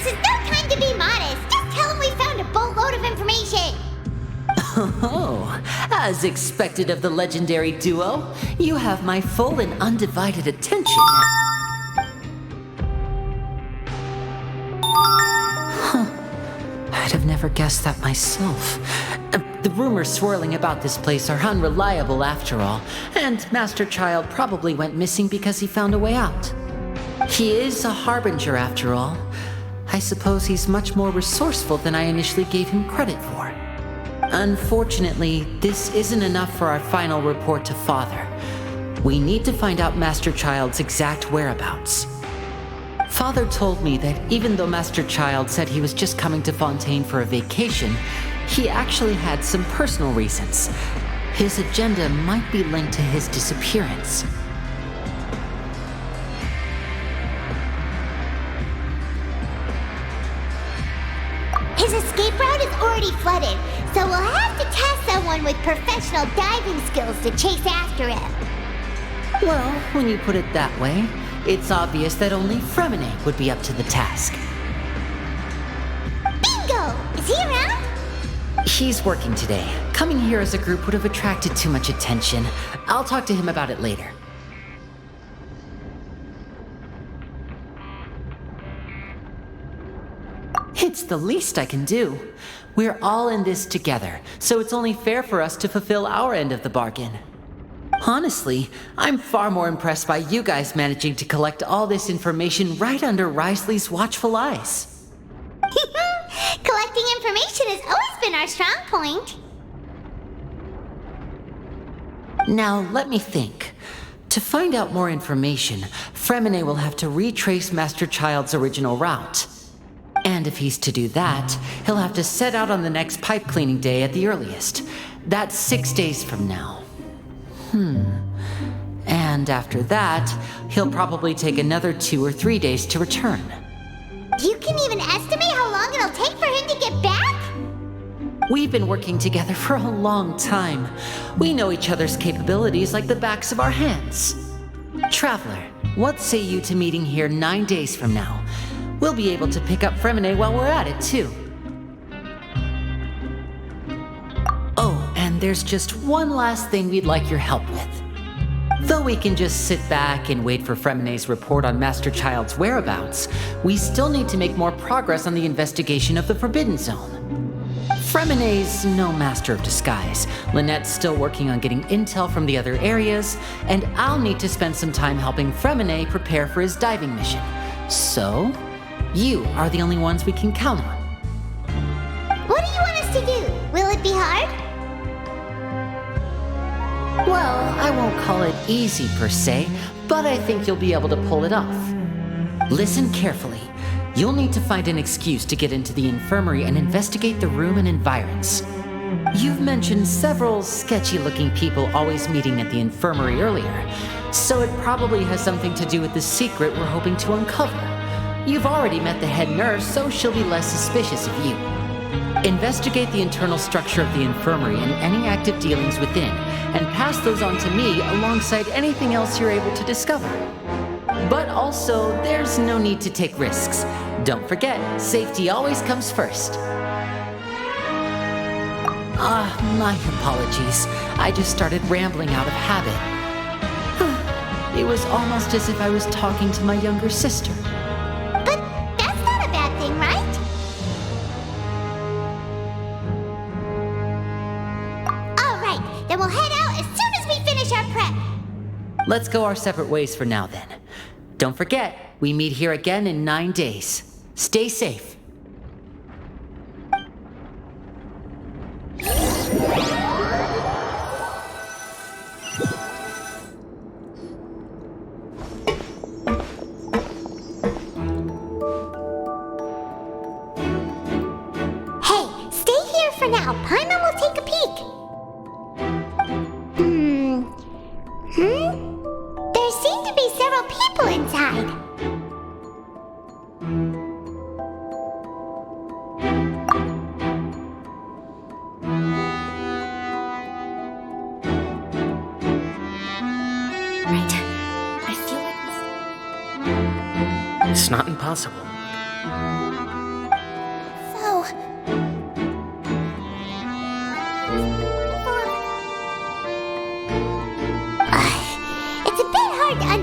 This is no time to be modest. Just tell him we found a boatload of information. Oh, as expected of the legendary duo, you have my full and undivided attention. I'd have never guessed that myself. The rumors swirling about this place are unreliable after all, and Master Child probably went missing because he found a way out. He is a harbinger after all. I suppose he's much more resourceful than I initially gave him credit for. Unfortunately, this isn't enough for our final report to Father. We need to find out Master Child's exact whereabouts. Father told me that even though Master Child said he was just coming to Fontaine for a vacation, he actually had some personal reasons. His agenda might be linked to his disappearance. His escape route is already flooded, so we'll have to task someone with professional diving skills to chase after him. Well, when you put it that way, it's obvious that only Fremine would be up to the task. Bingo! Is he around? He's working today. Coming here as a group would have attracted too much attention. I'll talk to him about it later. It's the least I can do. We're all in this together, so it's only fair for us to fulfill our end of the bargain. Honestly, I'm far more impressed by you guys managing to collect all this information right under Risley's watchful eyes. Collecting information has always been our strong point. Now, let me think. To find out more information, Fremine will have to retrace Master Child's original route. And if he's to do that, he'll have to set out on the next pipe cleaning day at the earliest. That's 6 days from now. And after that, he'll probably take another 2 or 3 days to return. You can even estimate how long it'll take for him to get back? We've been working together for a long time. We know each other's capabilities like the backs of our hands. Traveler, what say you to meeting here 9 days from now? We'll be able to pick up Fremine while we're at it, too. Oh, and there's just one last thing we'd like your help with. Though we can just sit back and wait for Fremine's report on Master Child's whereabouts, we still need to make more progress on the investigation of the Forbidden Zone. Fremine's no master of disguise. Lynette's still working on getting intel from the other areas, and I'll need to spend some time helping Fremine prepare for his diving mission. So, you are the only ones we can count on. What do you want us to do? Will it be hard? Well, I won't call it easy per se, but I think you'll be able to pull it off. Listen carefully. You'll need to find an excuse to get into the infirmary and investigate the room and environs. You've mentioned several sketchy-looking people always meeting at the infirmary earlier, so it probably has something to do with the secret we're hoping to uncover. You've already met the head nurse, so she'll be less suspicious of you. Investigate the internal structure of the infirmary and any active dealings within, and pass those on to me alongside anything else you're able to discover. But also, there's no need to take risks. Don't forget, safety always comes first. My apologies. I just started rambling out of habit. It was almost as if I was talking to my younger sister. But that's not a bad thing, right? All right, then we'll head out as soon as we finish our prep. Let's go our separate ways for now, then. Don't forget, we meet here again in 9 days. Stay safe. Hey, stay here for now. Paimon will take a peek. There seem to be several people inside. Right. I feel like... It's not impossible.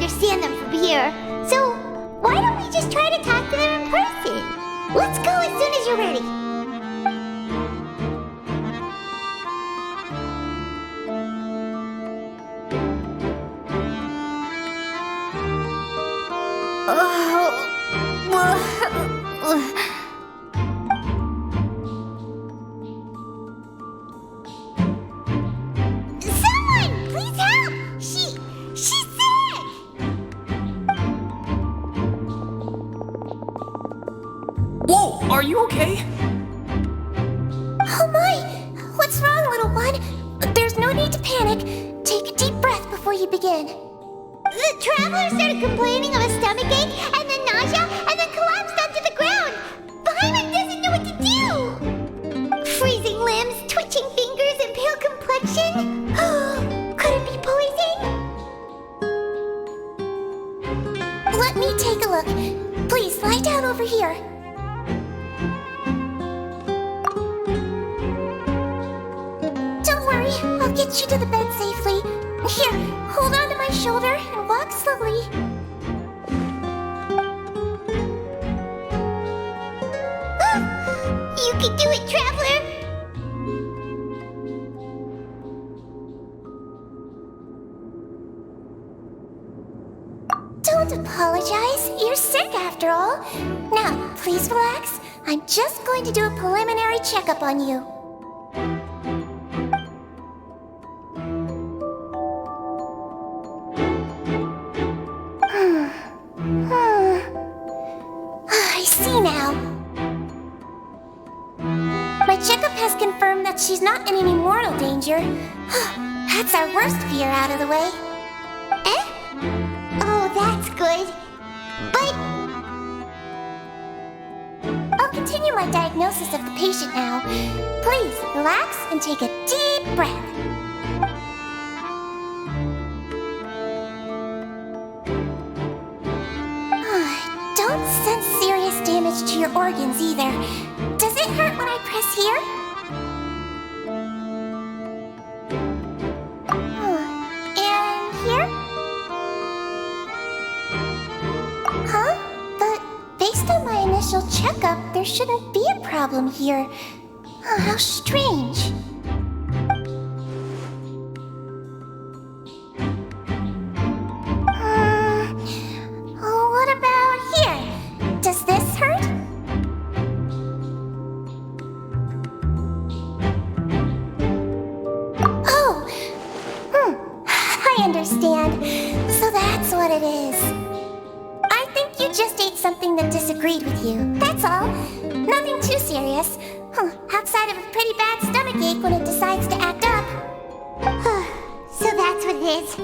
understand them from here. So, why don't we just try to talk to them in person? Let's go as soon as you're ready. Someone, please help! She's sick! Whoa, are you okay? Oh my! What's wrong, little one? There's no need to panic. Take a deep breath before you begin. The traveler started complaining of a stomachache, and then nausea, and then collapsed onto the ground. Paimon doesn't know what to do. Freezing limbs, twitching fingers, and pale complexion. Could it be poison? Let me take a look. Please lie down over here. Don't worry, I'll get you to the bed safely. Here, hold on to my shoulder and walk slowly. You can do it, traveler! Don't apologize. You're sick after all. Now, please relax. I'm just going to do a preliminary checkup on you. I see now. My checkup has confirmed that she's not in any mortal danger. That's our worst fear out of the way. Eh? Oh, that's good. But I'll continue my diagnosis of the patient now. Please relax and take a deep breath. Don't sense serious damage to your organs either. Does it hurt when I press here? And here? Huh? But based on my initial checkup, there shouldn't be a problem here. Oh, how strange. What about here? Does this hurt? Oh, I understand. So that's what it is. I think you just ate something that disagreed with you. That's all. Nothing too serious. Outside of a pretty bad stomachache when it decides to act up. So that's what it is.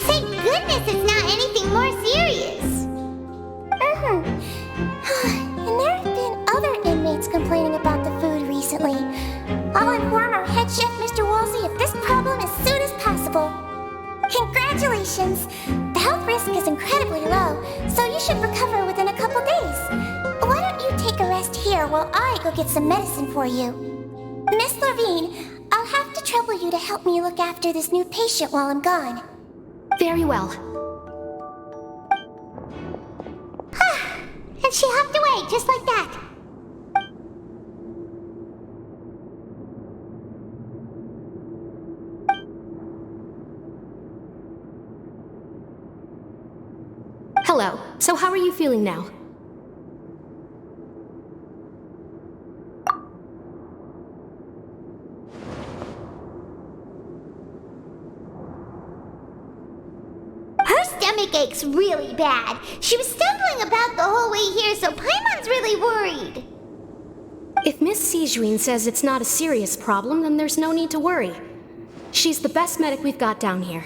Thank goodness it's not anything more serious. And there have been other inmates complaining about the food recently. I'll inform our head chef, Mr. Woolsey, of this problem as soon as possible. Congratulations! The health risk is incredibly low, so you should recover within a couple days. Why don't you take a rest here while I go get some medicine for you? Miss Levine, I'll have to trouble you to help me look after this new patient while I'm gone. Very well. And she hopped away, just like that. Hello. So how are you feeling now? Her stomach aches really bad. She was stumbling about the whole way here, so Paimon's really worried. If Miss Sijuin says it's not a serious problem, then there's no need to worry. She's the best medic we've got down here.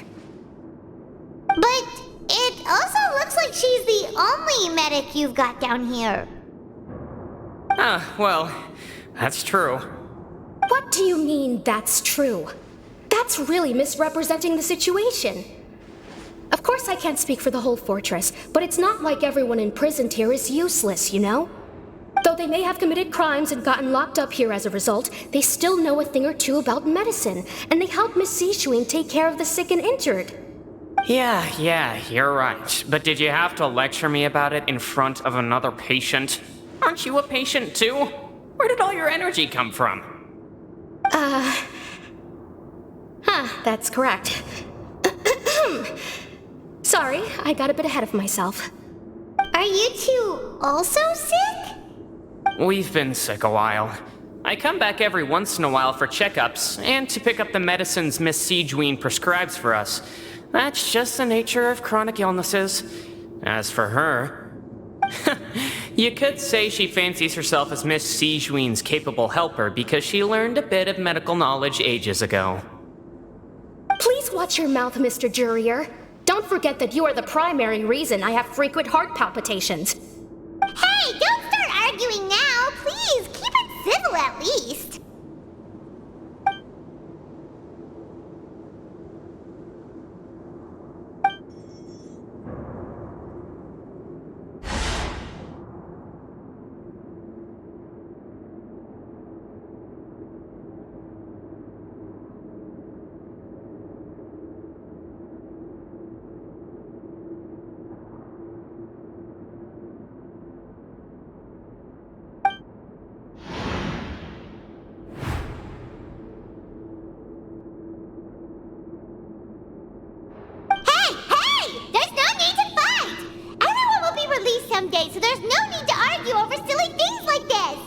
But it also looks like she's the only medic you've got down here. Well, that's true. What do you mean, that's true? That's really misrepresenting the situation. Of course I can't speak for the whole fortress, but it's not like everyone imprisoned here is useless, you know? Though they may have committed crimes and gotten locked up here as a result, they still know a thing or two about medicine, and they help Miss Sijuin take care of the sick and injured. Yeah, you're right. But did you have to lecture me about it in front of another patient? Aren't you a patient too? Where did all your energy come from? That's correct. Sorry, I got a bit ahead of myself. Are you two also sick? We've been sick a while. I come back every once in a while for checkups, and to pick up the medicines Miss Siegeween prescribes for us. That's just the nature of chronic illnesses. As for her... you could say she fancies herself as Miss Siegeween's capable helper because she learned a bit of medical knowledge ages ago. Please watch your mouth, Mr. Jurier. Don't forget that you are the primary reason I have frequent heart palpitations. Hey, don't start arguing now! Please, keep it civil at least! Someday, so there's no need to argue over silly things like this!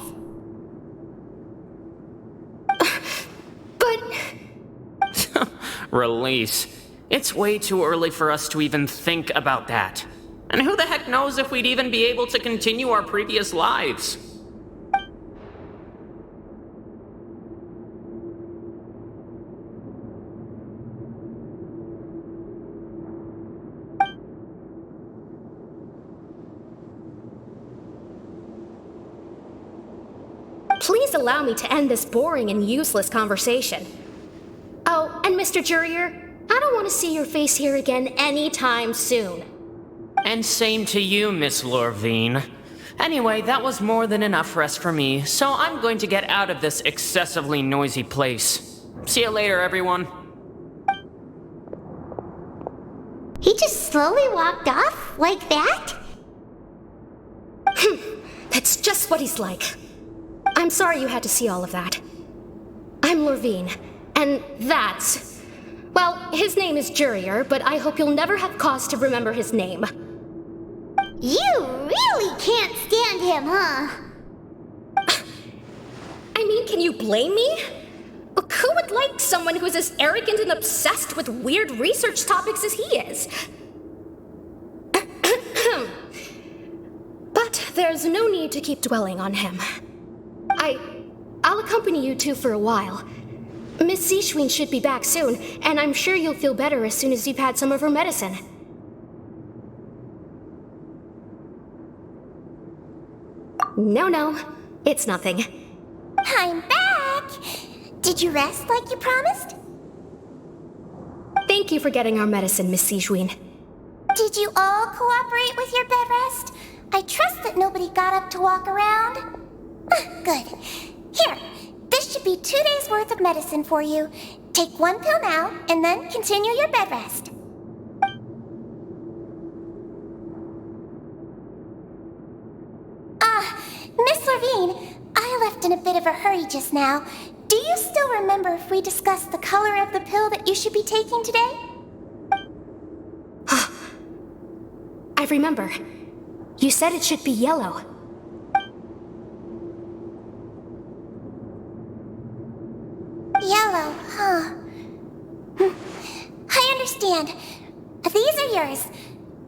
But... Release. It's way too early for us to even think about that. And who the heck knows if we'd even be able to continue our previous lives? Please allow me to end this boring and useless conversation. Oh, and Mr. Jurier, I don't want to see your face here again anytime soon. And same to you, Miss Lorvine. Anyway, that was more than enough rest for me, so I'm going to get out of this excessively noisy place. See you later, everyone. He just slowly walked off like that? That's just what he's like. I'm sorry you had to see all of that. I'm Lorvine, and that's... Well, his name is Jurier, but I hope you'll never have cause to remember his name. You really can't stand him, huh? I mean, can you blame me? Who would like someone who's as arrogant and obsessed with weird research topics as he is? But there's no need to keep dwelling on him. I'll accompany you two for a while. Miss Siegeween should be back soon, and I'm sure you'll feel better as soon as you've had some of her medicine. No, it's nothing. I'm back! Did you rest like you promised? Thank you for getting our medicine, Miss Siegeween. Did you all cooperate with your bed rest? I trust that nobody got up to walk around. Good. Here, this should be 2 days' worth of medicine for you. Take 1 pill now, and then continue your bed rest. Miss Lorvine, I left in a bit of a hurry just now. Do you still remember if we discussed the color of the pill that you should be taking today? I remember. You said it should be yellow. Yellow, huh? I understand. These are yours.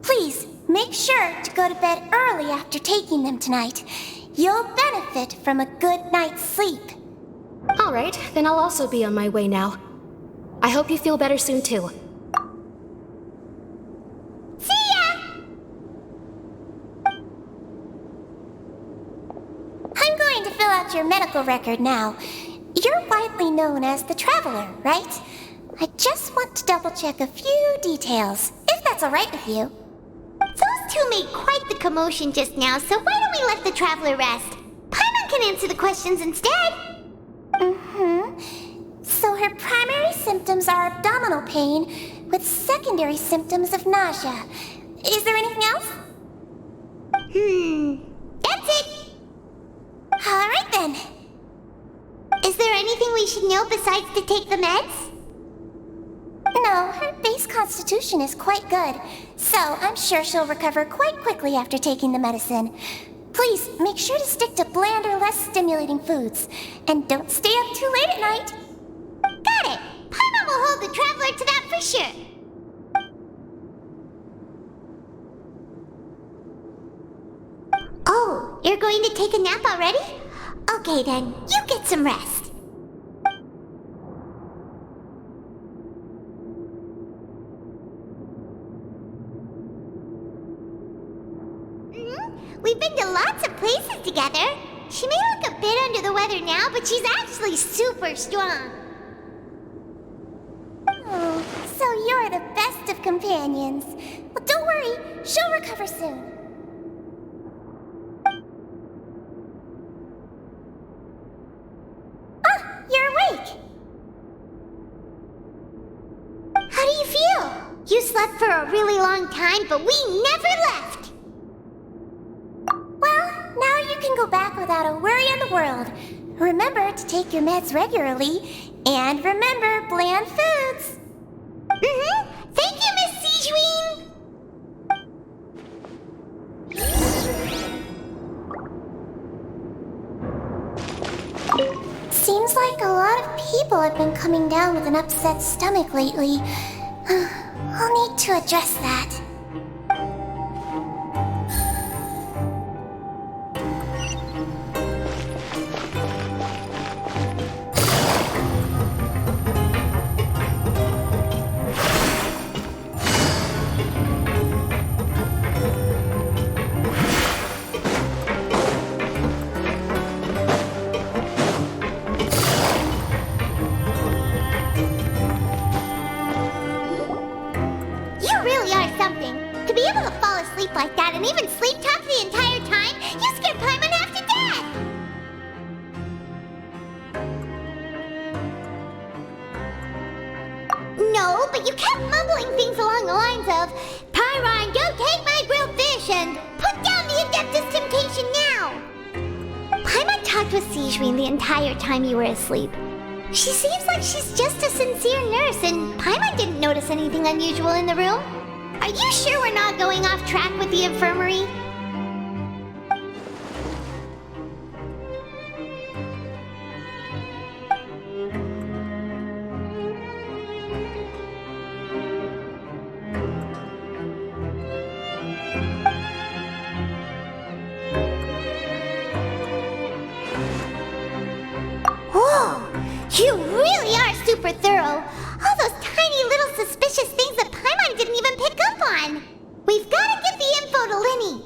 Please, make sure to go to bed early after taking them tonight. You'll benefit from a good night's sleep. All right, then I'll also be on my way now. I hope you feel better soon, too. See ya! I'm going to fill out your medical record now. You're widely known as the Traveler, right? I just want to double-check a few details, if that's all right with you. Those two made quite the commotion just now, so why don't we let the Traveler rest? Paimon can answer the questions instead. So her primary symptoms are abdominal pain, with secondary symptoms of nausea. Is there anything else? That's it! Alright then. Is there anything we should know besides to take the meds? No, her base constitution is quite good, so I'm sure she'll recover quite quickly after taking the medicine. Please, make sure to stick to bland or less stimulating foods, and don't stay up too late at night. Got it! Paimon will hold the traveler to that for sure! Oh, you're going to take a nap already? Okay then, you get some rest. We've been to lots of places together. She may look a bit under the weather now, but she's actually super strong. Oh, so you're the best of companions. Well, don't worry, she'll recover soon. Ah, you're awake! How do you feel? You slept for a really long time, but we never left. Well, now you can go back without a worry in the world. Remember to take your meds regularly, and remember bland foods. Thank you, Miss Sijuin. Seems like a lot of people have been coming down with an upset stomach lately. I'll need to address that. Like that and even sleep talk the entire time? You scared Paimon half to death! No, but you kept mumbling things along the lines of Pyron, go take my grilled fish and put down the Adeptus Temptation now! Paimon talked with Sijuin the entire time you were asleep. She seems like she's just a sincere nurse and Paimon didn't notice anything unusual in the room. Are you sure we're not going off track with the infirmary? Whoa! You really are super thorough! All those tiny little suspicious things that Paimon didn't even pick up on! We've gotta get the info to Linny!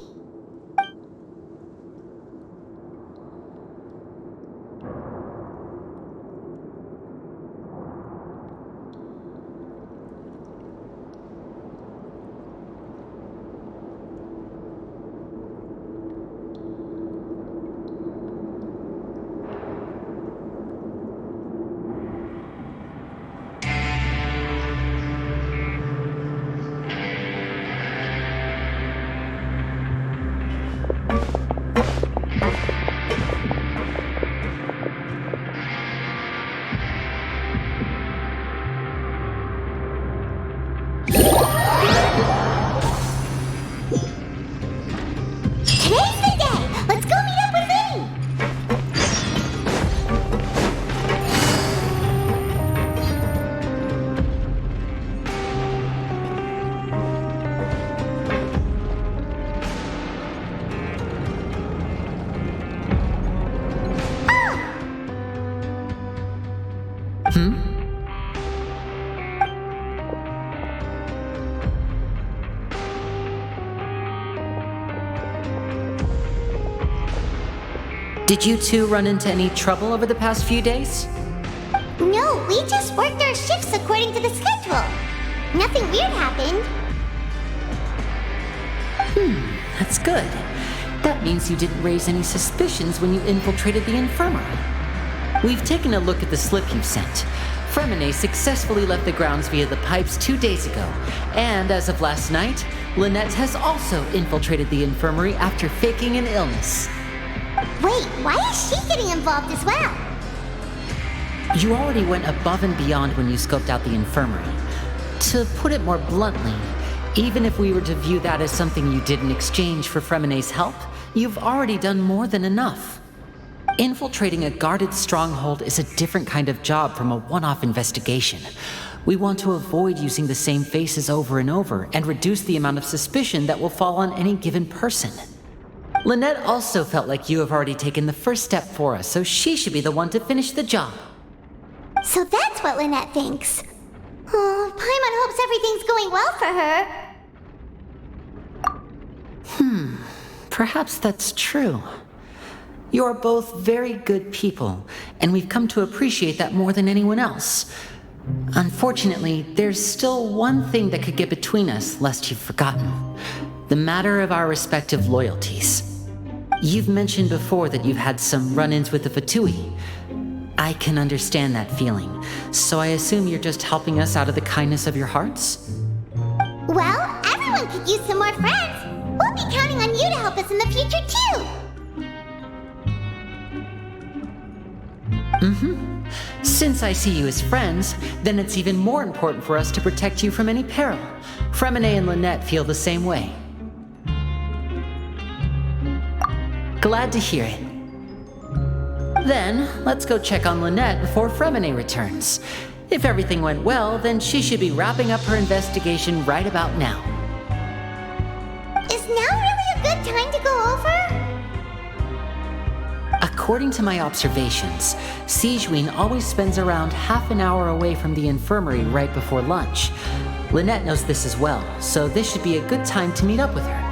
Did you two run into any trouble over the past few days? No, we just worked our shifts according to the schedule. Nothing weird happened. That's good. That means you didn't raise any suspicions when you infiltrated the infirmary. We've taken a look at the slip you sent. Fremine successfully left the grounds via the pipes 2 days ago, and as of last night, Lynette has also infiltrated the infirmary after faking an illness. Wait, why is she getting involved as well? You already went above and beyond when you scoped out the infirmary. To put it more bluntly, even if we were to view that as something you did in exchange for Fremine's help, you've already done more than enough. Infiltrating a guarded stronghold is a different kind of job from a one-off investigation. We want to avoid using the same faces over and over and reduce the amount of suspicion that will fall on any given person. Lynette also felt like you have already taken the first step for us, so she should be the one to finish the job. So that's what Lynette thinks. Oh, Paimon hopes everything's going well for her. Perhaps that's true. You're both very good people, and we've come to appreciate that more than anyone else. Unfortunately, there's still one thing that could get between us, lest you've forgotten. The matter of our respective loyalties. You've mentioned before that you've had some run-ins with the Fatui. I can understand that feeling, so I assume you're just helping us out of the kindness of your hearts? Well, everyone could use some more friends. We'll be counting on you to help us in the future, too. Since I see you as friends, then it's even more important for us to protect you from any peril. Fremine and Lynette feel the same way. Glad to hear it. Then, let's go check on Lynette before Fremine returns. If everything went well, then she should be wrapping up her investigation right about now. Is now really a good time to go over? According to my observations, Sigewinne always spends around half an hour away from the infirmary right before lunch. Lynette knows this as well, so this should be a good time to meet up with her.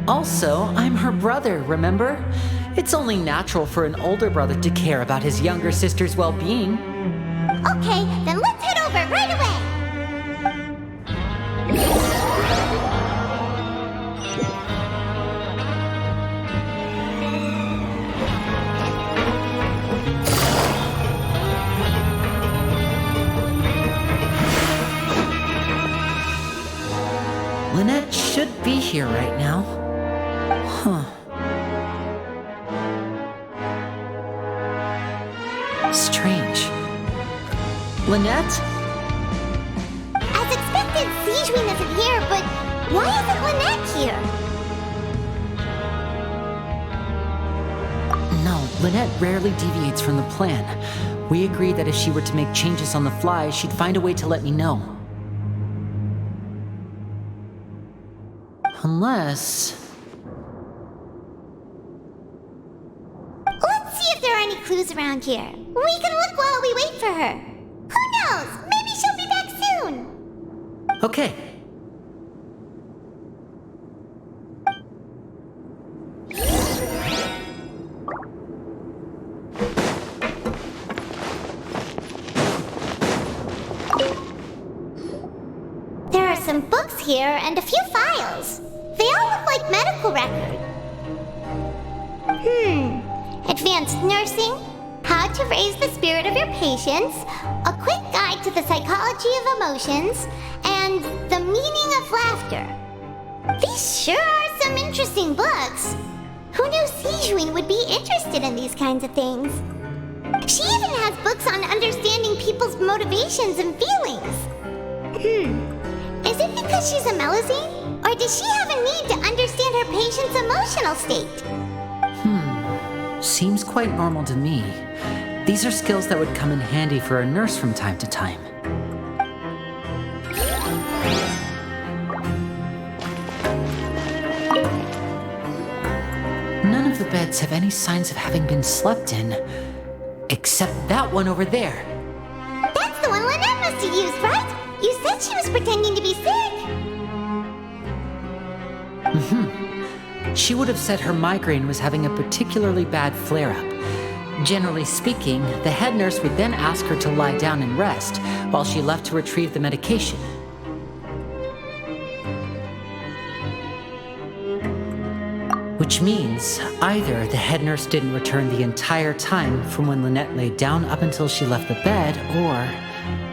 Also, I'm her brother, remember? It's only natural for an older brother to care about his younger sister's well-being. Okay, then let's head over right away. Lynette should be here right now. Huh. Strange. Lynette? As expected, Sigewinne isn't here, but why isn't Lynette here? No, Lynette rarely deviates from the plan. We agreed that if she were to make changes on the fly, she'd find a way to let me know. Unless... Let's see if there are any clues around here. We can look while we wait for her. Who knows? Maybe she'll be back soon. Okay. There are some books here and a few files. They all look like medical records. Advanced nursing, how to raise the spirit of your patients, a quick guide to the psychology of emotions, and the meaning of laughter. These sure are some interesting books. Who knew Sigewinne would be interested in these kinds of things? She even has books on understanding people's motivations and feelings. Is it because she's a Melusine? Or does she have a need to understand her patient's emotional state? Seems quite normal to me. These are skills that would come in handy for a nurse from time to time. None of the beds have any signs of having been slept in, except that one over there. That's the one Lynette must have used, right? You said she was pretending to be sick. She would have said her migraine was having a particularly bad flare-up. Generally speaking, the head nurse would then ask her to lie down and rest while she left to retrieve the medication. Which means either the head nurse didn't return the entire time from when Lynette laid down up until she left the bed, or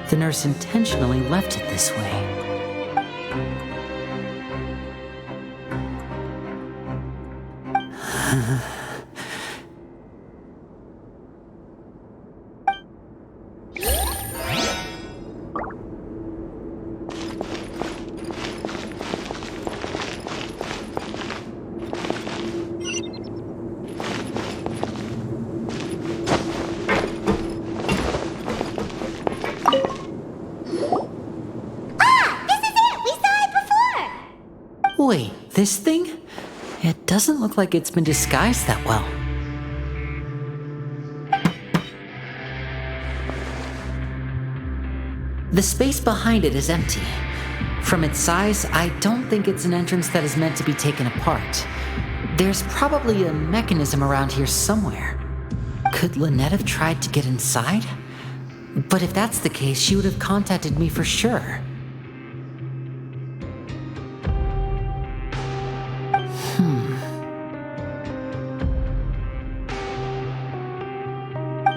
the nurse intentionally left it this way. Wait, this thing? It doesn't look like it's been disguised that well. The space behind it is empty. From its size, I don't think it's an entrance that is meant to be taken apart. There's probably a mechanism around here somewhere. Could Lynette have tried to get inside? But if that's the case, she would have contacted me for sure.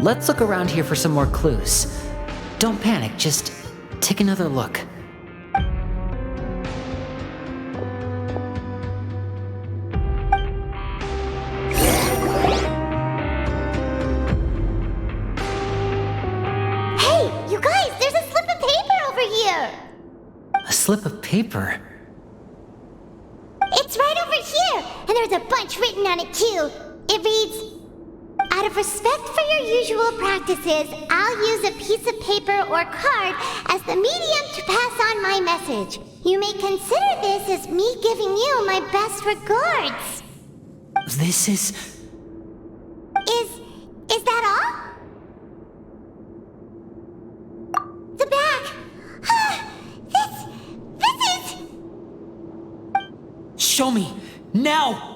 Let's look around here for some more clues. Don't panic, just take another look. Hey, you guys, there's a slip of paper over here! A slip of paper? It's right over here, and there's a bunch written on it too. It reads, "Out of respect for your usual practices, I'll use a piece of paper or card as the medium to pass on my message. You may consider this as me giving you my best regards." This is... Is that all? The back. This is... Show me! Now!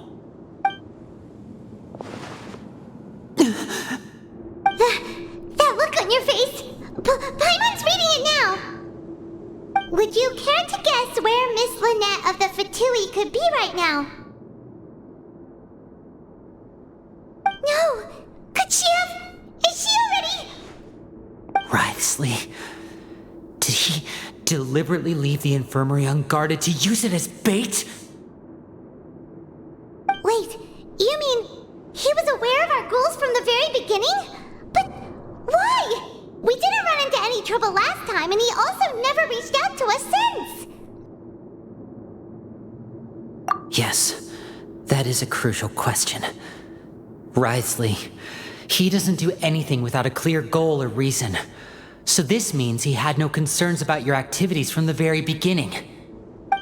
That look on your face. Paimon's reading it now. Would you care to guess where Miss Lynette of the Fatui could be right now? No. Could she have... Is she already... Writhsley. Did he deliberately leave the infirmary unguarded to use it as bait? Wait, you mean he was aware of our goals from the very beginning? But why? We didn't run into any trouble last time, and he also never reached out to us since. Yes, that is a crucial question. Writhsley, he doesn't do anything without a clear goal or reason. So this means he had no concerns about your activities from the very beginning.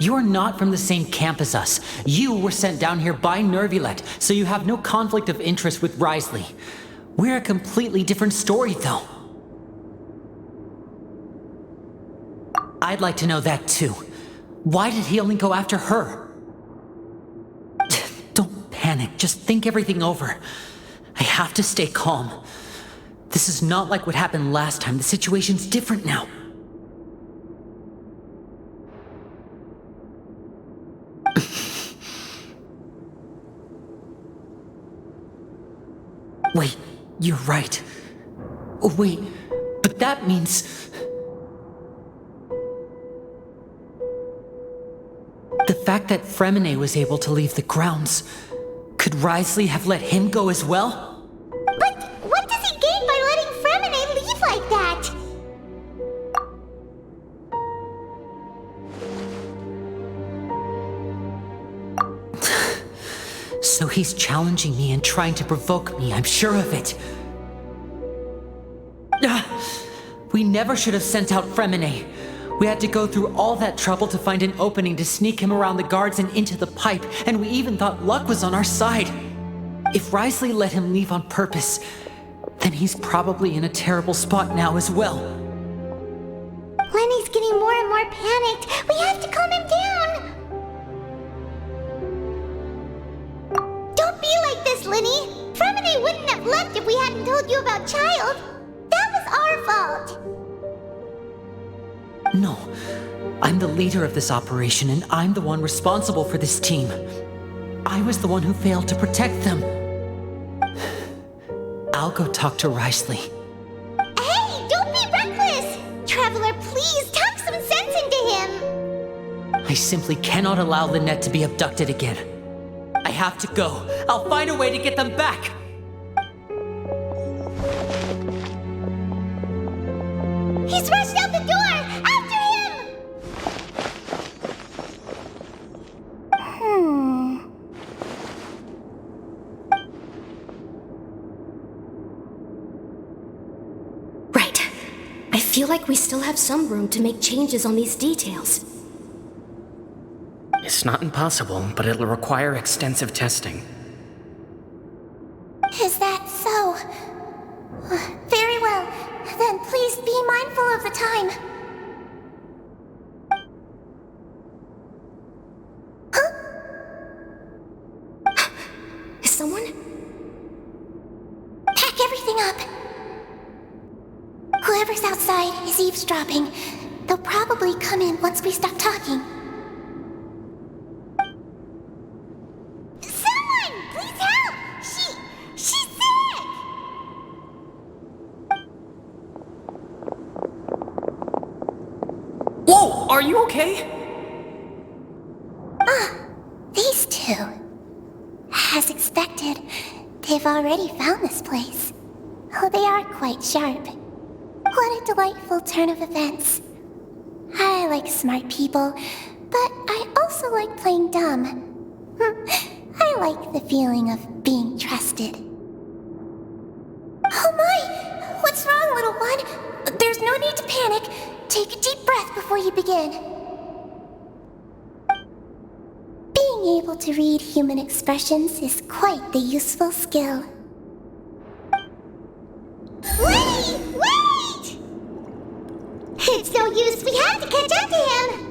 You're not from the same camp as us. You were sent down here by Nervulet, so you have no conflict of interest with Writhsley. We're a completely different story, though. I'd like to know that, too. Why did he only go after her? Don't panic, just think everything over. I have to stay calm. This is not like what happened last time. The situation's different now. Wait, you're right. Oh, wait, but that means... The fact that Fremine was able to leave the grounds, could Writhsley have let him go as well? But what does he gain by letting Fremine leave like that? So he's challenging me and trying to provoke me, I'm sure of it. We never should have sent out Fremine. We had to go through all that trouble to find an opening to sneak him around the guards and into the pipe, and we even thought luck was on our side. If Writhsley let him leave on purpose, then he's probably in a terrible spot now as well. Lenny's getting more and more panicked. We have to calm him down. Don't be like this, Lenny. Fremine wouldn't have left if we hadn't told you about Child. That was our fault. No, I'm the leader of this operation, and I'm the one responsible for this team. I was the one who failed to protect them. I'll go talk to Risley. Hey, don't be reckless! Traveler, please talk some sense into him! I simply cannot allow Lynette to be abducted again. I have to go. I'll find a way to get them back. He's rushed out the door! After him! Right. I feel like we still have some room to make changes on these details. It's not impossible, but it'll require extensive testing. Is that so? Very well. Then please be mindful of the time. Is someone? Pack everything up. Whoever's outside is eavesdropping. They'll probably come in once we stop talking. Someone! Please help! She's sick! Whoa! Are you okay? These two. As expected, they've already found this place. Oh, they are quite sharp. What a delightful turn of events. I like smart people, but I also like playing dumb. I like the feeling of being trusted. Oh my! What's wrong, little one? There's no need to panic. Take a deep breath before you begin. Being able to read human expressions is quite the useful skill. Wait! Wait! It's no use. We have to catch up to him!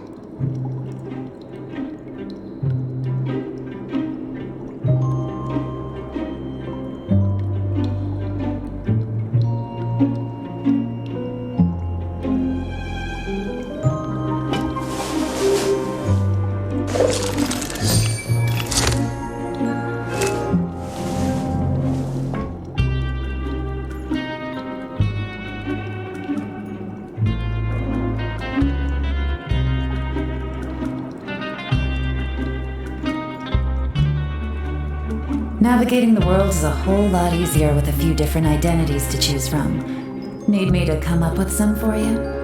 Navigating the world is a whole lot easier with a few different identities to choose from. Need me to come up with some for you?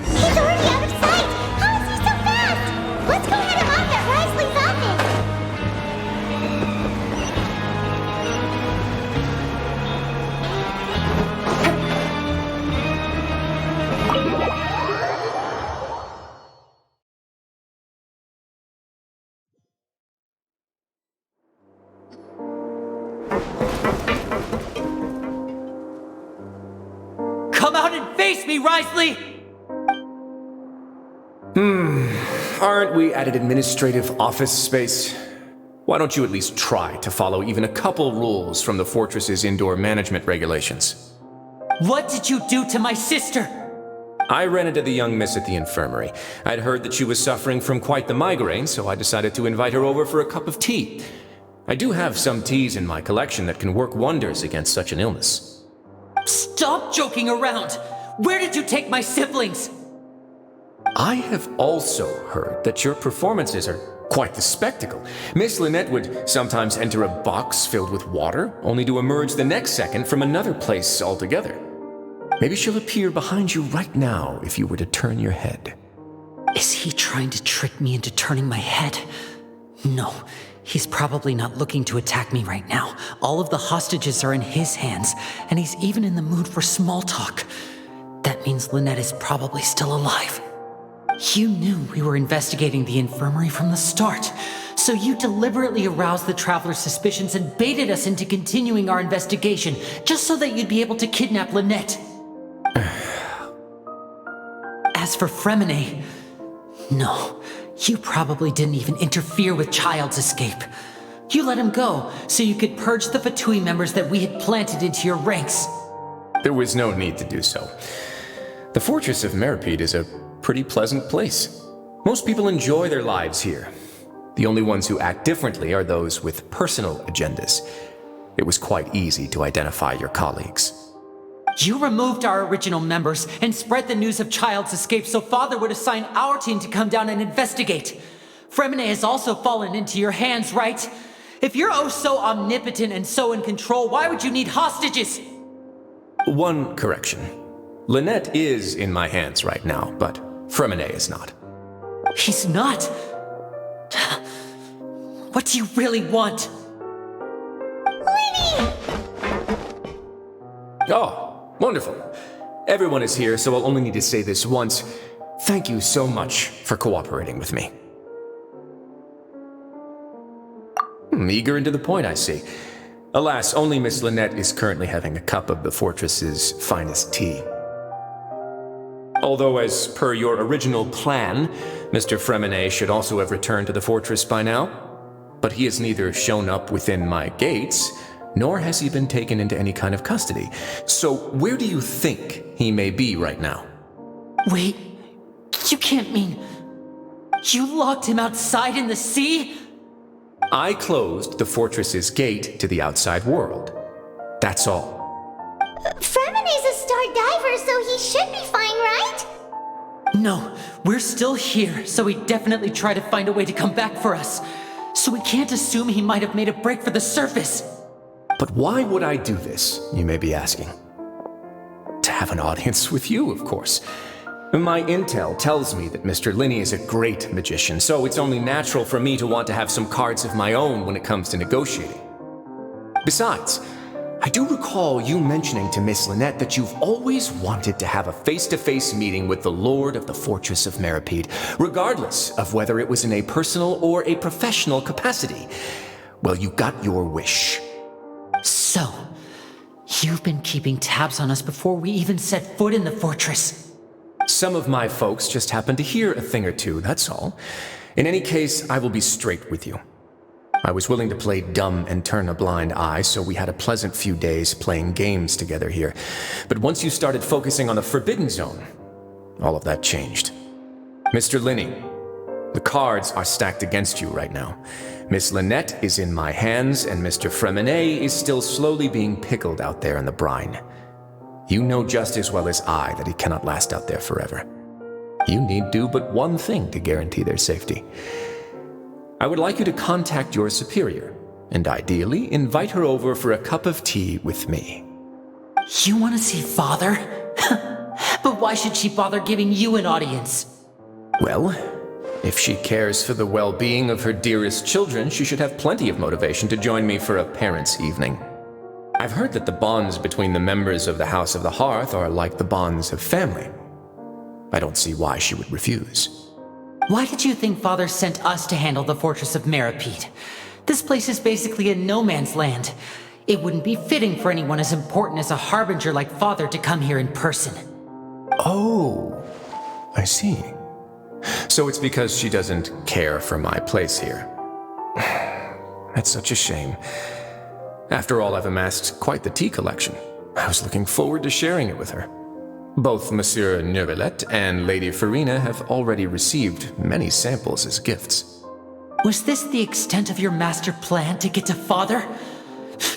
He's already out of sight! How is he so fast? Let's go head him off at Risley's office! Come out and face me, Risley! Aren't we at an administrative office space? Why don't you at least try to follow even a couple rules from the fortress's indoor management regulations? What did you do to my sister? I ran into the young miss at the infirmary. I'd heard that she was suffering from quite the migraine, so I decided to invite her over for a cup of tea. I do have some teas in my collection that can work wonders against such an illness. Stop joking around! Where did you take my siblings? I have also heard that your performances are quite the spectacle. Miss Lynette would sometimes enter a box filled with water, only to emerge the next second from another place altogether. Maybe she'll appear behind you right now if you were to turn your head. Is he trying to trick me into turning my head? No, He's probably not looking to attack me right now. All of the hostages are in his hands, and he's even in the mood for small talk. That means Lynette is probably still alive. You knew we were investigating the infirmary from the start, so you deliberately aroused the Traveler's suspicions and baited us into continuing our investigation, just so that you'd be able to kidnap Lynette. As for Fremine, no, you probably didn't even interfere with Child's escape. You let him go, so you could purge the Fatui members that we had planted into your ranks. There was no need to do so. The Fortress of Meripede is a pretty pleasant place. Most people enjoy their lives here. The only ones who act differently are those with personal agendas. It was quite easy to identify your colleagues. You removed our original members and spread the news of Child's escape so Father would assign our team to come down and investigate. Fremine has also fallen into your hands, right? If you're oh so omnipotent and so in control, why would you need hostages? One correction. Lynette is in my hands right now, but Fremine is not. He's not? What do you really want? Lenny! Oh, wonderful. Everyone is here, so I'll only need to say this once. Thank you so much for cooperating with me. Eager and to the point, I see. Alas, only Miss Lynette is currently having a cup of the fortress's finest tea. Although, as per your original plan, Mr. Fremine should also have returned to the fortress by now. But he has neither shown up within my gates, nor has he been taken into any kind of custody. So where do you think he may be right now? Wait, you can't mean... You locked him outside in the sea? I closed the fortress's gate to the outside world. That's all. Fremine's a star diver, so he should be fine, right? No, we're still here, so he definitely tried to find a way to come back for us. So we can't assume he might have made a break for the surface. But why would I do this, you may be asking? To have an audience with you, of course. My intel tells me that Mr. Linney is a great magician, so it's only natural for me to want to have some cards of my own when it comes to negotiating. Besides, I do recall you mentioning to Miss Lynette that you've always wanted to have a face-to-face meeting with the Lord of the Fortress of Meripede, regardless of whether it was in a personal or a professional capacity. Well, you got your wish. So, you've been keeping tabs on us before we even set foot in the fortress. Some of my folks just happened to hear a thing or two, that's all. In any case, I will be straight with you. I was willing to play dumb and turn a blind eye, so we had a pleasant few days playing games together here. But once you started focusing on the Forbidden Zone, all of that changed. Mr. Linney, the cards are stacked against you right now. Miss Lynette is in my hands, and Mr. Fremine is still slowly being pickled out there in the brine. You know just as well as I that he cannot last out there forever. You need do but one thing to guarantee their safety. I would like you to contact your superior, and ideally invite her over for a cup of tea with me. You want to see Father? But why should she bother giving you an audience? Well, if she cares for the well-being of her dearest children, she should have plenty of motivation to join me for a parents' evening. I've heard that the bonds between the members of the House of the Hearth are like the bonds of family. I don't see why she would refuse. Why did you think Father sent us to handle the Fortress of Meripede? This place is basically a no-man's land. It wouldn't be fitting for anyone as important as a harbinger like Father to come here in person. Oh, I see. So it's because she doesn't care for my place here. That's such a shame. After all, I've amassed quite the tea collection. I was looking forward to sharing it with her. Both Monsieur Neuvillette and Lady Farina have already received many samples as gifts. Was this the extent of your master plan to get to Father?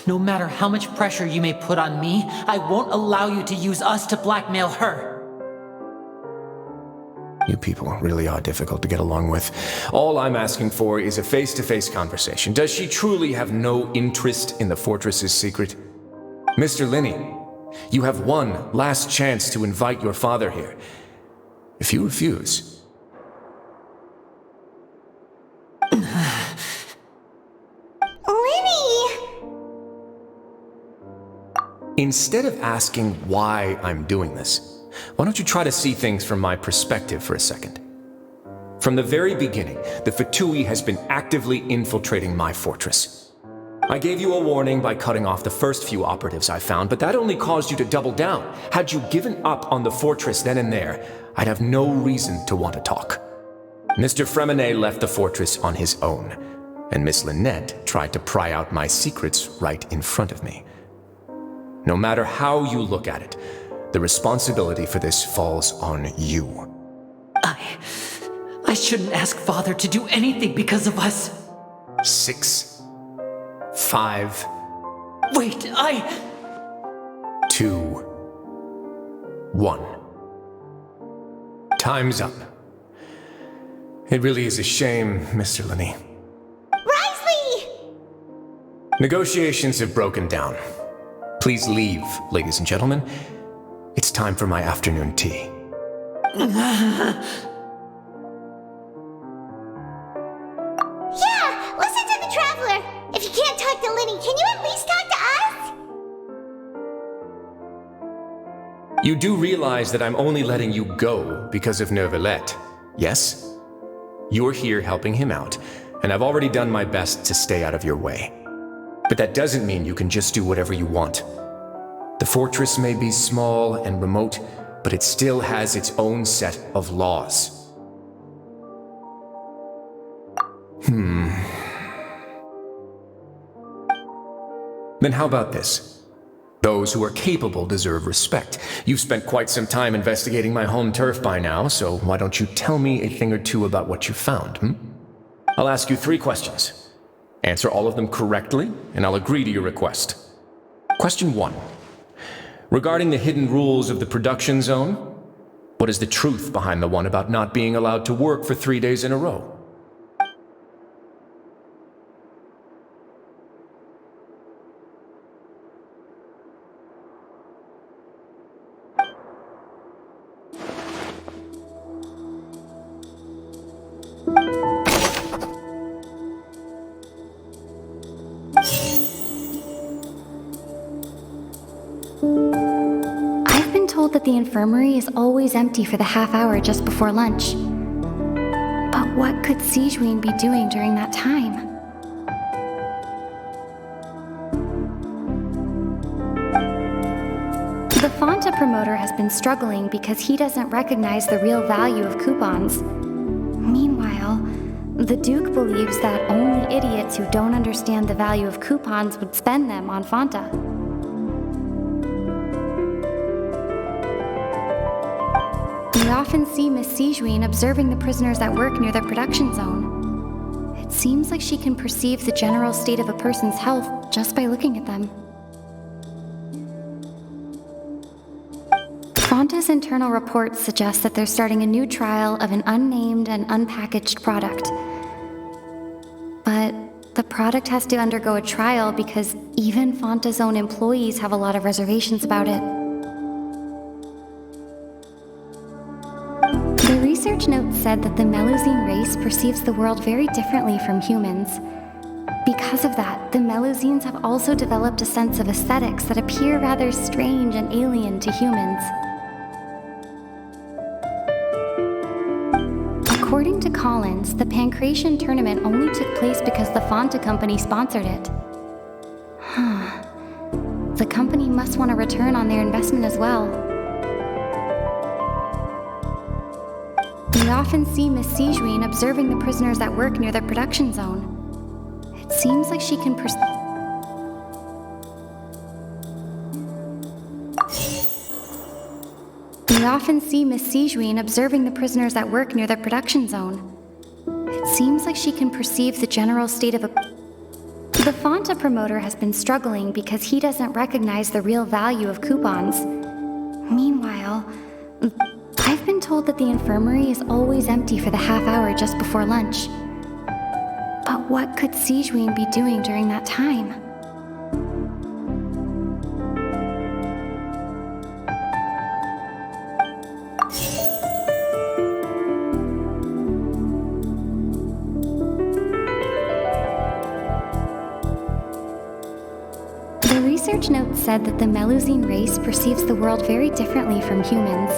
No matter how much pressure you may put on me, I won't allow you to use us to blackmail her. You people really are difficult to get along with. All I'm asking for is a face-to-face conversation. Does she truly have no interest in the fortress's secret? Mr. Linney, you have one last chance to invite your father here. If you refuse... instead of asking why I'm doing this, why don't you try to see things from my perspective for a second? From the very beginning, the Fatui has been actively infiltrating my fortress. I gave you a warning by cutting off the first few operatives I found, but that only caused you to double down. Had you given up on the fortress then and there, I'd have no reason to want to talk. Mr. Fremenet left the fortress on his own, and Miss Lynette tried to pry out my secrets right in front of me. No matter how you look at it, the responsibility for this falls on you. I shouldn't ask Father to do anything because of us. 6, 5, Wait, 2, 1. Time's up. It really is a shame, Mr. Linney. Risley! Negotiations have broken down. Please leave, ladies and gentlemen. It's time for my afternoon tea. Yeah, listen to the Traveler. If you can't talk to Linny, can you at least talk to us? You do realize that I'm only letting you go because of Neuvillette, yes? You're here helping him out, and I've already done my best to stay out of your way. But that doesn't mean you can just do whatever you want. The fortress may be small and remote, but it still has its own set of laws. Then how about this? Those who are capable deserve respect. You've spent quite some time investigating my home turf by now, so why don't you tell me a thing or two about what you found, I'll ask you 3 questions. Answer all of them correctly, and I'll agree to your request. Question 1. Regarding the hidden rules of the production zone, what is the truth behind the one about not being allowed to work for 3 days in a row? I've been told that the infirmary is always empty for the half hour just before lunch. But what could Sijuin be doing during that time? The Fonta promoter has been struggling because he doesn't recognize the real value of coupons. Meanwhile, the Duke believes that only idiots who don't understand the value of coupons would spend them on Fonta. We often see Miss Sijuin observing the prisoners at work near the production zone. It seems like she can perceive the general state of a person's health just by looking at them. Fonta's internal reports suggest that they're starting a new trial of an unnamed and unpackaged product. But the product has to undergo a trial because even Fonta's own employees have a lot of reservations about it. The research notes said that the Melusine race perceives the world very differently from humans. Because of that, the Melusines have also developed a sense of aesthetics that appear rather strange and alien to humans. According to Collins, the Pancration tournament only took place because the Fonta company sponsored it. The company must want a return on their investment as well. We often see Miss Sijuin observing the prisoners at work near the production zone. It seems like she can We often see Miss Sijuin observing the prisoners at work near the production zone. It seems like she can perceive the general state of The Fonta promoter has been struggling because he doesn't recognize the real value of coupons. Meanwhile, I've been told that the infirmary is always empty for the half hour just before lunch. But what could Sijuin be doing during that time? The The research notes said that the Melusine race perceives the world very differently from humans.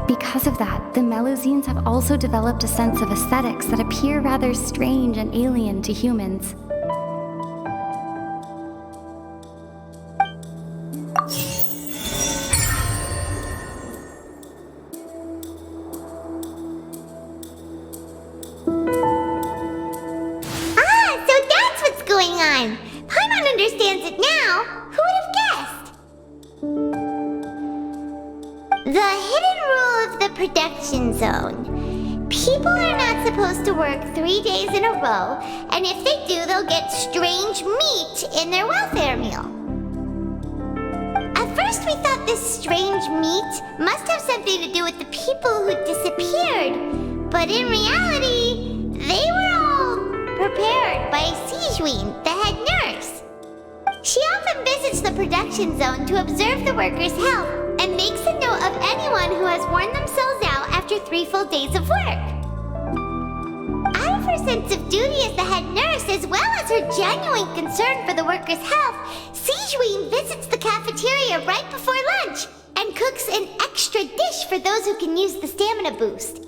Because of that, the Melusines have also developed a sense of aesthetics that appear rather strange and alien to humans. Paimon understands it now. Who would have guessed? The hidden rule of the production zone. People are not supposed to work 3 days in a row, and if they do, they'll get strange meat in their welfare meal. At first we thought this strange meat must have something to do with the people who disappeared, but in reality, they were all prepared by Sigewinne, the head nurse. She often visits the production zone to observe the workers' health and makes a note of anyone who has worn themselves out after 3 full days of work. Out of her sense of duty as the head nurse, as well as her genuine concern for the workers' health, Sigewinne visits the cafeteria right before lunch and cooks an extra dish for those who can use the stamina boost.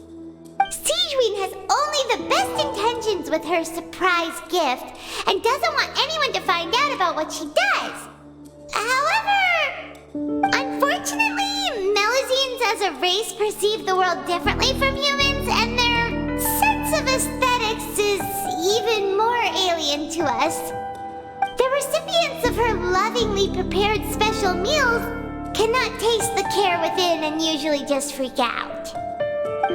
Sigewinne has only the best intentions with her surprise gift and doesn't want anyone to find out about what she does. However, unfortunately, Melusines as a race perceive the world differently from humans, and their sense of aesthetics is even more alien to us. The recipients of her lovingly prepared special meals cannot taste the care within and usually just freak out.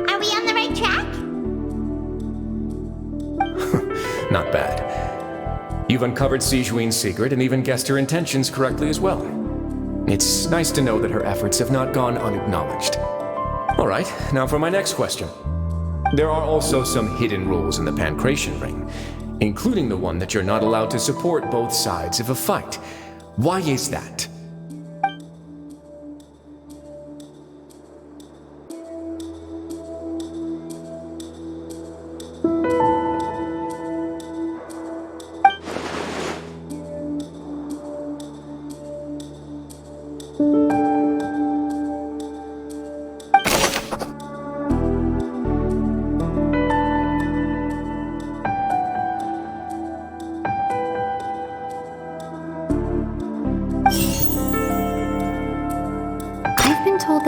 Are we on the right track? Not bad. You've uncovered Sigewinne's secret and even guessed her intentions correctly as well. It's nice to know that her efforts have not gone unacknowledged. All right, now for my next question. There are also some hidden rules in the Pancration Ring, including the one that you're not allowed to support both sides of a fight. Why is that?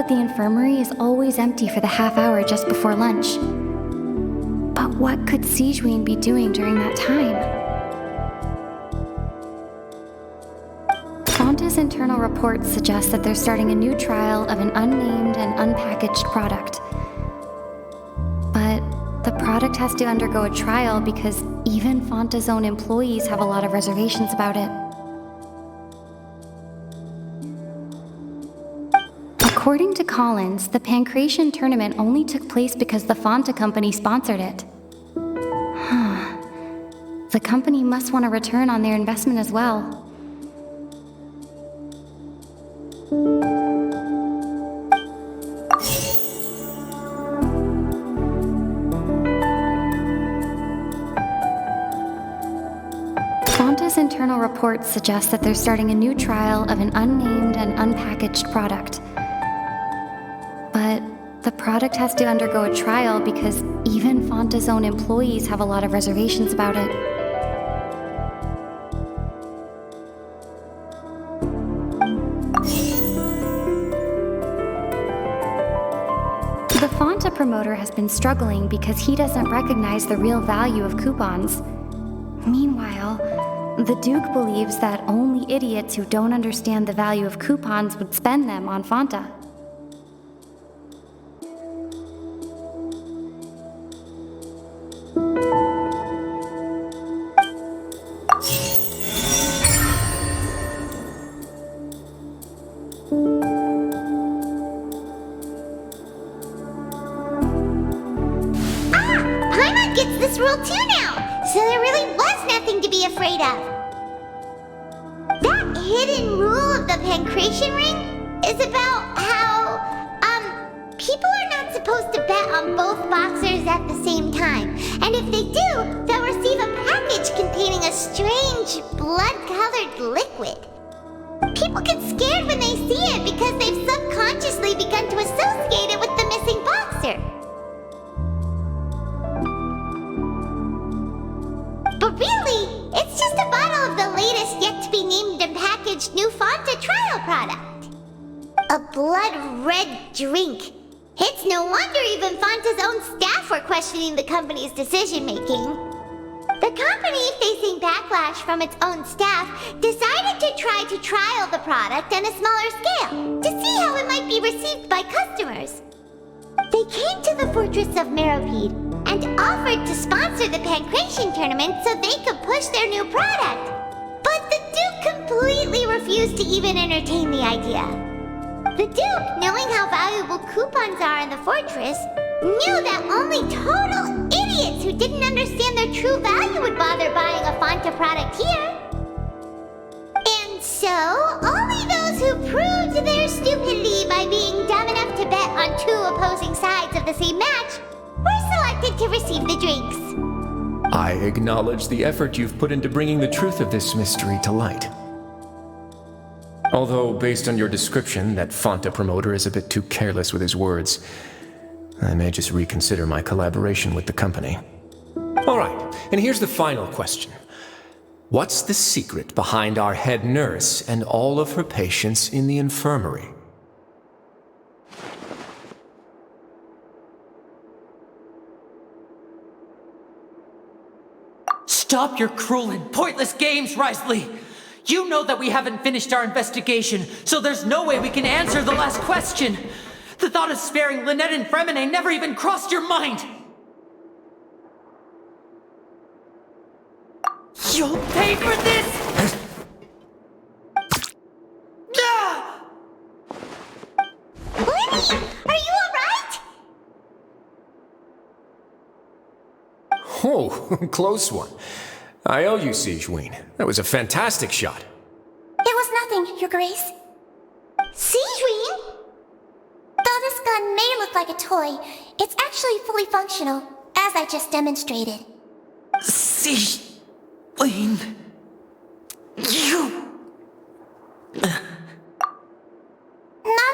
The infirmary is always empty for the half hour just before lunch. But what could Sigewinne be doing during that time? Fonta's internal reports suggest that they're starting a new trial of an unnamed and unpackaged product. But the product has to undergo a trial because even Fonta's own employees have a lot of reservations about it. According to Collins, the Pancration tournament only took place because the Fonta company sponsored it. The company must want a return on their investment as well. Fonta's internal reports suggest that they're starting a new trial of an unnamed and unpackaged product. But the product has to undergo a trial because even Fonta's own employees have a lot of reservations about it. The Fonta promoter has been struggling because he doesn't recognize the real value of coupons. Meanwhile, the Duke believes that only idiots who don't understand the value of coupons would spend them on Fonta. Paimon gets this rule too now, so there really was nothing to be afraid of. That hidden rule of the Pancration Ring is about how, people are not supposed to bet on both boxers at the same time. And if they do, they'll receive a package containing a strange, blood-colored liquid. when they see it because they've subconsciously begun to associate it with the missing boxer. But really, it's just a bottle of the latest yet-to-be-named and packaged new Fonta trial product. A blood-red drink. It's no wonder even Fonta's own staff were questioning the company's decision-making. The company, facing backlash from its own staff, decided to try to trial the product on a smaller scale to see how it might be received by customers. They came to the fortress of Meropede and offered to sponsor the Pancration tournament so they could push their new product. But the Duke completely refused to even entertain the idea. The Duke, knowing how valuable coupons are in the fortress, knew that only total idiots who didn't understand their true value would bother buying a Fonta product here. And so, only those who proved their stupidity by being dumb enough to bet on two opposing sides of the same match were selected to receive the drinks. I acknowledge the effort you've put into bringing the truth of this mystery to light. Although, based on your description, that Fonta promoter is a bit too careless with his words, I may just reconsider my collaboration with the company. All right, and here's the final question. What's the secret behind our head nurse and all of her patients in the infirmary? Stop your cruel and pointless games, Risley! You know that we haven't finished our investigation, so there's no way we can answer the last question! The thought of sparing Lynette and Fremine never even crossed your mind! You'll pay for this! Ah! Lenny, are you alright? Oh, close one. I owe you, Sigewinne. That was a fantastic shot. It was nothing, Your Grace. Sigewinne? Though this gun may look like a toy, it's actually fully functional, as I just demonstrated. Sigewinne... You... Not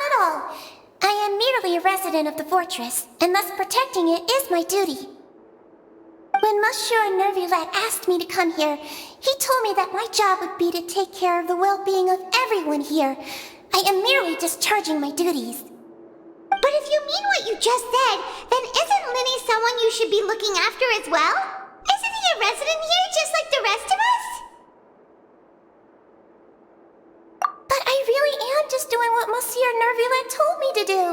at all. I am merely a resident of the fortress, and thus protecting it is my duty. When Monsieur Nervulette asked me to come here, he told me that my job would be to take care of the well-being of everyone here. I am merely discharging my duties. But if you mean what you just said, then isn't Linny someone you should be looking after as well? Isn't he a resident here just like the rest of us? But I really am just doing what Monsieur Nervulette told me to do.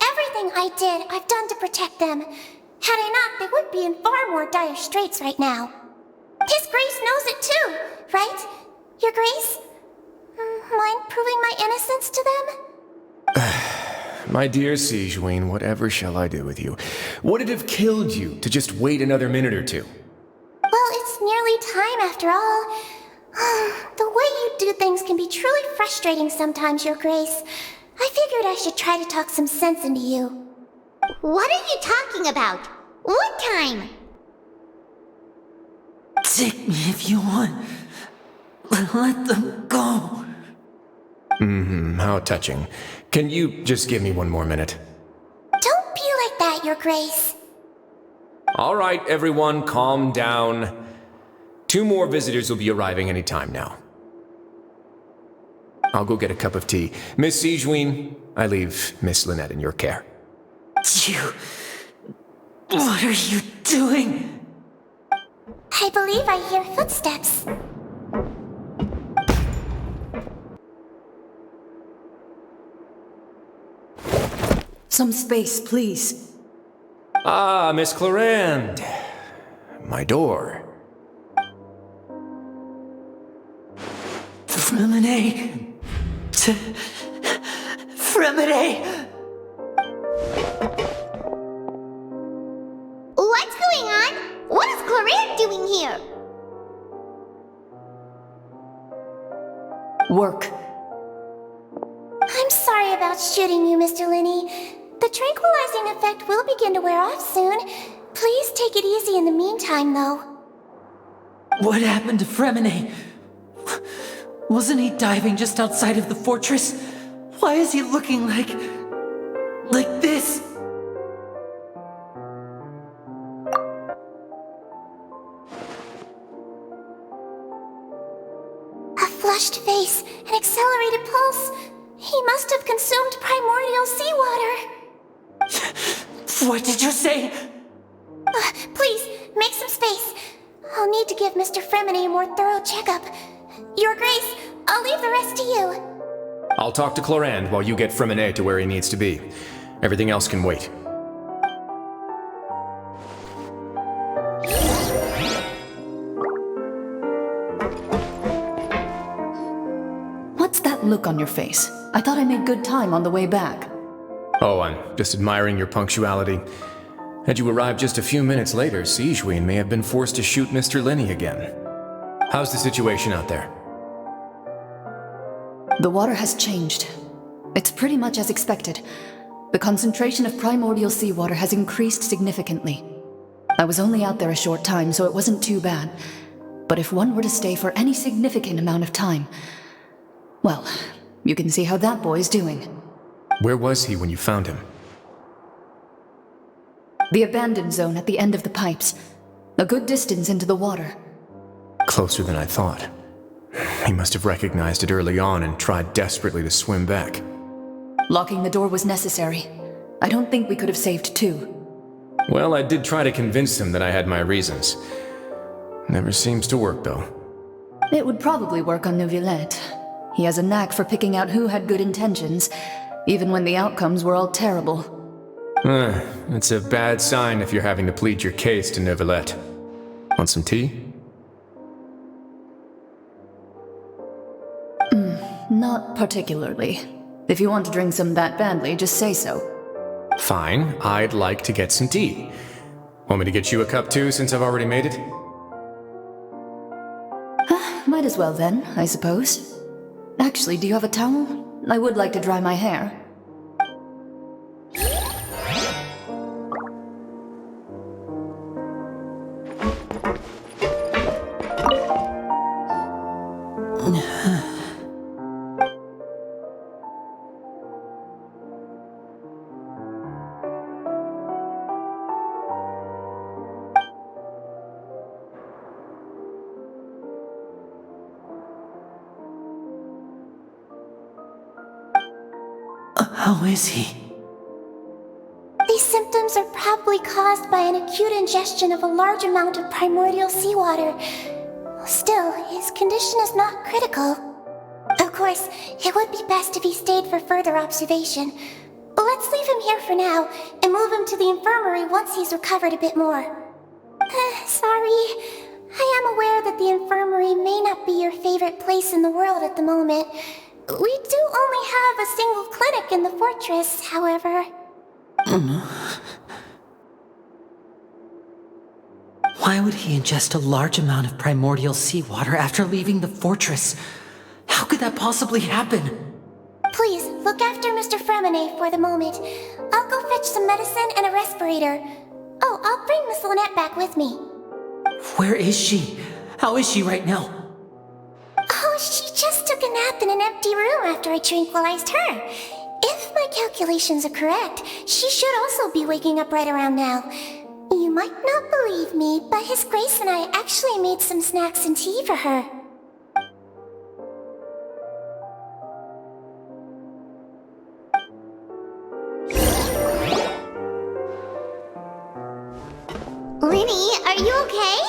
Everything I did, I've done to protect them. Had I not, they would be in far more dire straits right now. His Grace knows it too, right? Your Grace? Mind proving my innocence to them? My dear Sigewinne, whatever shall I do with you? Would it have killed you to just wait another minute or two? Well, it's nearly time after all. The way you do things can be truly frustrating sometimes, Your Grace. I figured I should try to talk some sense into you. What are you talking about? What time? Take me if you want. Let them go. How touching. Can you just give me one more minute? Don't be like that, Your Grace. All right, everyone, calm down. 2 more visitors will be arriving any time now. I'll go get a cup of tea. Miss Sigewinne, I leave Miss Lynette in your care. You... What are you doing? I believe I hear footsteps. Some space, please. Ah, Miss Clarande. My door. Fremine... Fremine... What's going on? What is Clarande doing here? Work. I'm sorry about shooting you, Mr. Linney. The tranquilizing effect will begin to wear off soon. Please take it easy in the meantime, though. What happened to Fremine? Wasn't he diving just outside of the fortress? Why is he looking like this? A flushed face, an accelerated pulse. He must have consumed primordial seawater. What did you say? Please, make some space. I'll need to give Mr. Fremini a more thorough checkup. Your Grace, I'll leave the rest to you. I'll talk to Clorand while you get Fremine to where he needs to be. Everything else can wait. What's that look on your face? I thought I made good time on the way back. Oh, I'm just admiring your punctuality. Had you arrived just a few minutes later, Sigewinne may have been forced to shoot Mr. Lenny again. How's the situation out there? The water has changed. It's pretty much as expected. The concentration of primordial seawater has increased significantly. I was only out there a short time, so it wasn't too bad. But if one were to stay for any significant amount of time, well, you can see how that boy's doing. Where was he when you found him? The abandoned zone at the end of the pipes. A good distance into the water. Closer than I thought. He must have recognized it early on and tried desperately to swim back. Locking the door was necessary. I don't think we could have saved two. Well, I did try to convince him that I had my reasons. Never seems to work, though. It would probably work on Neuvillette. He has a knack for picking out who had good intentions, even when the outcomes were all terrible. It's a bad sign if you're having to plead your case to Neuvillette. Want some tea? Not particularly. If you want to drink some that badly, just say so. Fine, I'd like to get some tea. Want me to get you a cup too, since I've already made it? Might as well then, I suppose. Actually, do you have a towel? I would like to dry my hair. How is he? These symptoms are probably caused by an acute ingestion of a large amount of primordial seawater. Still, his condition is not critical. Of course, it would be best if he stayed for further observation. But let's leave him here for now, and move him to the infirmary once he's recovered a bit more. Sorry. I am aware that the infirmary may not be your favorite place in the world at the moment. We do only have a single clinic in the fortress, however. Why would he ingest a large amount of primordial seawater after leaving the fortress? How could that possibly happen? Please, look after Mr. Fremine for the moment. I'll go fetch some medicine and a respirator. Oh, I'll bring Miss Lynette back with me. Where is she? How is she right now? Oh, she just took a nap in an empty room after I tranquilized her. If my calculations are correct, she should also be waking up right around now. You might not believe me, but His Grace and I actually made some snacks and tea for her. Linny, are you okay?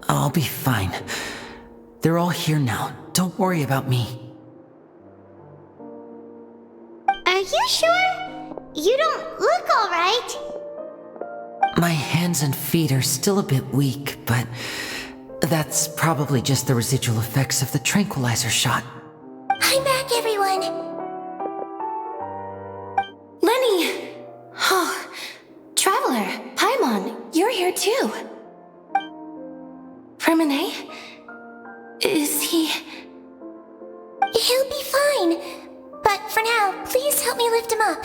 I'll be fine. They're all here now. Don't worry about me. Are you sure? You don't look alright. My hands and feet are still a bit weak, but that's probably just the residual effects of the tranquilizer shot. I'm back, everyone. Lenny! Oh, Traveler, Paimon, you're here too. Fremine? Is he... He'll be fine. But for now, please help me lift him up.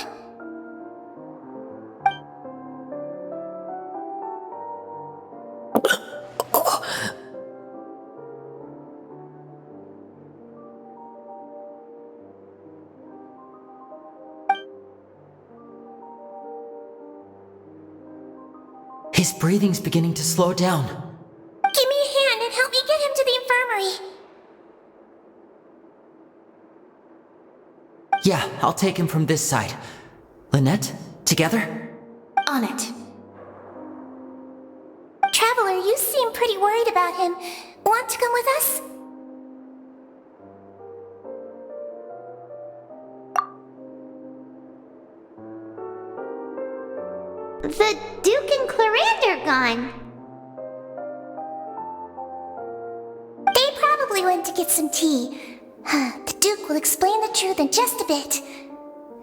His breathing's beginning to slow down. Give me a hand and help me get him to the infirmary. Yeah, I'll take him from this side. Lynette, together? On it. Traveler, you seem pretty worried about him. Want to come with us? The Duke and Clarande are gone. They probably went to get some tea. The Duke will explain the truth in just a bit.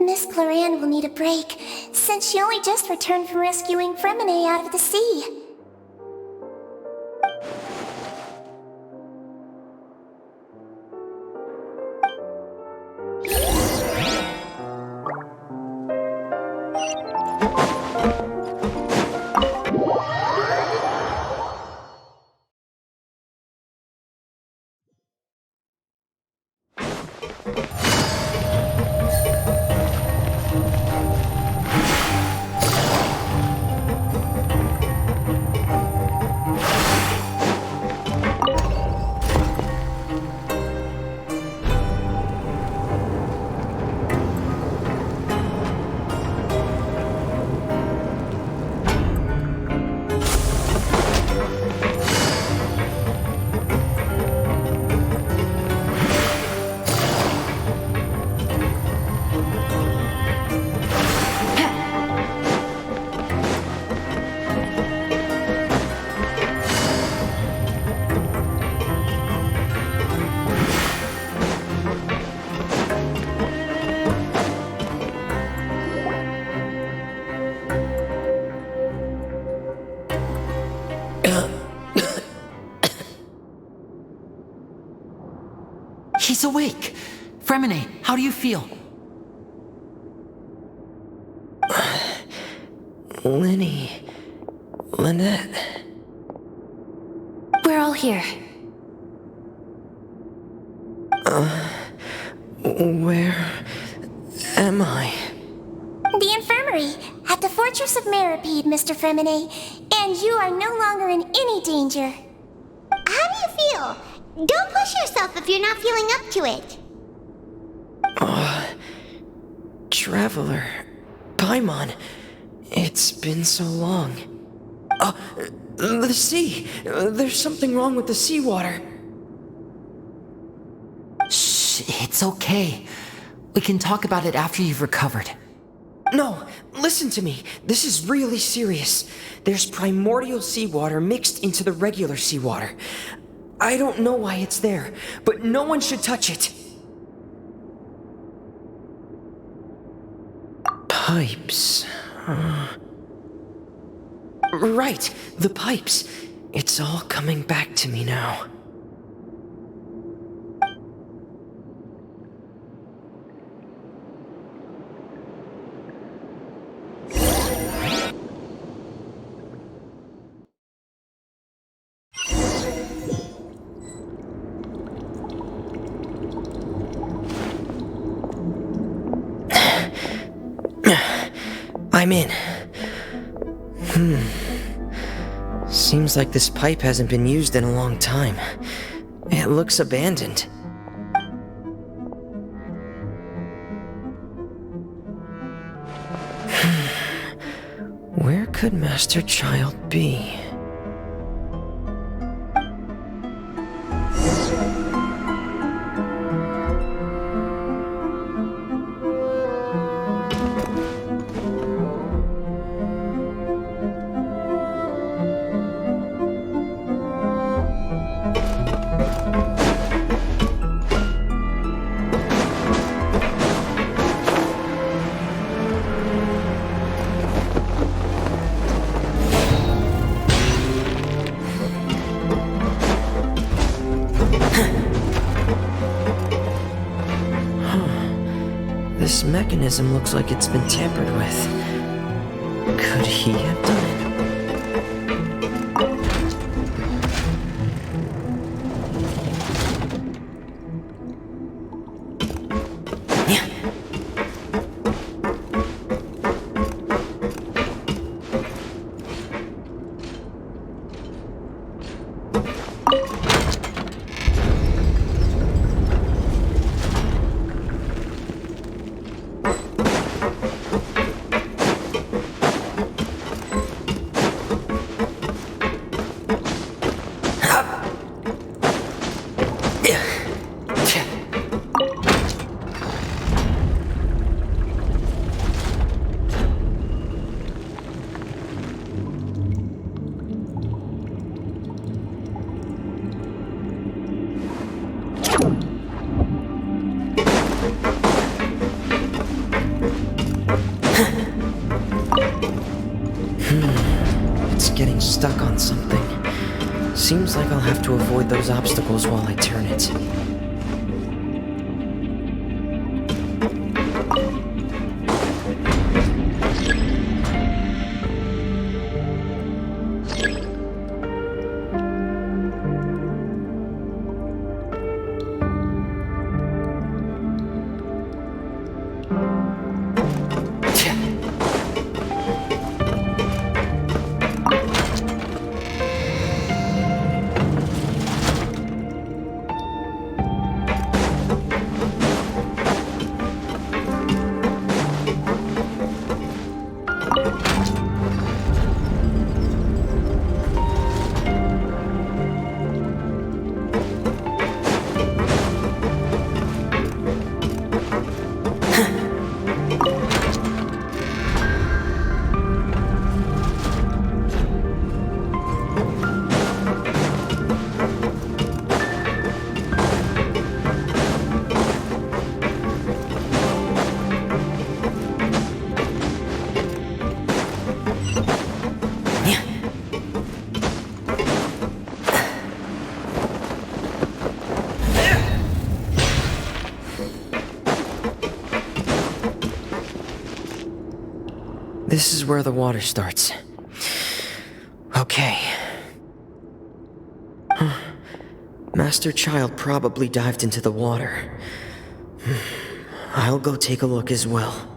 Miss Clarande will need a break, since she only just returned from rescuing Fremine out of the sea. He's awake! Fremine, how do you feel? Lynette. We're all here. Where am I? The infirmary, at the Fortress of Meripede, Mr. Fremine, and you are no longer in any danger. How do you feel? Don't push yourself if you're not feeling up to it. Traveler. Paimon. It's been so long. The sea. There's something wrong with the seawater. Shh, it's okay. We can talk about it after you've recovered. No, listen to me. This is really serious. There's primordial seawater mixed into the regular seawater. I don't know why it's there, but no one should touch it. Pipes. Right, the pipes. It's all coming back to me now. I'm in. Seems like this pipe hasn't been used in a long time. It looks abandoned. Where could Master Child be? This mechanism looks like it's been tampered with. Could he have done it? It's getting stuck on something. Seems like I'll have to avoid those obstacles while I turn it. This is where the water starts. Okay. Master Child probably dived into the water. I'll go take a look as well.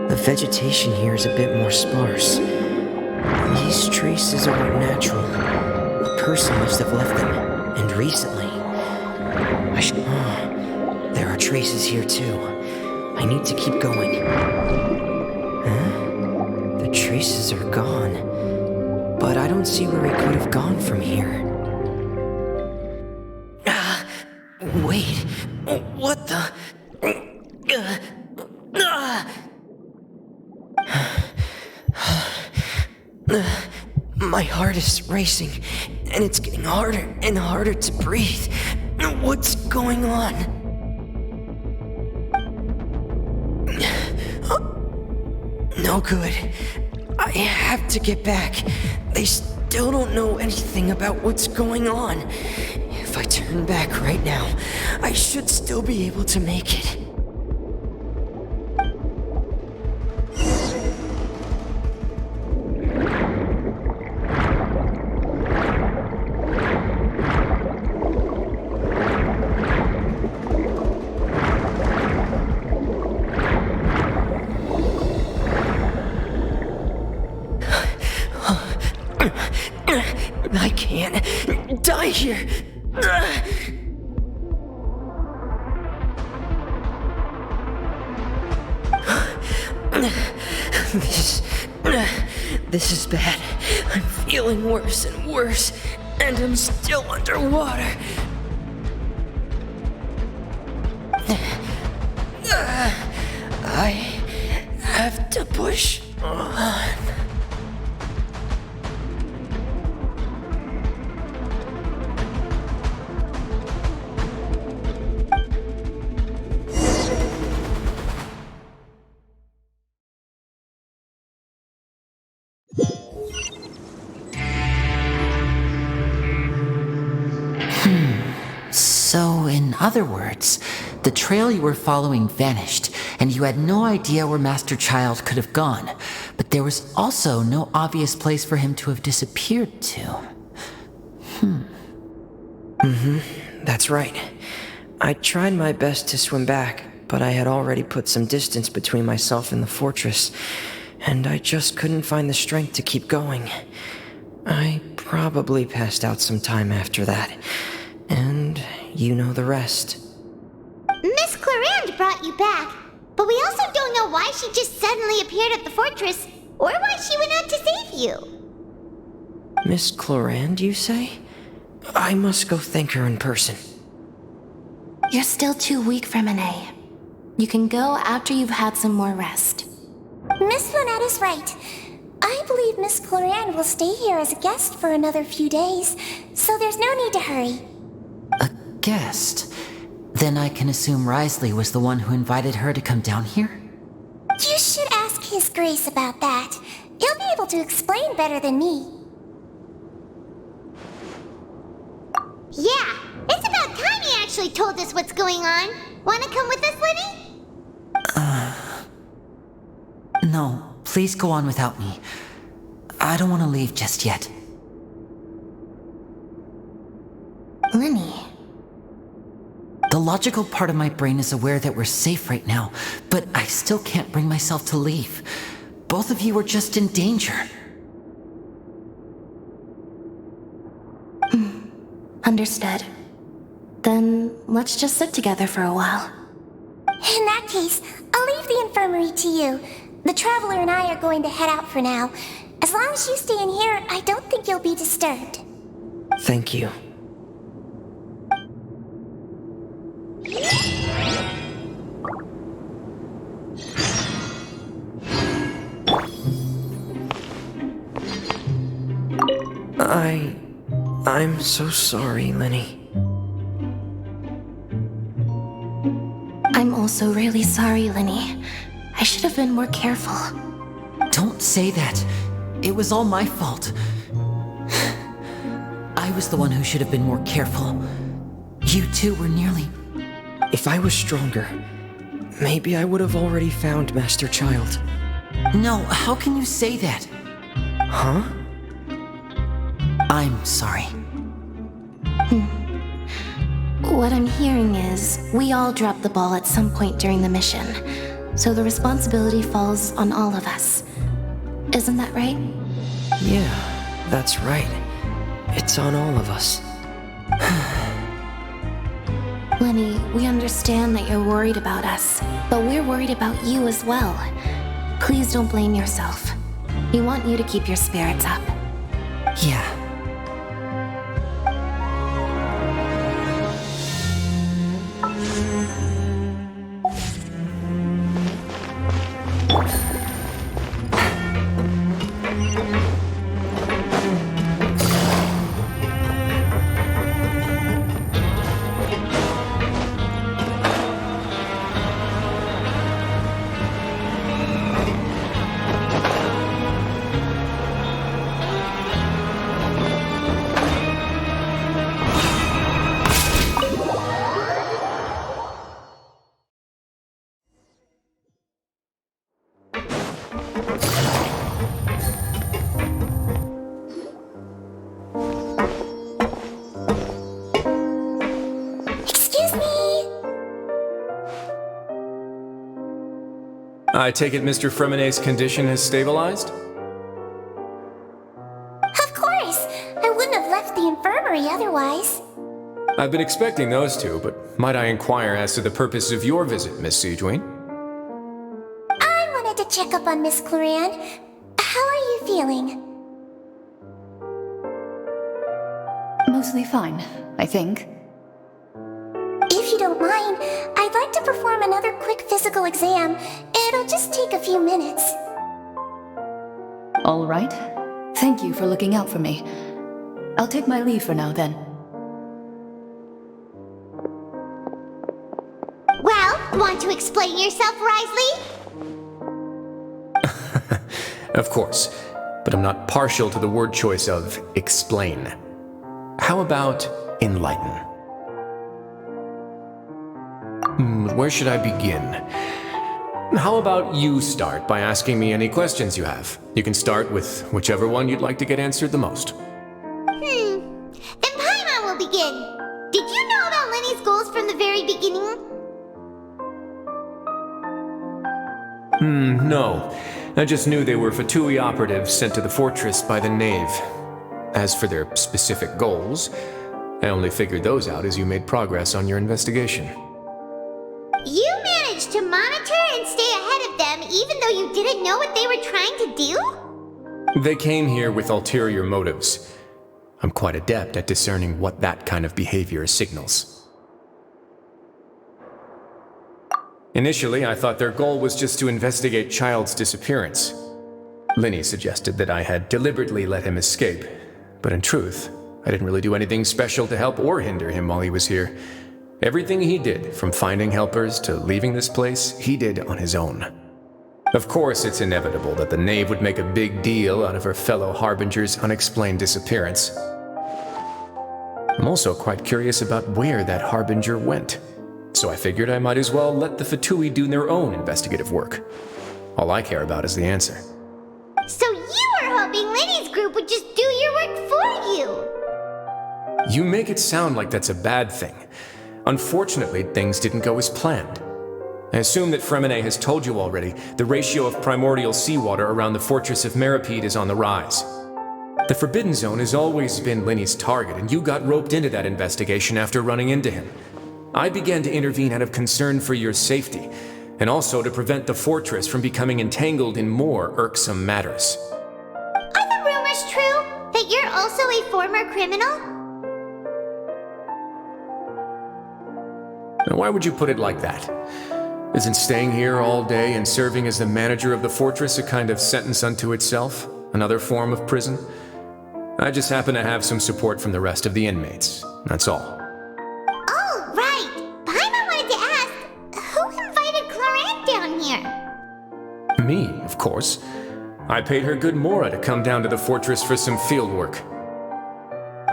The vegetation here is a bit more sparse. These traces aren't natural. A person must have left them, and recently. There are traces here too. I need to keep going. Huh? The traces are gone, but I don't see where it could have gone from here. Wait, what the? My heart is racing, and it's getting harder and harder to breathe. What's going on? No good. I have to get back. They still don't know anything about what's going on. If I turn back right now, I should still be able to make it. I can't die here. This is bad. I'm feeling worse and worse, and I'm still underwater. I have to push on. So, in other words, the trail you were following vanished, and you had no idea where Master Child could have gone. but there was also no obvious place for him to have disappeared to. That's right. I tried my best to swim back, but I had already put some distance between myself and the fortress, and I just couldn't find the strength to keep going. I probably passed out some time after that, and you know the rest. Miss Clarande brought you back, but we also don't know why she just suddenly appeared at the fortress, or why she went out to save you. Miss Clarande, you say? I must go thank her in person. You're still too weak for Monet. You can go after you've had some more rest. Miss Lynette is right. I believe Miss Clarande will stay here as a guest for another few days, so there's no need to hurry. A guest? Then I can assume Risley was the one who invited her to come down here? You should ask His Grace about that. He'll be able to explain better than me. Yeah, it's about time he actually told us what's going on. Wanna come with us, Lenny? No, please go on without me. I don't want to leave just yet. Lenny. The logical part of my brain is aware that we're safe right now, but I still can't bring myself to leave. Both of you are just in danger. Understood. Then let's just sit together for a while. In that case, I'll leave the infirmary to you. The Traveler and I are going to head out for now. As long as you stay in here, I don't think you'll be disturbed. Thank you. I'm so sorry, Lenny. I'm also really sorry, Lenny. I should have been more careful. Don't say that. It was all my fault. I was the one who should have been more careful. You two were nearly... If I was stronger, maybe I would have already found Master Child. No, how can you say that? Huh? I'm sorry. What I'm hearing is, we all dropped the ball at some point during the mission, so the responsibility falls on all of us. Isn't that right? Yeah, that's right. It's on all of us. Lenny, we understand that you're worried about us, but we're worried about you as well. Please don't blame yourself. We want you to keep your spirits up. Yeah. I take it Mr. Fremonet's condition has stabilized? Of course! I wouldn't have left the infirmary otherwise. I've been expecting those two, but might I inquire as to the purpose of your visit, Miss Siegewien? I wanted to check up on Miss Clarande. How are you feeling? Mostly fine, I think. If you don't mind, I'd like to perform another quick physical exam. It'll just take a few minutes. All right. Thank you for looking out for me. I'll take my leave for now, then. Well, want to explain yourself, Risley? Of course, but I'm not partial to the word choice of explain. How about enlighten? Where should I begin? How about you start by asking me any questions you have? You can start with whichever one you'd like to get answered the most. Then Paimon will begin. Did you know about Lenny's goals from the very beginning? No. I just knew they were Fatui operatives sent to the fortress by the Knave. As for their specific goals, I only figured those out as you made progress on your investigation. You managed to monitor and stay ahead of them even though you didn't know what they were trying to do? They came here with ulterior motives. I'm quite adept at discerning what that kind of behavior signals. Initially, I thought their goal was just to investigate Child's disappearance. Linny suggested that I had deliberately let him escape, but in truth, I didn't really do anything special to help or hinder him while he was here. Everything he did, from finding helpers to leaving this place, he did on his own. Of course, it's inevitable that the Knave would make a big deal out of her fellow Harbinger's unexplained disappearance. I'm also quite curious about where that Harbinger went, so I figured I might as well let the Fatui do their own investigative work. All I care about is the answer. So you were hoping Lenny's group would just do your work for you? You make it sound like that's a bad thing. Unfortunately, things didn't go as planned. I assume that Fremine has told you already, the ratio of primordial seawater around the fortress of Meripede is on the rise. The Forbidden Zone has always been Lenny's target, and you got roped into that investigation after running into him. I began to intervene out of concern for your safety, and also to prevent the fortress from becoming entangled in more irksome matters. Are the rumors true that you're also a former criminal? Now, why would you put it like that? Isn't staying here all day and serving as the manager of the fortress a kind of sentence unto itself? Another form of prison? I just happen to have some support from the rest of the inmates. That's all. Oh, right! Paimon wanted to ask, who invited Cloran down here? Me, of course. I paid her good mora to come down to the fortress for some field work.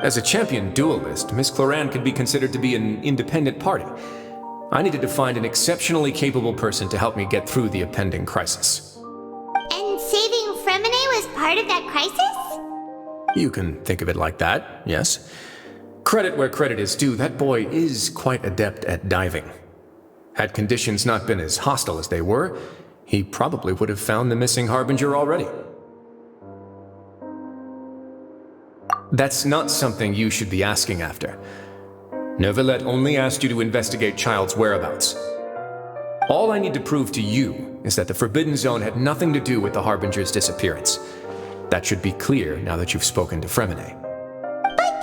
As a champion duelist, Miss Cloran could be considered to be an independent party. I needed to find an exceptionally capable person to help me get through the impending crisis. And saving Fremine was part of that crisis? You can think of it like that, yes. Credit where credit is due, that boy is quite adept at diving. Had conditions not been as hostile as they were, he probably would have found the missing Harbinger already. That's not something you should be asking after. Neuvillette only asked you to investigate Child's whereabouts. All I need to prove to you is that the Forbidden Zone had nothing to do with the Harbinger's disappearance. That should be clear now that you've spoken to Fremine. But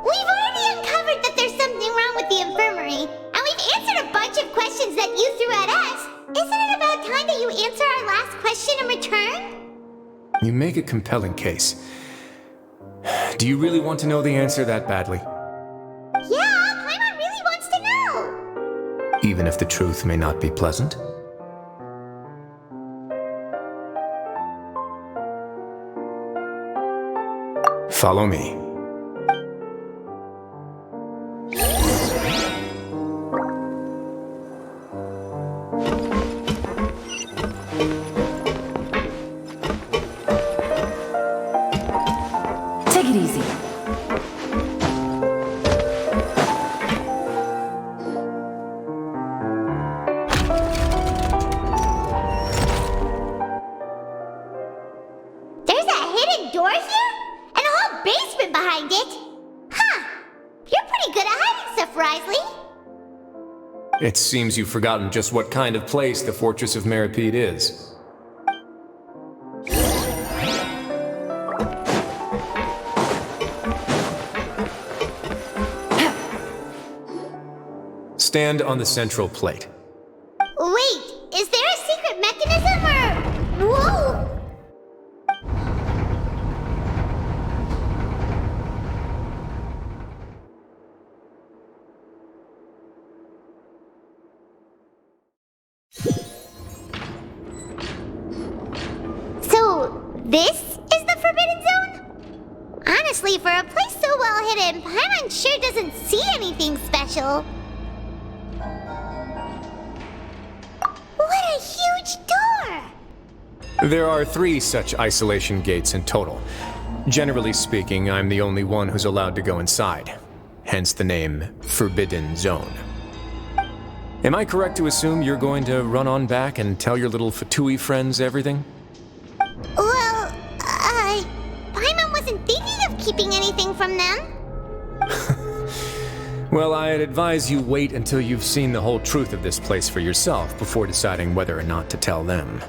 we've already uncovered that there's something wrong with the infirmary, and we've answered a bunch of questions that you threw at us. Isn't it about time that you answer our last question in return? You make a compelling case. Do you really want to know the answer that badly? Yeah, Paimon really wants to know. Even if the truth may not be pleasant? Follow me. Take it easy. There's a hidden door here? And a whole basement behind it? Huh. You're pretty good at hiding stuff, Risley. It seems you've forgotten just what kind of place the Fortress of Meripede is. Stand on the central plate. Wait, is there a secret mechanism or... Whoa! So, this is the Forbidden Zone? Honestly, for a place so well hidden, Paimon sure doesn't see anything special. What a huge Which door? There are 3 such isolation gates in total. Generally speaking, I'm the only one who's allowed to go inside. Hence the name Forbidden Zone. Am I correct to assume you're going to run on back and tell your little Fatui friends everything? Well, Paimon wasn't thinking of keeping anything from them. Well, I'd advise you wait until you've seen the whole truth of this place for yourself before deciding whether or not to tell them.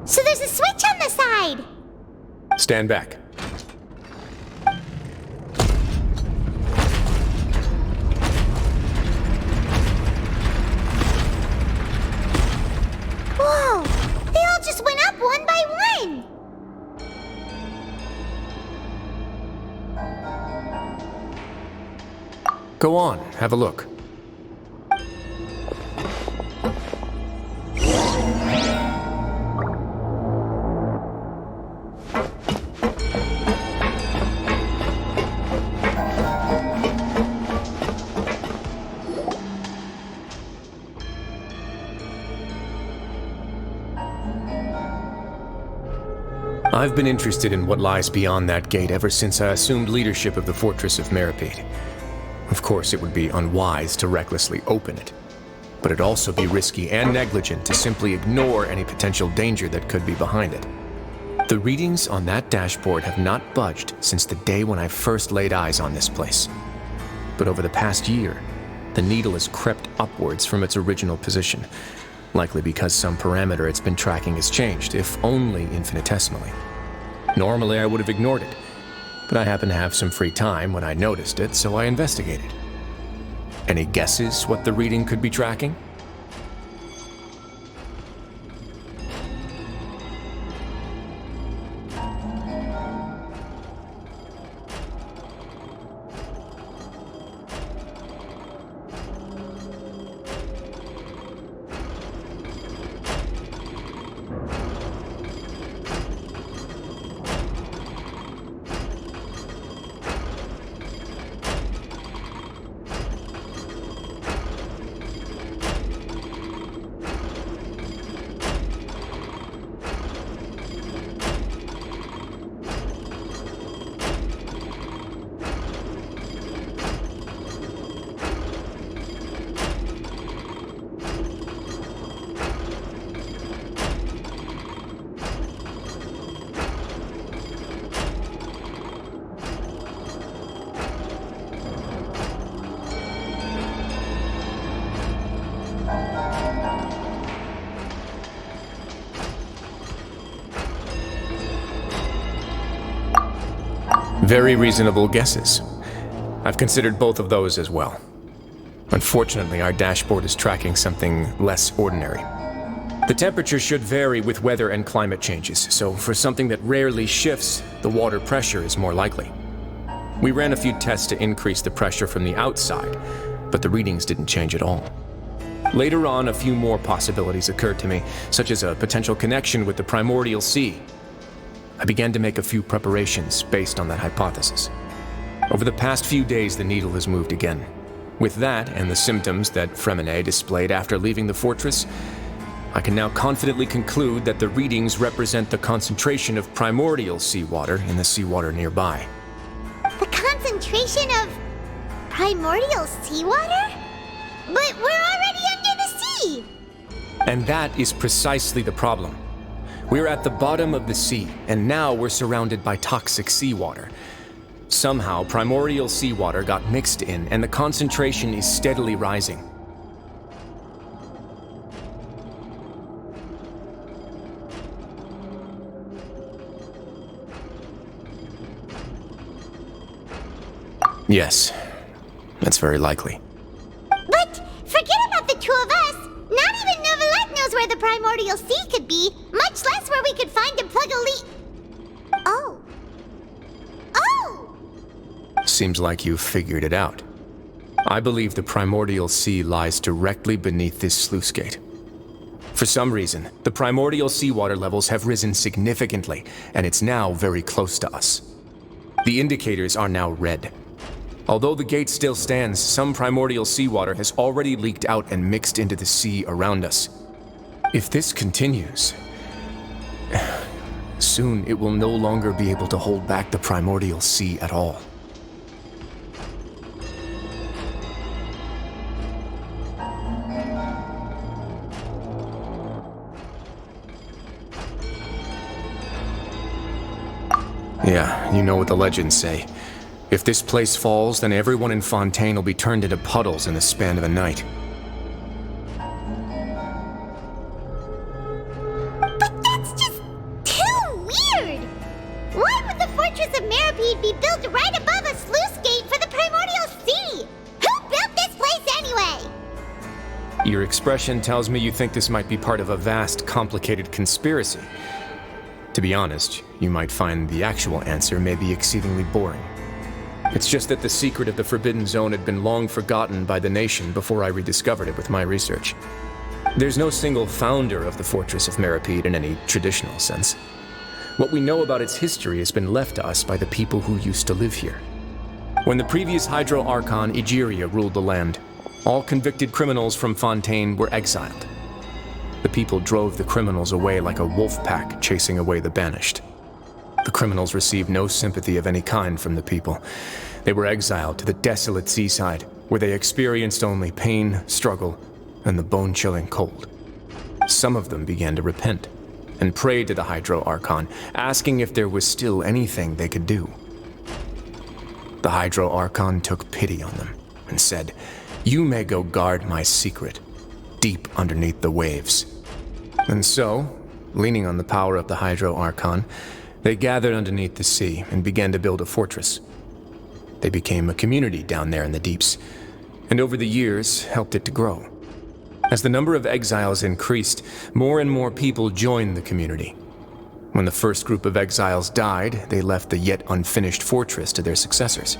So there's a switch on the side. Stand back. Whoa! They all just went up one by one. Go on, have a look. I've been interested in what lies beyond that gate ever since I assumed leadership of the Fortress of Meripede. Of course, it would be unwise to recklessly open it, but it'd also be risky and negligent to simply ignore any potential danger that could be behind it. The readings on that dashboard have not budged since the day when I first laid eyes on this place. But over the past year, the needle has crept upwards from its original position, likely because some parameter it's been tracking has changed, if only infinitesimally. Normally, I would have ignored it, but I happened to have some free time when I noticed it, so I investigated. Any guesses what the reading could be tracking? Very reasonable guesses. I've considered both of those as well. Unfortunately, our dashboard is tracking something less ordinary. The temperature should vary with weather and climate changes, so for something that rarely shifts, the water pressure is more likely. We ran a few tests to increase the pressure from the outside, but the readings didn't change at all. Later on, a few more possibilities occurred to me, such as a potential connection with the primordial sea. I began to make a few preparations based on that hypothesis. Over the past few days, the needle has moved again. With that and the symptoms that Fremine displayed after leaving the fortress, I can now confidently conclude that the readings represent the concentration of primordial seawater in the seawater nearby. The concentration of primordial seawater? But we're already under the sea! And that is precisely the problem. We're at the bottom of the sea, and now we're surrounded by toxic seawater. Somehow, primordial seawater got mixed in, and the concentration is steadily rising. Yes, that's very likely. But forget about the two of us! Not even Novelette knows where the primordial sea could be, much less where we could find and plug a leak. Oh. Oh! Seems like you've figured it out. I believe the primordial sea lies directly beneath this sluice gate. For some reason, the primordial seawater levels have risen significantly, and it's now very close to us. The indicators are now red. Although the gate still stands, some primordial seawater has already leaked out and mixed into the sea around us. If this continues, soon it will no longer be able to hold back the primordial sea at all. Yeah, you know what the legends say. If this place falls, then everyone in Fontaine will be turned into puddles in the span of a night. But that's just too weird! Why would the Fortress of Meripede be built right above a sluice gate for the primordial sea? Who built this place anyway? Your expression tells me you think this might be part of a vast, complicated conspiracy. To be honest, you might find the actual answer may be exceedingly boring. It's just that the secret of the Forbidden Zone had been long forgotten by the nation before I rediscovered it with my research. There's no single founder of the Fortress of Meripede in any traditional sense. What we know about its history has been left to us by the people who used to live here. When the previous Hydro Archon Egeria ruled the land, all convicted criminals from Fontaine were exiled. The people drove the criminals away like a wolf pack chasing away the banished. The criminals received no sympathy of any kind from the people. They were exiled to the desolate seaside, where they experienced only pain, struggle, and the bone-chilling cold. Some of them began to repent, and prayed to the Hydro Archon, asking if there was still anything they could do. The Hydro Archon took pity on them, and said, "You may go guard my secret, deep underneath the waves." And so, leaning on the power of the Hydro Archon, they gathered underneath the sea and began to build a fortress. They became a community down there in the deeps, and over the years helped it to grow. As the number of exiles increased, more and more people joined the community. When the first group of exiles died, they left the yet unfinished fortress to their successors.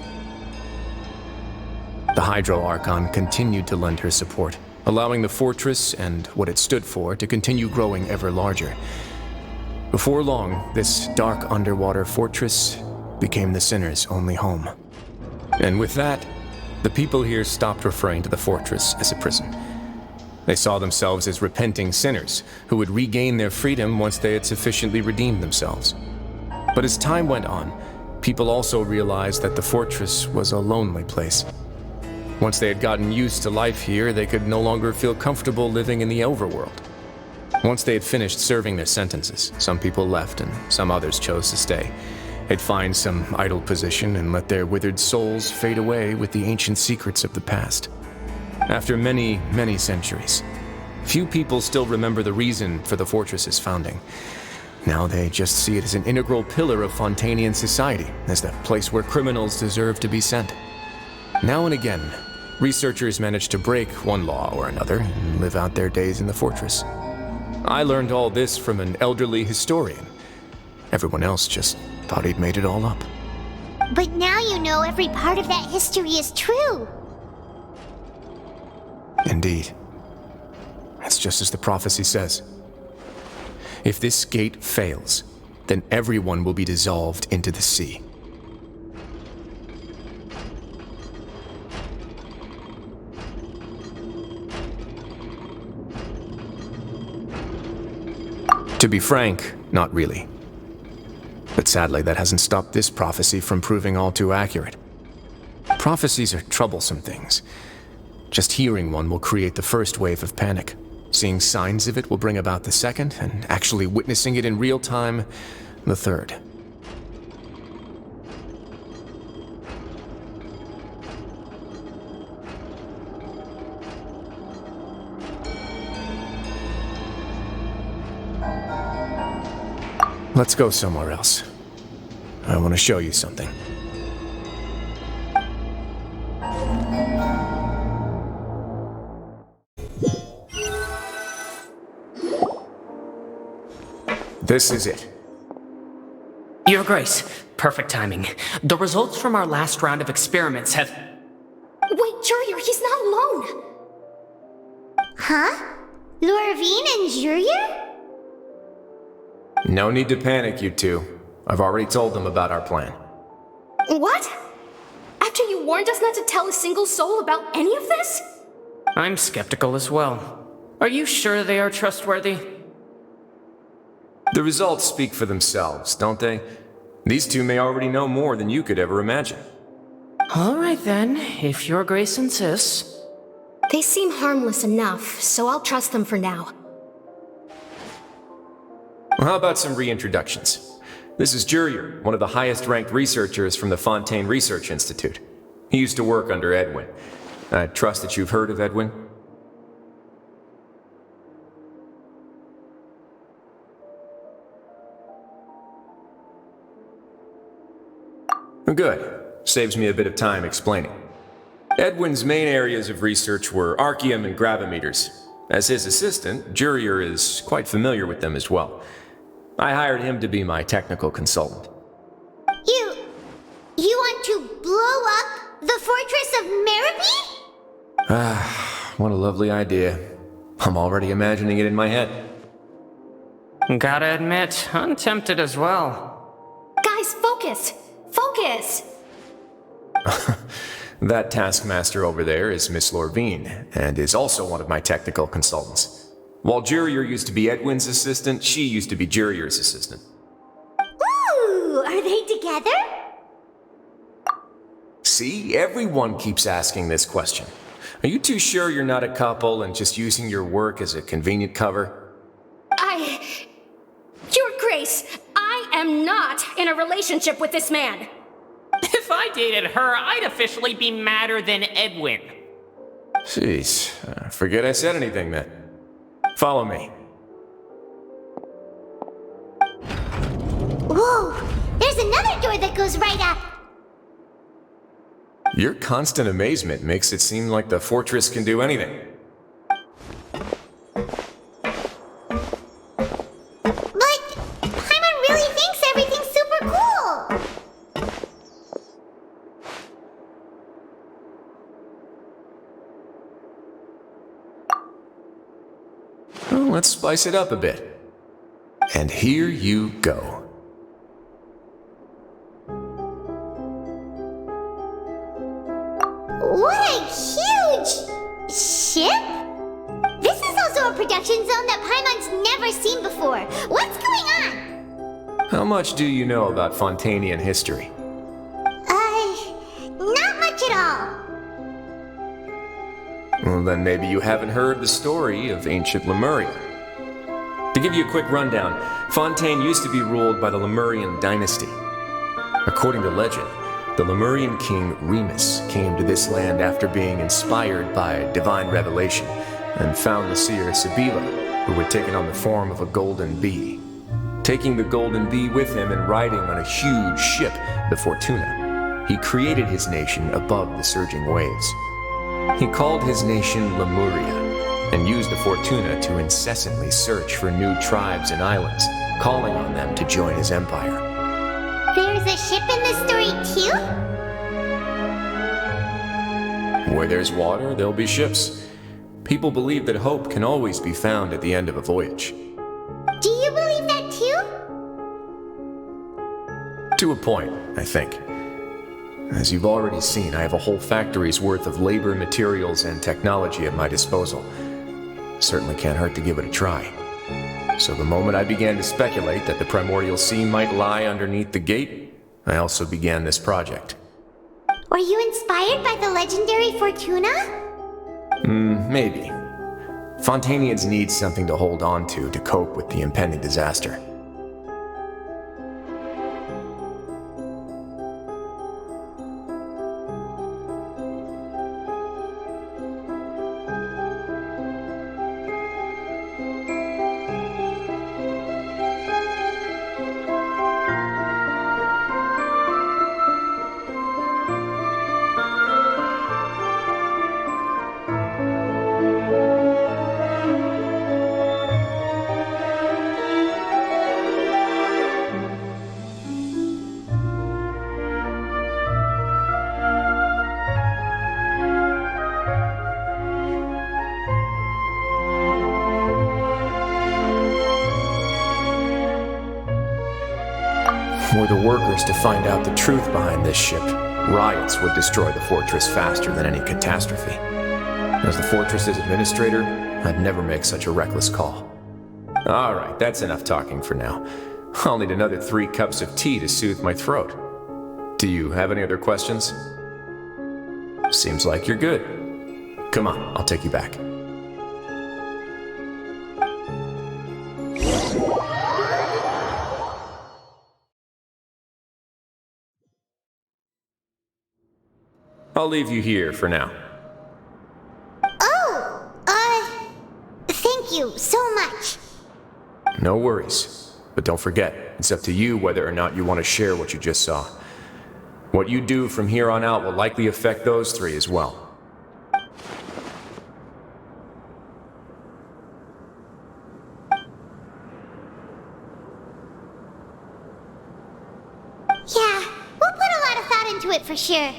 The Hydro Archon continued to lend her support, allowing the fortress and what it stood for to continue growing ever larger. Before long, this dark underwater fortress became the sinner's only home. And with that, the people here stopped referring to the fortress as a prison. They saw themselves as repenting sinners who would regain their freedom once they had sufficiently redeemed themselves. But as time went on, people also realized that the fortress was a lonely place. Once they had gotten used to life here, they could no longer feel comfortable living in the overworld. Once they had finished serving their sentences, some people left and some others chose to stay. They'd find some idle position and let their withered souls fade away with the ancient secrets of the past. After many, many centuries, few people still remember the reason for the fortress's founding. Now they just see it as an integral pillar of Fontainian society, as the place where criminals deserve to be sent. Now and again, researchers manage to break one law or another and live out their days in the fortress. I learned all this from an elderly historian. Everyone else just thought he'd made it all up. But now you know every part of that history is true. Indeed. That's just as the prophecy says. If this gate fails, then everyone will be dissolved into the sea. To be frank, not really. But sadly, that hasn't stopped this prophecy from proving all too accurate. Prophecies are troublesome things. Just hearing one will create the first wave of panic. Seeing signs of it will bring about the second, and actually witnessing it in real time, the third. Let's go somewhere else. I want to show you something. This is it. Your Grace, perfect timing. The results from our last round of experiments have... Wait, Jurier, he's not alone! Huh? Lorvine and Jurier? No need to panic, you two. I've already told them about our plan. What? After you warned us not to tell a single soul about any of this? I'm skeptical as well. Are you sure they are trustworthy? The results speak for themselves, don't they? These two may already know more than you could ever imagine. All right then, if Your Grace insists. They seem harmless enough, so I'll trust them for now. Well, how about some reintroductions? This is Jurier, one of the highest-ranked researchers from the Fontaine Research Institute. He used to work under Edwin. I trust that you've heard of Edwin? Good. Saves me a bit of time explaining. Edwin's main areas of research were archaeum and gravimeters. As his assistant, Jurier is quite familiar with them as well. I hired him to be my technical consultant. You want to blow up the fortress of Meribee? Ah, what a lovely idea. I'm already imagining it in my head. Gotta admit, I'm tempted as well. Guys, focus! Focus! That taskmaster over there is Miss Lorvine, and is also one of my technical consultants. While Jurier used to be Edwin's assistant, she used to be Jurier's assistant. Ooh, are they together? See, everyone keeps asking this question. Are you too sure you're not a couple and just using your work as a convenient cover? Your Grace, I am not in a relationship with this man. If I dated her, I'd officially be madder than Edwin. Jeez, forget I said anything then. Follow me. Whoa, there's another door that goes right up. Your constant amazement makes it seem like the fortress can do anything. But Paimon really thinks everything's super cool. Well, let's spice it up a bit. And here you go. What a huge ship! This is also a production zone that Paimon's never seen before. What's going on? How much do you know about Fontainian history? Not much at all. Well, then maybe you haven't heard the story of ancient Lemuria. To give you a quick rundown, Fontaine used to be ruled by the Lemurian dynasty. According to legend, the Lemurian king Remus came to this land after being inspired by divine revelation and found the seer Sibila, who had taken on the form of a golden bee. Taking the golden bee with him and riding on a huge ship, the Fortuna, he created his nation above the surging waves. He called his nation Lemuria and used the Fortuna to incessantly search for new tribes and islands, calling on them to join his empire. There's a ship in this story too? Where there's water, there'll be ships. People believe that hope can always be found at the end of a voyage. Do you believe that too? To a point, I think. As you've already seen, I have a whole factory's worth of labor, materials, and technology at my disposal. Certainly can't hurt to give it a try. So the moment I began to speculate that the primordial sea might lie underneath the gate, I also began this project. Were you inspired by the legendary Fortuna? Maybe. Fontainians need something to hold on to cope with the impending disaster. Were the workers to find out the truth behind this ship, riots would destroy the fortress faster than any catastrophe. As the fortress's administrator, I'd never make such a reckless call. Alright, that's enough talking for now. I'll need another 3 cups of tea to soothe my throat. Do you have any other questions? Seems like you're good. Come on, I'll take you back. I'll leave you here for now. Thank you so much. No worries. But don't forget, it's up to you whether or not you want to share what you just saw. What you do from here on out will likely affect those 3 as well. Yeah, we'll put a lot of thought into it for sure.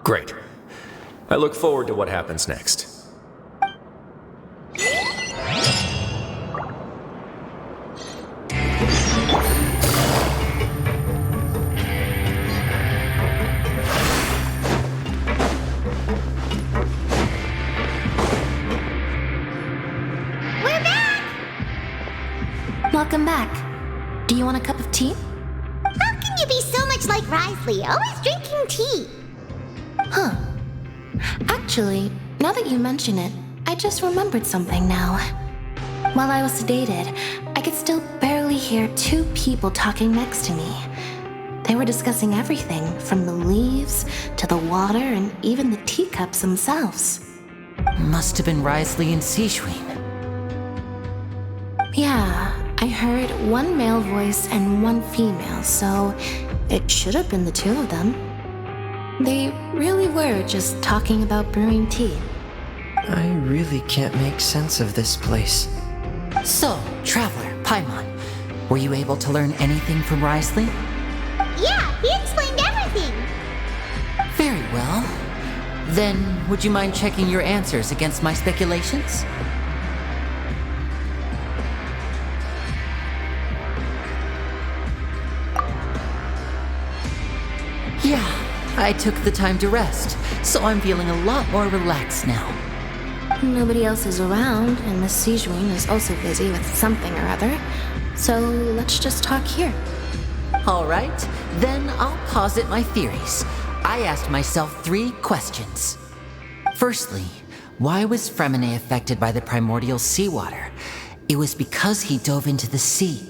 Great. I look forward to what happens next. We're back! Welcome back. Do you want a cup of tea? How can you be so much like Risley, always drinking tea? Huh. Actually, now that you mention it, I just remembered something now. While I was sedated, I could still barely hear 2 people talking next to me. They were discussing everything, from the leaves to the water and even the teacups themselves. Must have been Risley and Sejuin. Yeah, I heard 1 male voice and 1 female, so it should have been the 2 of them. They really were just talking about brewing tea. I really can't make sense of this place. So, Traveler, Paimon, were you able to learn anything from Risley? Yeah, he explained everything. Very well. Then, would you mind checking your answers against my speculations? Yeah, I took the time to rest, so I'm feeling a lot more relaxed now. Nobody else is around, and Miss Sejuin is also busy with something or other, so let's just talk here. All right, then I'll posit my theories. I asked myself 3 questions. Firstly, why was Fremine affected by the primordial seawater? It was because he dove into the sea.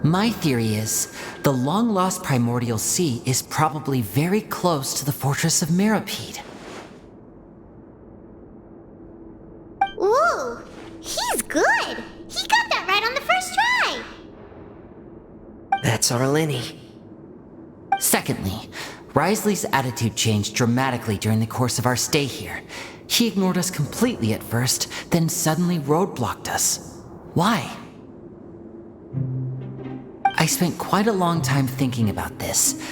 My theory is, the long-lost primordial sea is probably very close to the fortress of Mirapede. Ooh, he's good. He got that right on the first try. That's Arlene. Secondly, Risley's attitude changed dramatically during the course of our stay here. He ignored us completely at first, then suddenly roadblocked us. Why? I spent quite a long time thinking about this.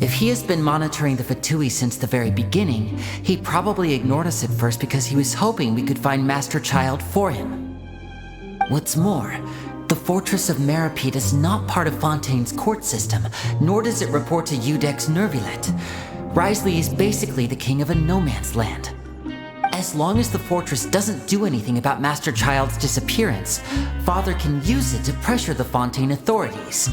If he has been monitoring the Fatui since the very beginning, he probably ignored us at first because he was hoping we could find Master Child for him. What's more, the Fortress of Meripede is not part of Fontaine's court system, nor does it report to Udex Nervulet. Wriothesley is basically the king of a no-man's land. As long as the fortress doesn't do anything about Master Child's disappearance, Father can use it to pressure the Fontaine authorities.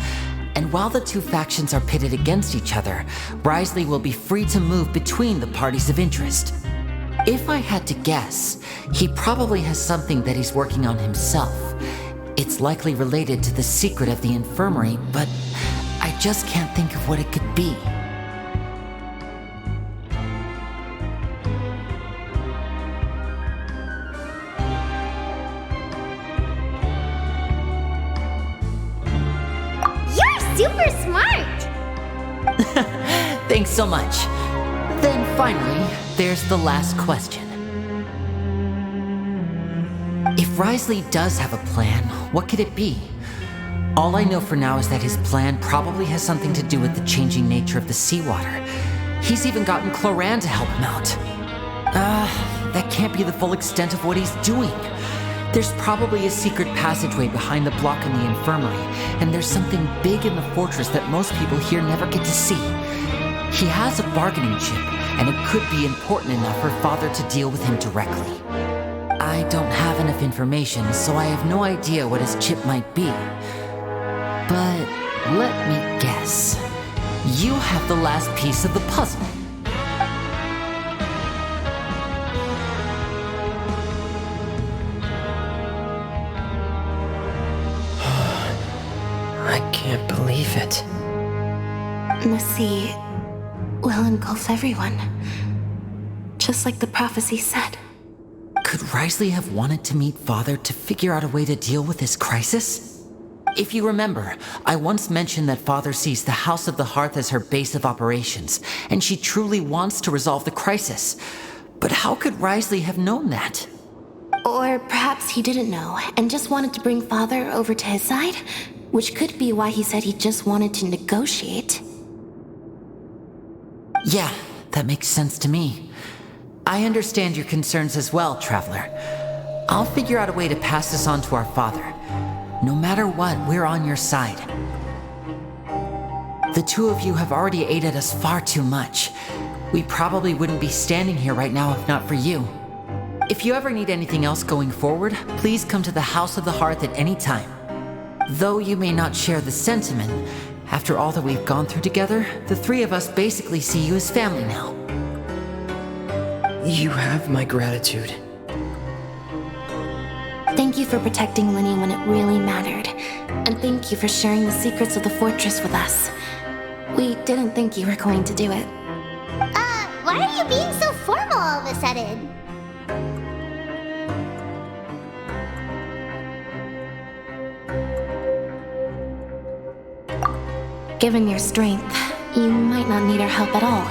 And while the two factions are pitted against each other, Wriothesley will be free to move between the parties of interest. If I had to guess, he probably has something that he's working on himself. It's likely related to the secret of the infirmary, but I just can't think of what it could be. Super smart! Thanks so much. Then finally, there's the last question. If Wriothesley does have a plan, what could it be? All I know for now is that his plan probably has something to do with the changing nature of the seawater. He's even gotten Cloran to help him out. That can't be the full extent of what he's doing. There's probably a secret passageway behind the block in the infirmary, and there's something big in the fortress that most people here never get to see. He has a bargaining chip, and it could be important enough for Father to deal with him directly. I don't have enough information, so I have no idea what his chip might be. But let me guess. You have the last piece of the puzzle. I can't believe it. The sea will engulf everyone. Just like the prophecy said. Could Wriothesley have wanted to meet Father to figure out a way to deal with this crisis? If you remember, I once mentioned that Father sees the House of the Hearth as her base of operations, and she truly wants to resolve the crisis. But how could Wriothesley have known that? Or perhaps he didn't know and just wanted to bring Father over to his side, which could be why he said he just wanted to negotiate. Yeah, that makes sense to me. I understand your concerns as well, Traveler. I'll figure out a way to pass this on to our father. No matter what, we're on your side. The two of you have already aided us far too much. We probably wouldn't be standing here right now if not for you. If you ever need anything else going forward, please come to the House of the Hearth at any time. Though you may not share the sentiment, after all that we've gone through together, the three of us basically see you as family now. You have my gratitude. Thank you for protecting Linny when it really mattered. And thank you for sharing the secrets of the fortress with us. We didn't think you were going to do it. Why are you being so formal all of a sudden? Given your strength, you might not need our help at all.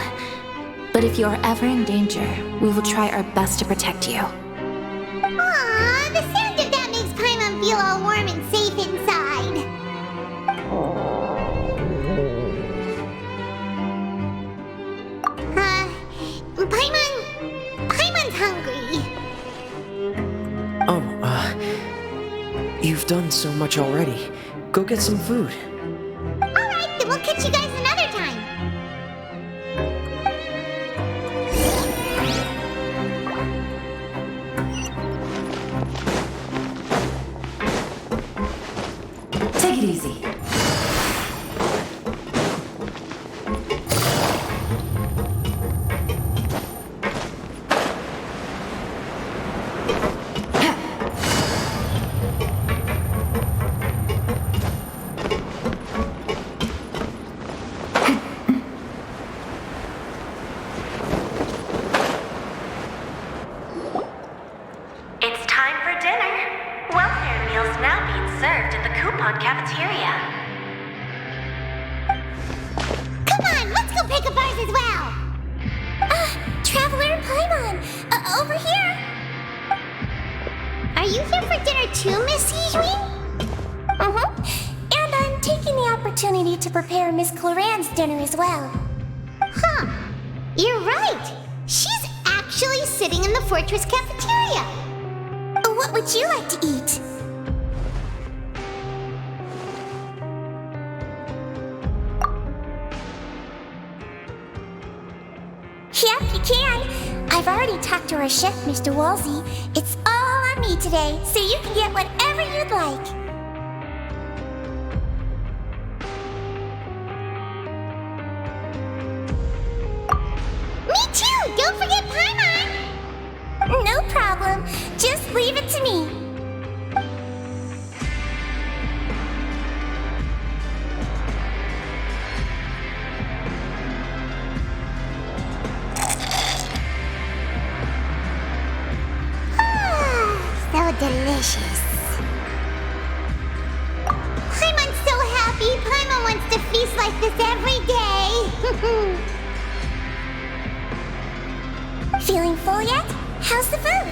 But if you are ever in danger, we will try our best to protect you. Aww, the sound of that makes Paimon feel all warm and safe inside. Paimon's hungry. You've done so much already. Go get some food. Alright, then we'll catch you guys another time. Take it easy. It's time for dinner. Welfare meals now being served in the coupon cafeteria. Come on, let's go pick up ours as well. Traveler and Paimon, over here. Are you here for dinner too, Miss Sijui? And I'm taking the opportunity to prepare Miss Cloran's dinner as well. Huh. You're right. She's actually sitting in the fortress cafeteria. What would you like to eat? Yep, you can. I've already talked to our chef, Mr. Wolsey. It's all on me today, so you can get whatever you'd like. Me too! Don't forget Paimon! No problem. Just leave it to me. So delicious. Paimon's so happy. Paimon wants to feast like this every day. Feeling full yet? How's the food?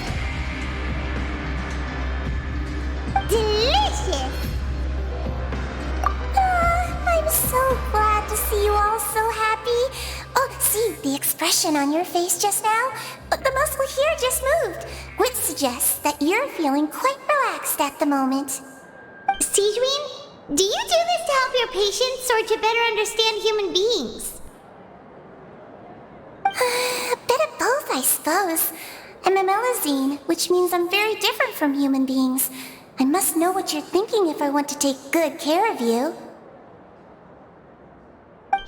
Delicious. I'm so glad to see you all so happy. Oh, see the expression on your face just now? The muscle here just moved, which suggests that you're feeling quite relaxed at the moment. Sigewinne, do you do this to help your patients or to better understand human beings? A bit of both, I suppose. I'm a Melazine, which means I'm very different from human beings. I must know what you're thinking if I want to take good care of you.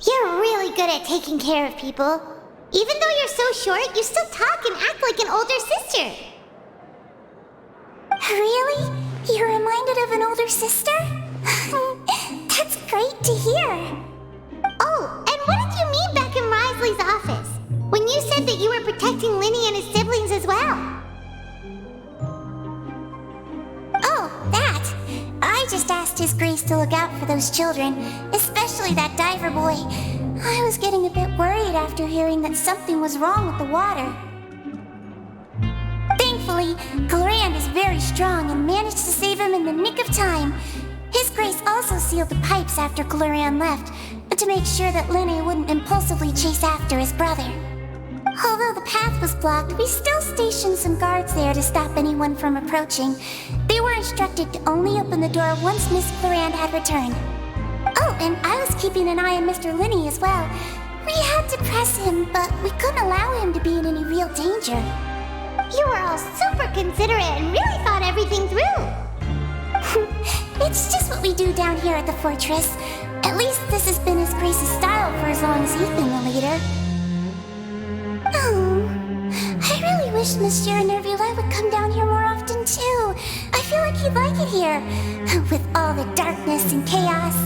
You're really good at taking care of people. Even though you're so short, you still talk and act like an older sister. Really? You're reminded of an older sister? That's great to hear. Oh, and what did you mean back in Risley's office? When you said that you were protecting Linny and his siblings as well? Oh, that. I just asked His Grace to look out for those children, especially that diver boy. I was getting a bit worried after hearing that something was wrong with the water. Thankfully, Cloran is very strong and managed to save him in the nick of time. His Grace also sealed the pipes after Cloran left, to make sure that Linny wouldn't impulsively chase after his brother. Although the path was blocked, we still stationed some guards there to stop anyone from approaching. They were instructed to only open the door once Miss Cloran had returned. Oh, and I was keeping an eye on Mr. Linny as well. We had to press him, but we couldn't allow him to be in any real danger. You were all super considerate and really thought everything through. It's just what we do down here at the fortress. At least this has been His Grace's style for as long as he's been the leader. Oh, I really wish Monsieur Nervula would come down here more often too. I feel like he'd like it here, with all the darkness and chaos.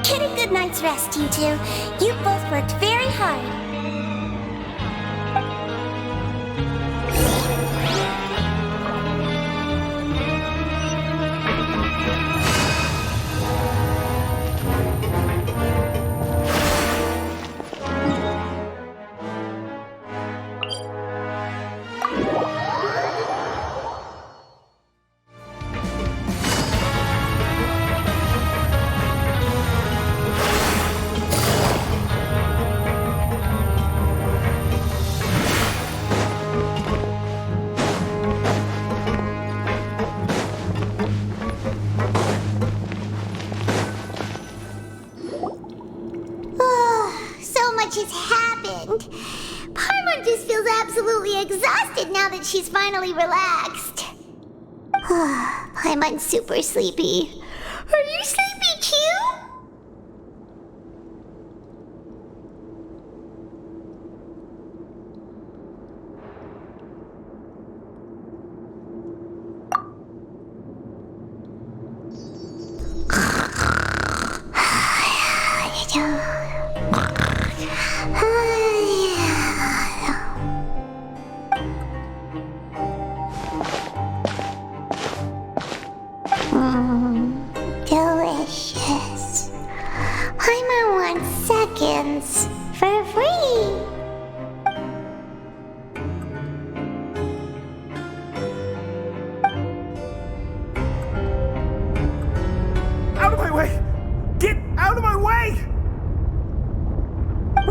Get a good night's rest, you two. You both worked very hard. Exhausted now that she's finally relaxed. I'm super sleepy. Are you sleepy too? Delicious. I'm on 1 seconds for free.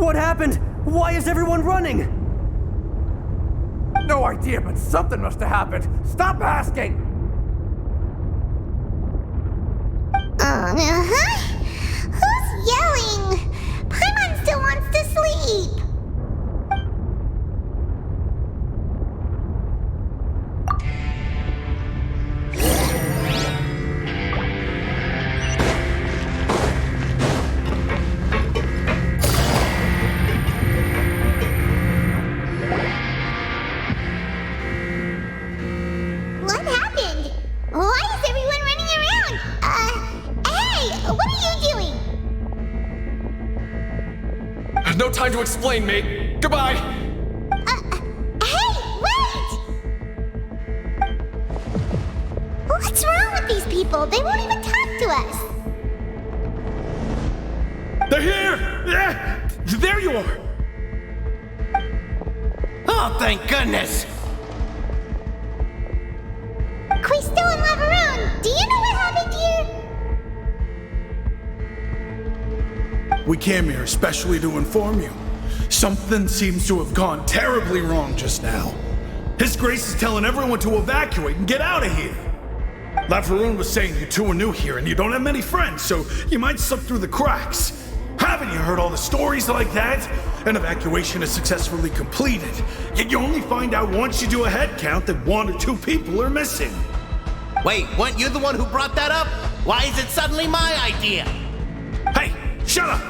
What happened? Why is everyone running? No idea, but something must have happened. Stop asking! Who's yelling? Paimon still wants to sleep. What happened? Why is everyone running around? Hey, what are you doing? No time to explain, mate. Goodbye. Hey, wait! What's wrong with these people? They won't even talk to us. They're here! Yeah! There you are! Oh, thank goodness! Quisto and Lavaroon, do you know what happened here? We came here especially to inform you. Something seems to have gone terribly wrong just now. His Grace is telling everyone to evacuate and get out of here. Lavaroon was saying you two are new here and you don't have many friends, so you might slip through the cracks. Haven't you heard all the stories like that? An evacuation is successfully completed, yet you only find out once you do a head count that 1 or 2 people are missing. Wait, weren't you the one who brought that up? Why is it suddenly my idea? Hey, shut up!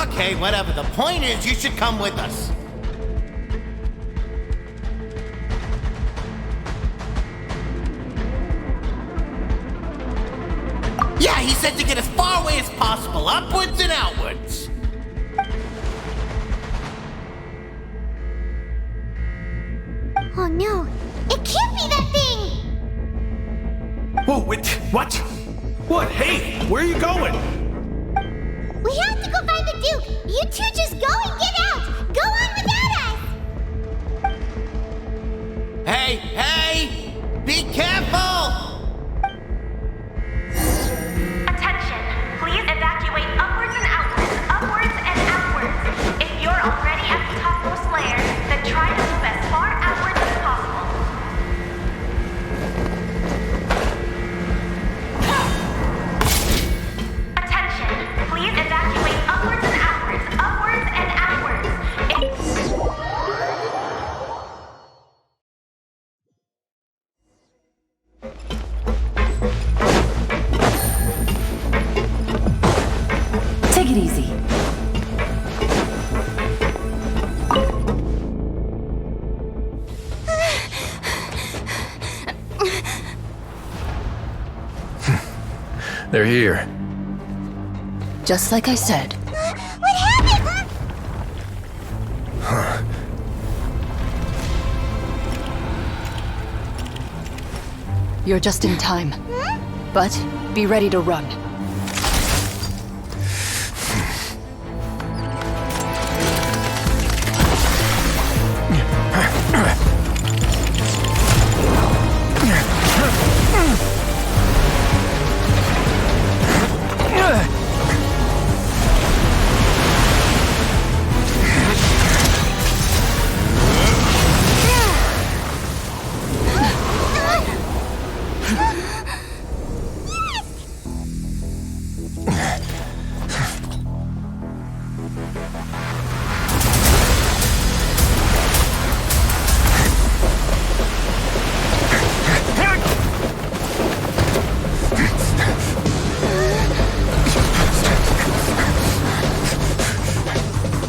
Okay, whatever. The point is, you should come with us. Yeah, he said to get as far away as possible, upwards and outwards. Oh no, it can't be that thing! Whoa, wait, what? What? Hey, where are you going? We have to go find the Duke! You two just go and get out! Go on without us! Hey, be careful! Attention, please evacuate upwards and outwards, upwards and outwards. If you're already at the topmost layer, then try to move as far outwards as possible. Attention, please evacuate upwards and outwards, upwards and outwards. Take it easy. They're here. Just like I said. What happened? You're just in time. But be ready to run.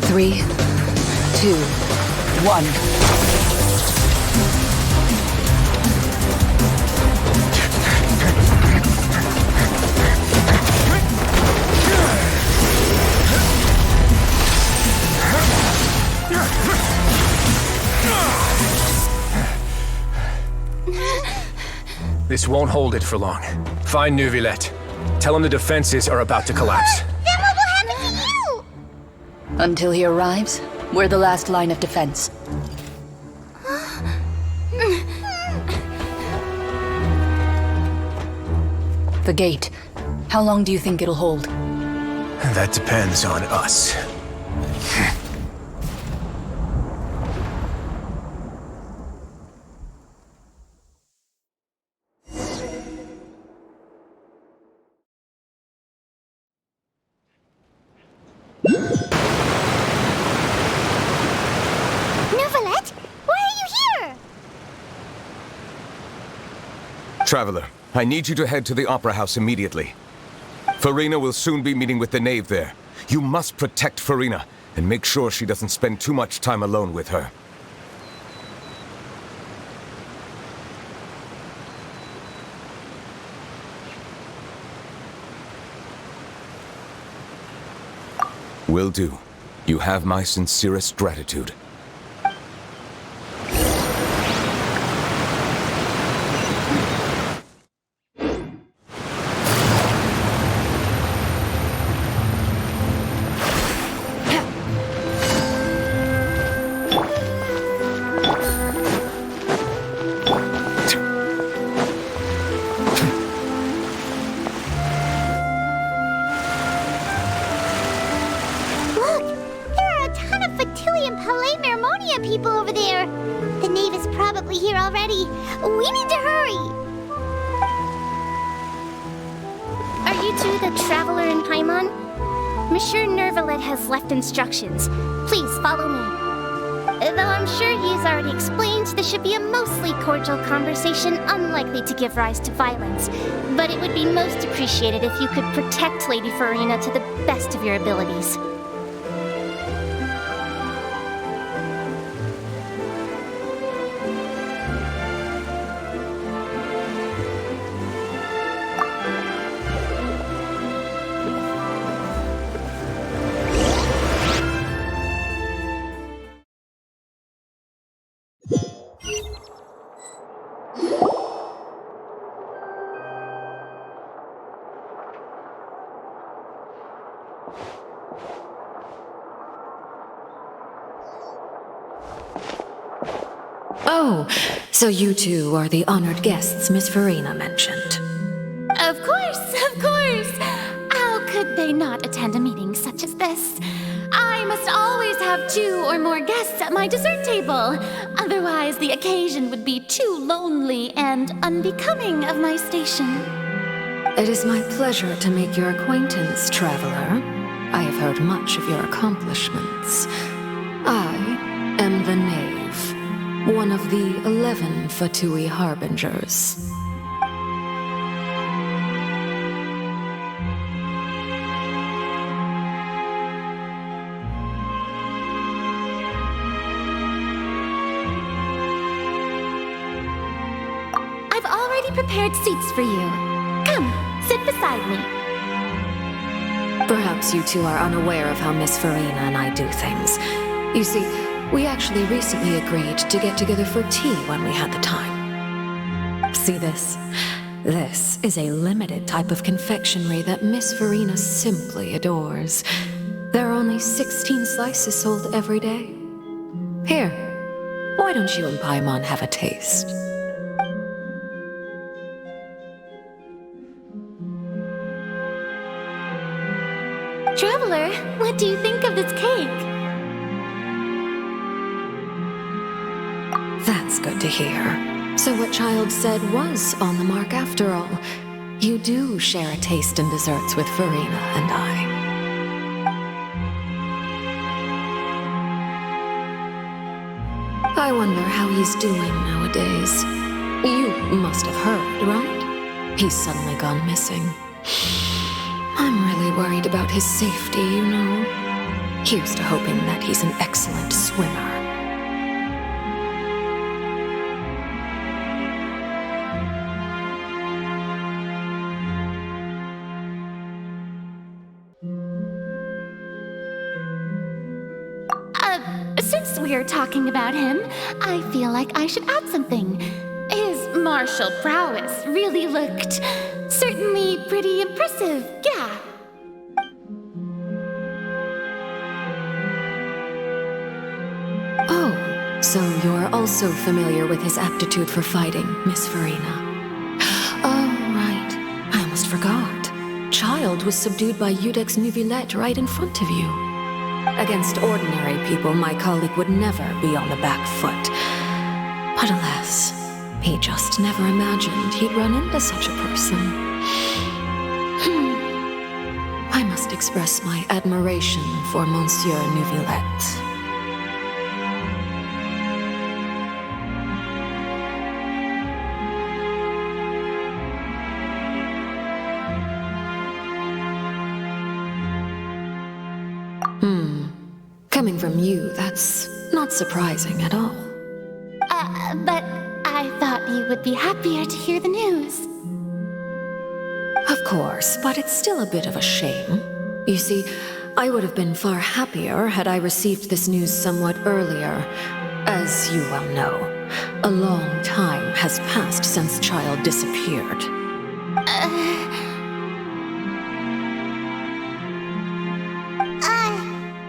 Three, 2, 1. This won't hold it for long. Find Neuvillette. Tell him the defenses are about to collapse. Then what will happen to you? Until he arrives, we're the last line of defense. The gate. How long do you think it'll hold? That depends on us. Traveler, I need you to head to the Opera House immediately. Farina will soon be meeting with the Knave there. You must protect Farina, and make sure she doesn't spend too much time alone with her. Will do. You have my sincerest gratitude. people over there. The knave is probably here already. We need to hurry. Are you two the traveler in Paimon? Monsieur Nervalet has left instructions. Please follow me. Though I'm sure he's already explained, this should be a mostly cordial conversation, unlikely to give rise to violence. But it would be most appreciated if you could protect Lady Farina to the best of your abilities. Oh, so you two are the honored guests Miss Farina mentioned. Of course! How could they not attend a meeting such as this? I must always have 2 or more guests at my dessert table. Otherwise, the occasion would be too lonely and unbecoming of my station. It is my pleasure to make your acquaintance, traveler. I have heard much of your accomplishments. I am the Knave, one of the 11 Fatui Harbingers. I've already prepared seats for you. Come, sit beside me. Perhaps you two are unaware of how Miss Farina and I do things. You see, we actually recently agreed to get together for tea when we had the time. See this? This is a limited type of confectionery that Miss Farina simply adores. There are only 16 slices sold every day. Here, why don't you and Paimon have a taste? Traveler, what do you think of this cake? That's good to hear. So what Child said was on the mark after all. You do share a taste in desserts with Farina and I. I wonder how he's doing nowadays. You must have heard, right? He's suddenly gone missing. I'm really worried about his safety, you know. Here's to hoping that he's an excellent swimmer. Since we're talking about him, I feel like I should add something. His martial prowess really looked certainly pretty impressive, yeah. Oh, so you're also familiar with his aptitude for fighting, Miss Farina. Oh, right. I almost forgot. Child was subdued by Udex Nuvillette right in front of you. Against ordinary people, my colleague would never be on the back foot. But alas, he just never imagined he'd run into such a person. I must express my admiration for Monsieur Nuvillette. Coming from you, that's not surprising at all. But I thought you would be happier to hear the news. Of course, but it's still a bit of a shame. You see, I would have been far happier had I received this news somewhat earlier. As you well know, a long time has passed since Child disappeared.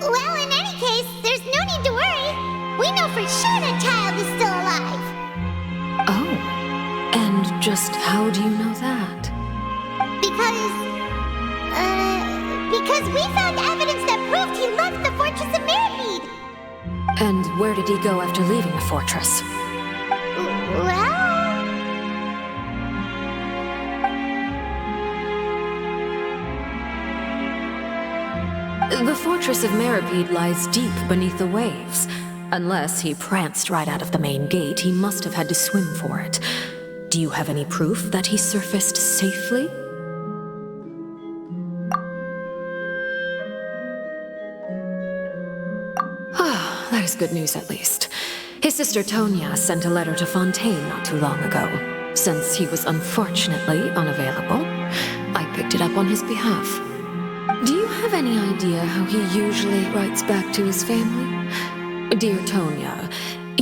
Well, in any case, there's no need to worry. We know for sure that Child is still alive. Oh, and just how do you know that? Because we found evidence that proved he left the Fortress of Mirapede. And where did he go after leaving the fortress? Well... The Fortress of Mirapede lies deep beneath the waves. Unless he pranced right out of the main gate, he must have had to swim for it. Do you have any proof that he surfaced safely? That is good news, at least. His sister Tonya sent a letter to Fontaine not too long ago. Since he was unfortunately unavailable, I picked it up on his behalf. Do you have any idea how he usually writes back to his family? Dear Tonya,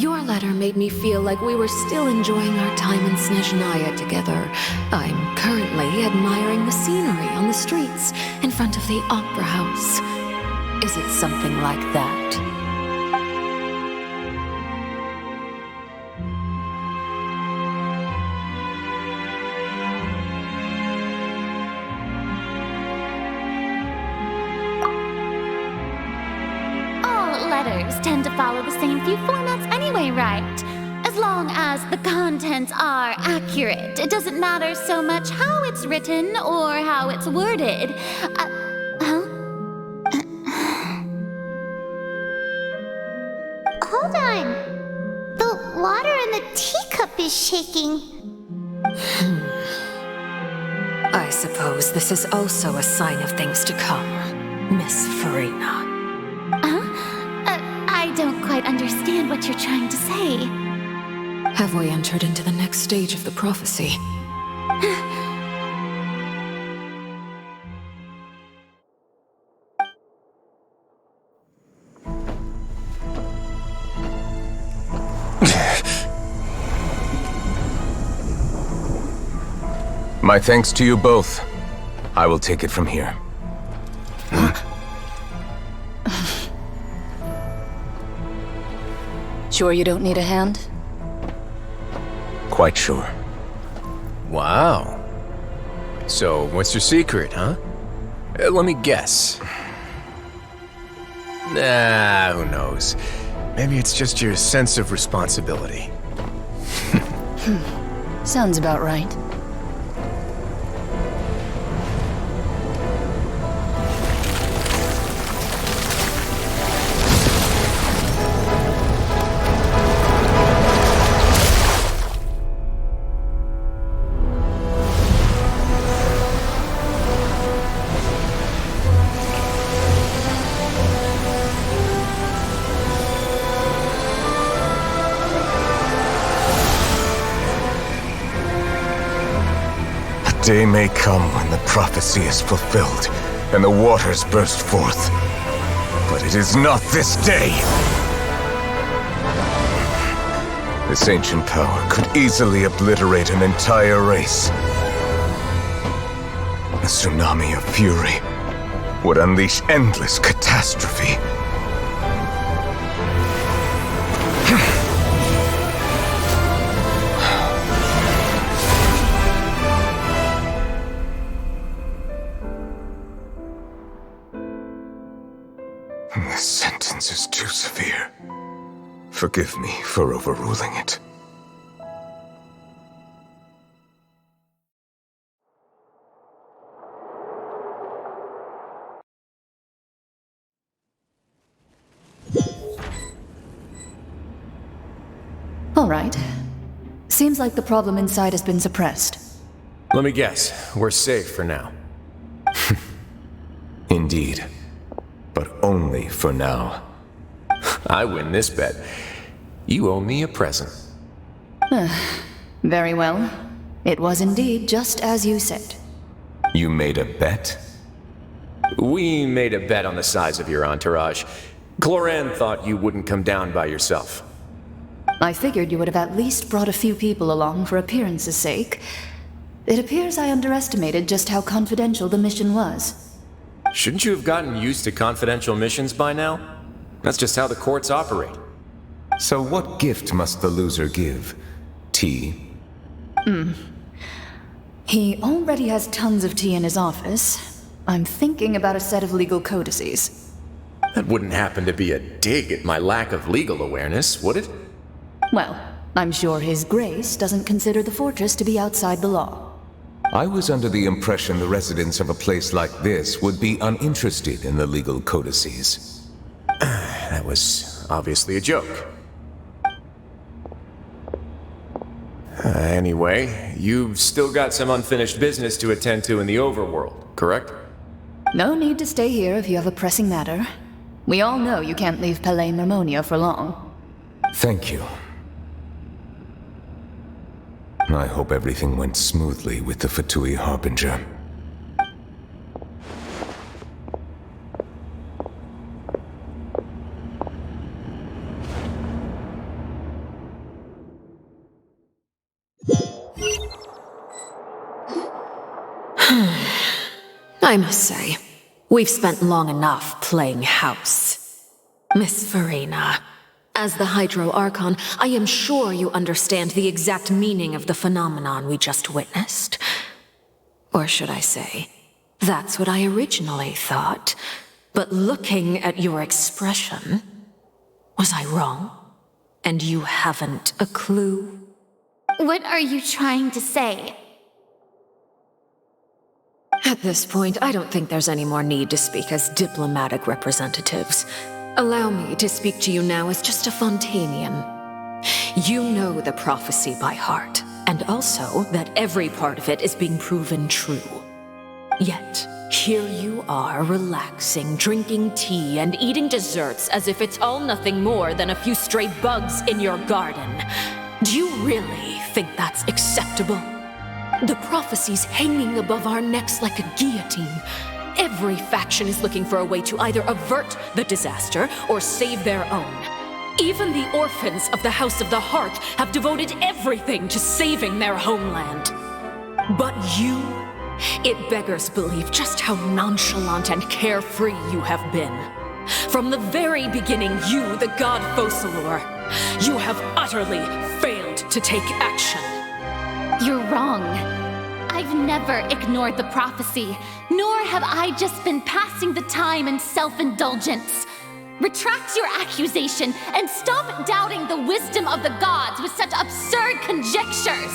your letter made me feel like we were still enjoying our time in Snezhnaya together. I'm currently admiring the scenery on the streets in front of the Opera House. Is it something like that? Letters tend to follow the same few formats anyway, right? As long as the contents are accurate, it doesn't matter so much how it's written or how it's worded. Hold on. The water in the teacup is shaking. I suppose this is also a sign of things to come, Miss Farina. I don't quite understand what you're trying to say. Have we entered into the next stage of the prophecy? My thanks to you both. I will take it from here. Sure you don't need a hand? Quite sure. Wow. So, what's your secret, huh? Let me guess. Nah, who knows? Maybe it's just your sense of responsibility. Sounds about right. Day may come when the prophecy is fulfilled and the waters burst forth. But it is not this day! This ancient power could easily obliterate an entire race. A tsunami of fury would unleash endless catastrophe. This sentence is too severe. Forgive me for overruling it. All right. Seems like the problem inside has been suppressed. Let me guess. We're safe for now. Indeed. But only for now. I win this bet. You owe me a present. Very well. It was indeed just as you said. You made a bet? We made a bet on the size of your entourage. Cloran thought you wouldn't come down by yourself. I figured you would have at least brought a few people along for appearance's sake. It appears I underestimated just how confidential the mission was. Shouldn't you have gotten used to confidential missions by now? That's just how the courts operate. So what gift must the loser give? Tea? He already has tons of tea in his office. I'm thinking about a set of legal codices. That wouldn't happen to be a dig at my lack of legal awareness, would it? Well, I'm sure His Grace doesn't consider the fortress to be outside the law. I was under the impression the residents of a place like this would be uninterested in the legal codices. That was obviously a joke. Anyway, you've still got some unfinished business to attend to in the overworld, correct? No need to stay here if you have a pressing matter. We all know you can't leave Palais Mermonia for long. Thank you. I hope everything went smoothly with the Fatui Harbinger. I must say, we've spent long enough playing house. Miss Farina, as the Hydro Archon, I am sure you understand the exact meaning of the phenomenon we just witnessed. Or should I say, that's what I originally thought. But looking at your expression, was I wrong? And you haven't a clue? What are you trying to say? At this point, I don't think there's any more need to speak as diplomatic representatives. Allow me to speak to you now as just a Fontainian. You know the prophecy by heart, and also that every part of it is being proven true. Yet, here you are relaxing, drinking tea, and eating desserts as if it's all nothing more than a few stray bugs in your garden. Do you really think that's acceptable? The prophecy's hanging above our necks like a guillotine. Every faction is looking for a way to either avert the disaster or save their own. Even the orphans of the House of the Heart have devoted everything to saving their homeland. But you, it beggars belief just how nonchalant and carefree you have been. From the very beginning, you, the god Focalor, you have utterly failed to take action. You're wrong. I've never ignored the prophecy, nor have I just been passing the time in self-indulgence. Retract your accusation and stop doubting the wisdom of the gods with such absurd conjectures.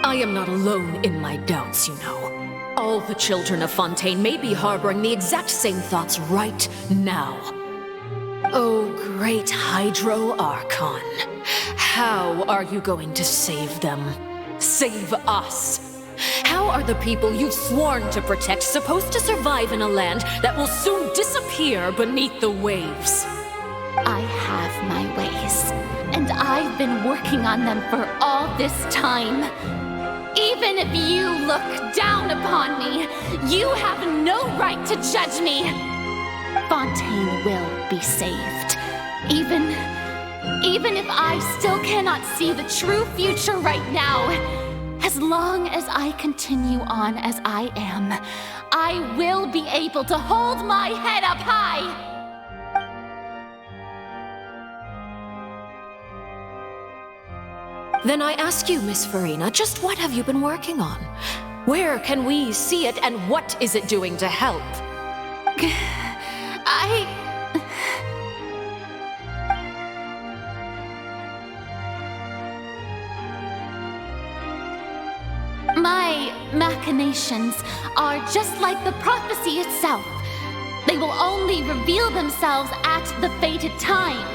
I am not alone in my doubts, you know. All the children of Fontaine may be harboring the exact same thoughts right now. Oh, great Hydro Archon. How are you going to save them? Save us? How are the people you've sworn to protect supposed to survive in a land that will soon disappear beneath the waves? I have my ways, and I've been working on them for all this time. Even if you look down upon me, you have no right to judge me. Fontaine will be saved. Even if I still cannot see the true future right now, as long as I continue on as I am, I will be able to hold my head up high. Then I ask you, Miss Farina, just what have you been working on? Where can we see it, and what is it doing to help? My machinations are just like the prophecy itself. They will only reveal themselves at the fated time.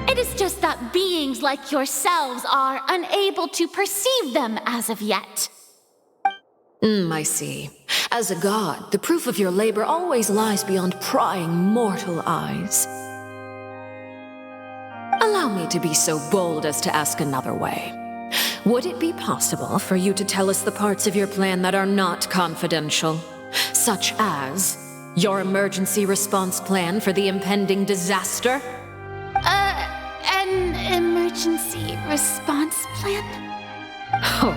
It is just that beings like yourselves are unable to perceive them as of yet. I see. As a god, the proof of your labor always lies beyond prying mortal eyes. allow me to be so bold as to ask another way. Would it be possible for you to tell us the parts of your plan that are not confidential? Such as your emergency response plan for the impending disaster? An emergency response plan? Oh,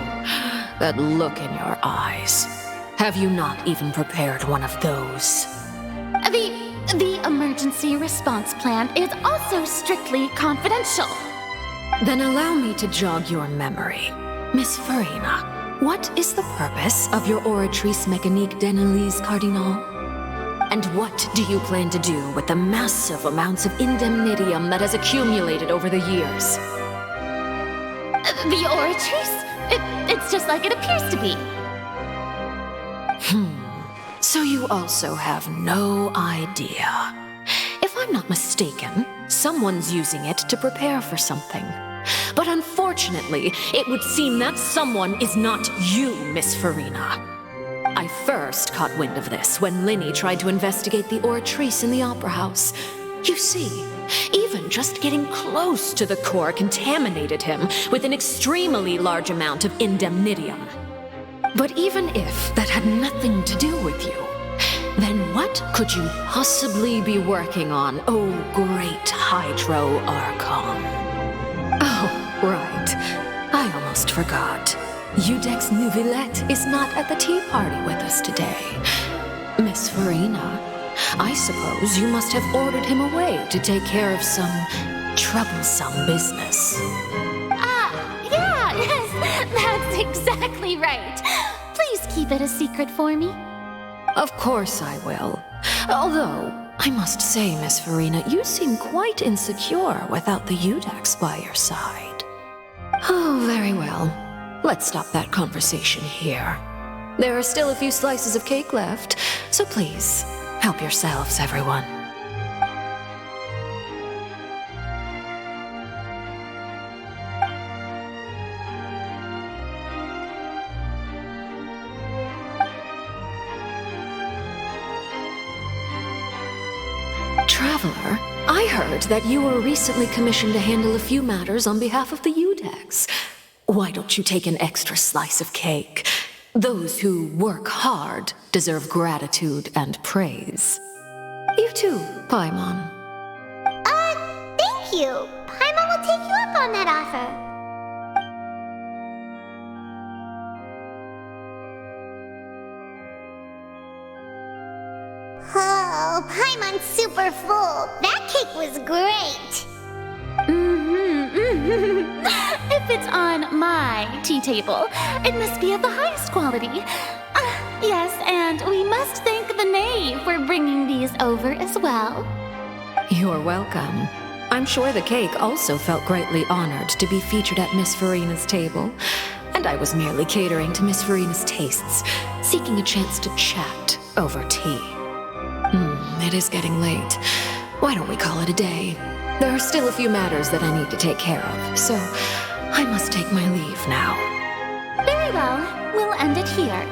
that look in your eyes. Have you not even prepared one of those? The emergency response plan is also strictly confidential. Then allow me to jog your memory. Miss Farina, what is the purpose of your Oratrice Mécanique d'Analyse Cardinal? And what do you plan to do with the massive amounts of indemnitium that has accumulated over the years? The Oratrice? It's just like it appears to be. So you also have no idea. If I'm not mistaken, someone's using it to prepare for something. But unfortunately, it would seem that someone is not you, Miss Farina. I first caught wind of this when Linny tried to investigate the Oratrice in the Opera House. You see, even just getting close to the core contaminated him with an extremely large amount of indemnitium. But even if that had nothing to do with you, then what could you possibly be working on, oh great Hydro Archon? Oh, right. I almost forgot. Udex Nouvillette is not at the tea party with us today. Miss Farina, I suppose you must have ordered him away to take care of some troublesome business. Yes, that's exactly right. Please keep it a secret for me. Of course I will. Although, I must say, Miss Farina, you seem quite insecure without the Udex by your side. Oh, very well. Let's stop that conversation here. There are still a few slices of cake left, so please, help yourselves, everyone. Traveler, I heard that you were recently commissioned to handle a few matters on behalf of the Udex. Why don't you take an extra slice of cake? Those who work hard deserve gratitude and praise. You too, Paimon. Thank you. Paimon will take you up on that offer. Oh, Paimon's super full. That cake was great. If it's on my tea table, it must be of the highest quality. Yes, and we must thank the knave for bringing these over as well. You're welcome. I'm sure the cake also felt greatly honored to be featured at Miss Farina's table, and I was merely catering to Miss Farina's tastes, seeking a chance to chat over tea. It is getting late. Why don't we call it a day? There are still a few matters that I need to take care of, so I must take my leave now. Very well. We'll end it here.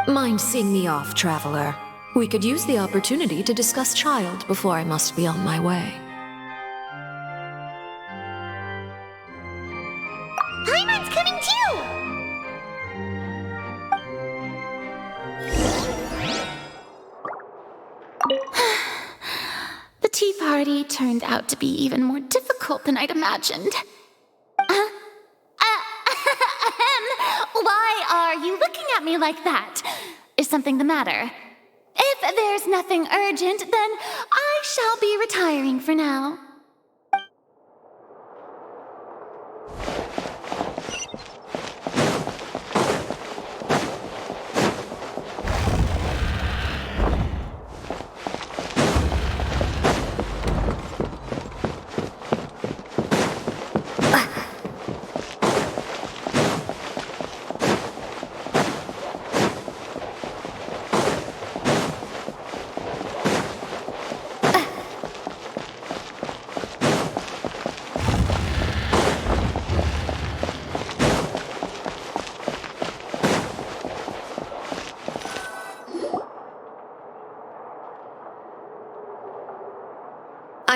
Mind seeing me off, Traveler? We could use the opportunity to discuss Child before I must be on my way. Paimon's coming too! The tea party turned out to be even more difficult than I'd imagined. Why are you looking at me like that? Is something the matter? If there's nothing urgent, then I shall be retiring for now.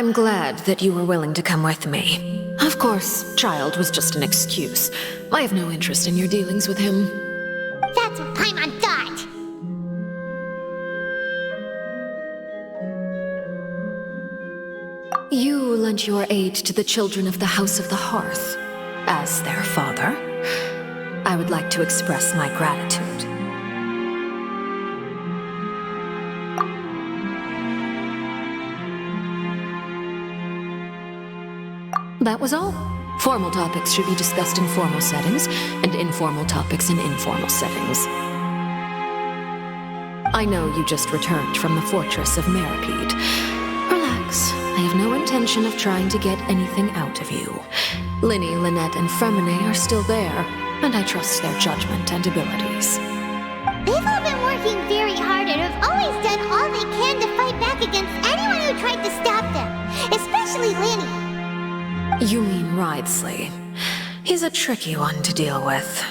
I'm glad that you were willing to come with me. Of course, child was just an excuse. I have no interest in your dealings with him. That's what Paimon thought. You lent your aid to the children of the House of the Hearth. As their father, I would like to express my gratitude. That was all. Formal topics should be discussed in formal settings, and informal topics in informal settings. I know you just returned from the fortress of Meripede. Relax. I have no intention of trying to get anything out of you. Linny, Lynette, and Fremine are still there, and I trust their judgment and abilities. They've all been working very hard and have always done all they can to fight back against anyone who tried to stop them, especially Linny. You mean Wriothesley. He's a tricky one to deal with.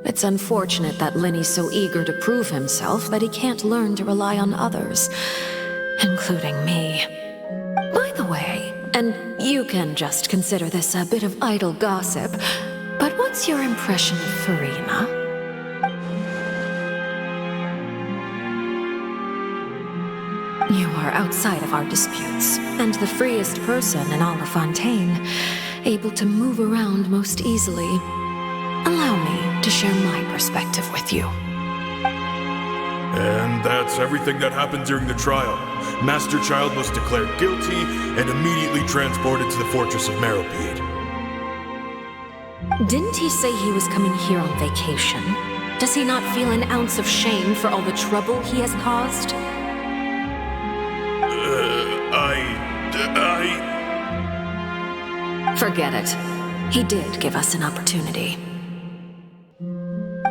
It's unfortunate that Linny's so eager to prove himself that he can't learn to rely on others, including me. By the way, and you can just consider this a bit of idle gossip, but what's your impression of Furina? You are outside of our disputes, and the freest person in all of Fontaine, able to move around most easily. Allow me to share my perspective with you. And that's everything that happened during the trial. Master Child was declared guilty and immediately transported to the Fortress of Meripede. Didn't he say he was coming here on vacation? Does he not feel an ounce of shame for all the trouble he has caused? Forget it. He did give us an opportunity.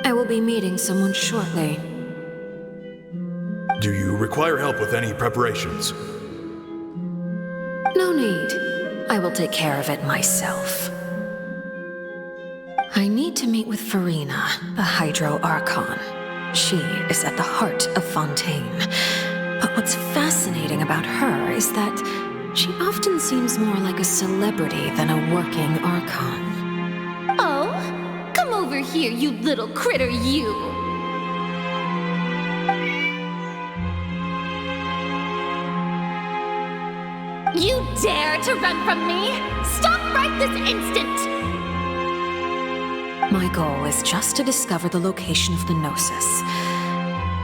I will be meeting someone shortly. Do you require help with any preparations? No need. I will take care of it myself. I need to meet with Furina, the Hydro Archon. She is at the heart of Fontaine. But what's fascinating about her is that she often seems more like a celebrity than a working Archon. Oh, come over here, you little critter, you! You dare to run from me? Stop right this instant! My goal is just to discover the location of the Gnosis.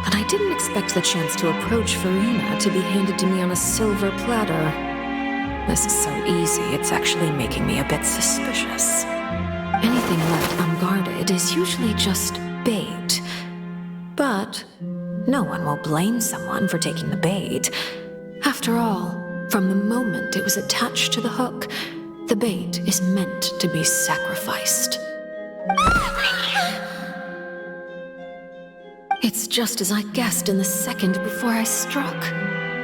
But I didn't expect the chance to approach Furina to be handed to me on a silver platter. This is so easy, it's actually making me a bit suspicious. Anything left unguarded is usually just bait. But no one will blame someone for taking the bait. After all, from the moment it was attached to the hook, the bait is meant to be sacrificed. It's just as I guessed in the second before I struck.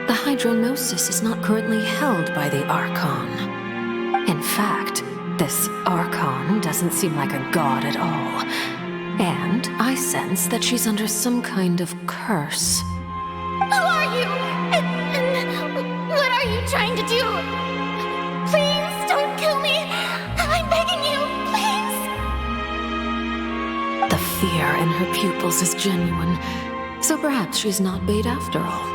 The Hydrognosis is not currently held by the Archon. In fact, this Archon doesn't seem like a god at all. And I sense that she's under some kind of curse. Who are you? And what are you trying to do? Please don't kill me! I'm begging you, please! The fear in her pupils is genuine, so perhaps she's not bait after all.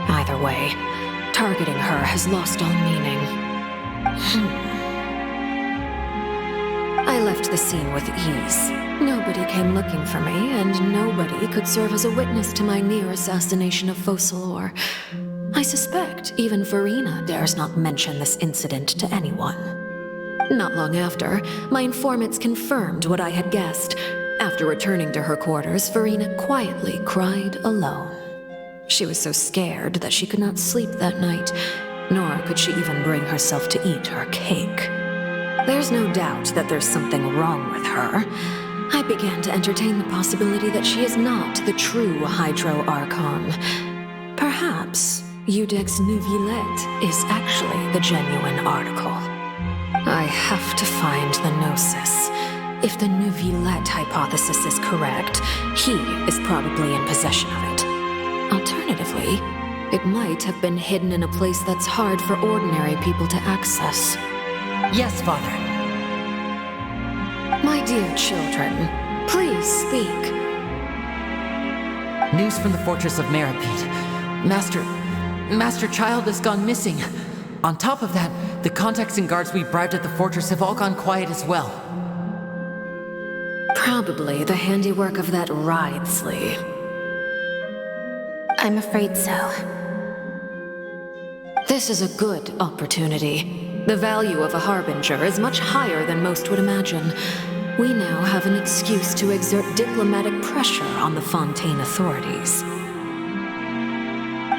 Either way, targeting her has lost all meaning. I left the scene with ease. Nobody came looking for me, and nobody could serve as a witness to my near assassination of Focalor. I suspect even Furina dares not mention this incident to anyone. Not long after, my informants confirmed what I had guessed. After returning to her quarters, Furina quietly cried alone. She was so scared that she could not sleep that night, nor could she even bring herself to eat her cake. There's no doubt that there's something wrong with her. I began to entertain the possibility that she is not the true Hydro Archon. Perhaps Eudex Neuvillette is actually the genuine article. I have to find the Gnosis. If the Neuvillette hypothesis is correct, he is probably in possession of it. Alternatively, It might have been hidden in a place that's hard for ordinary people to access. Yes, Father. My dear children, please speak. News from the fortress of Meripede. Master Child has gone missing. On top of that, the contacts and guards we bribed at the fortress have all gone quiet as well. Probably the handiwork of that Ridesley. I'm afraid so. This is a good opportunity. The value of a harbinger is much higher than most would imagine. We now have an excuse to exert diplomatic pressure on the Fontaine authorities.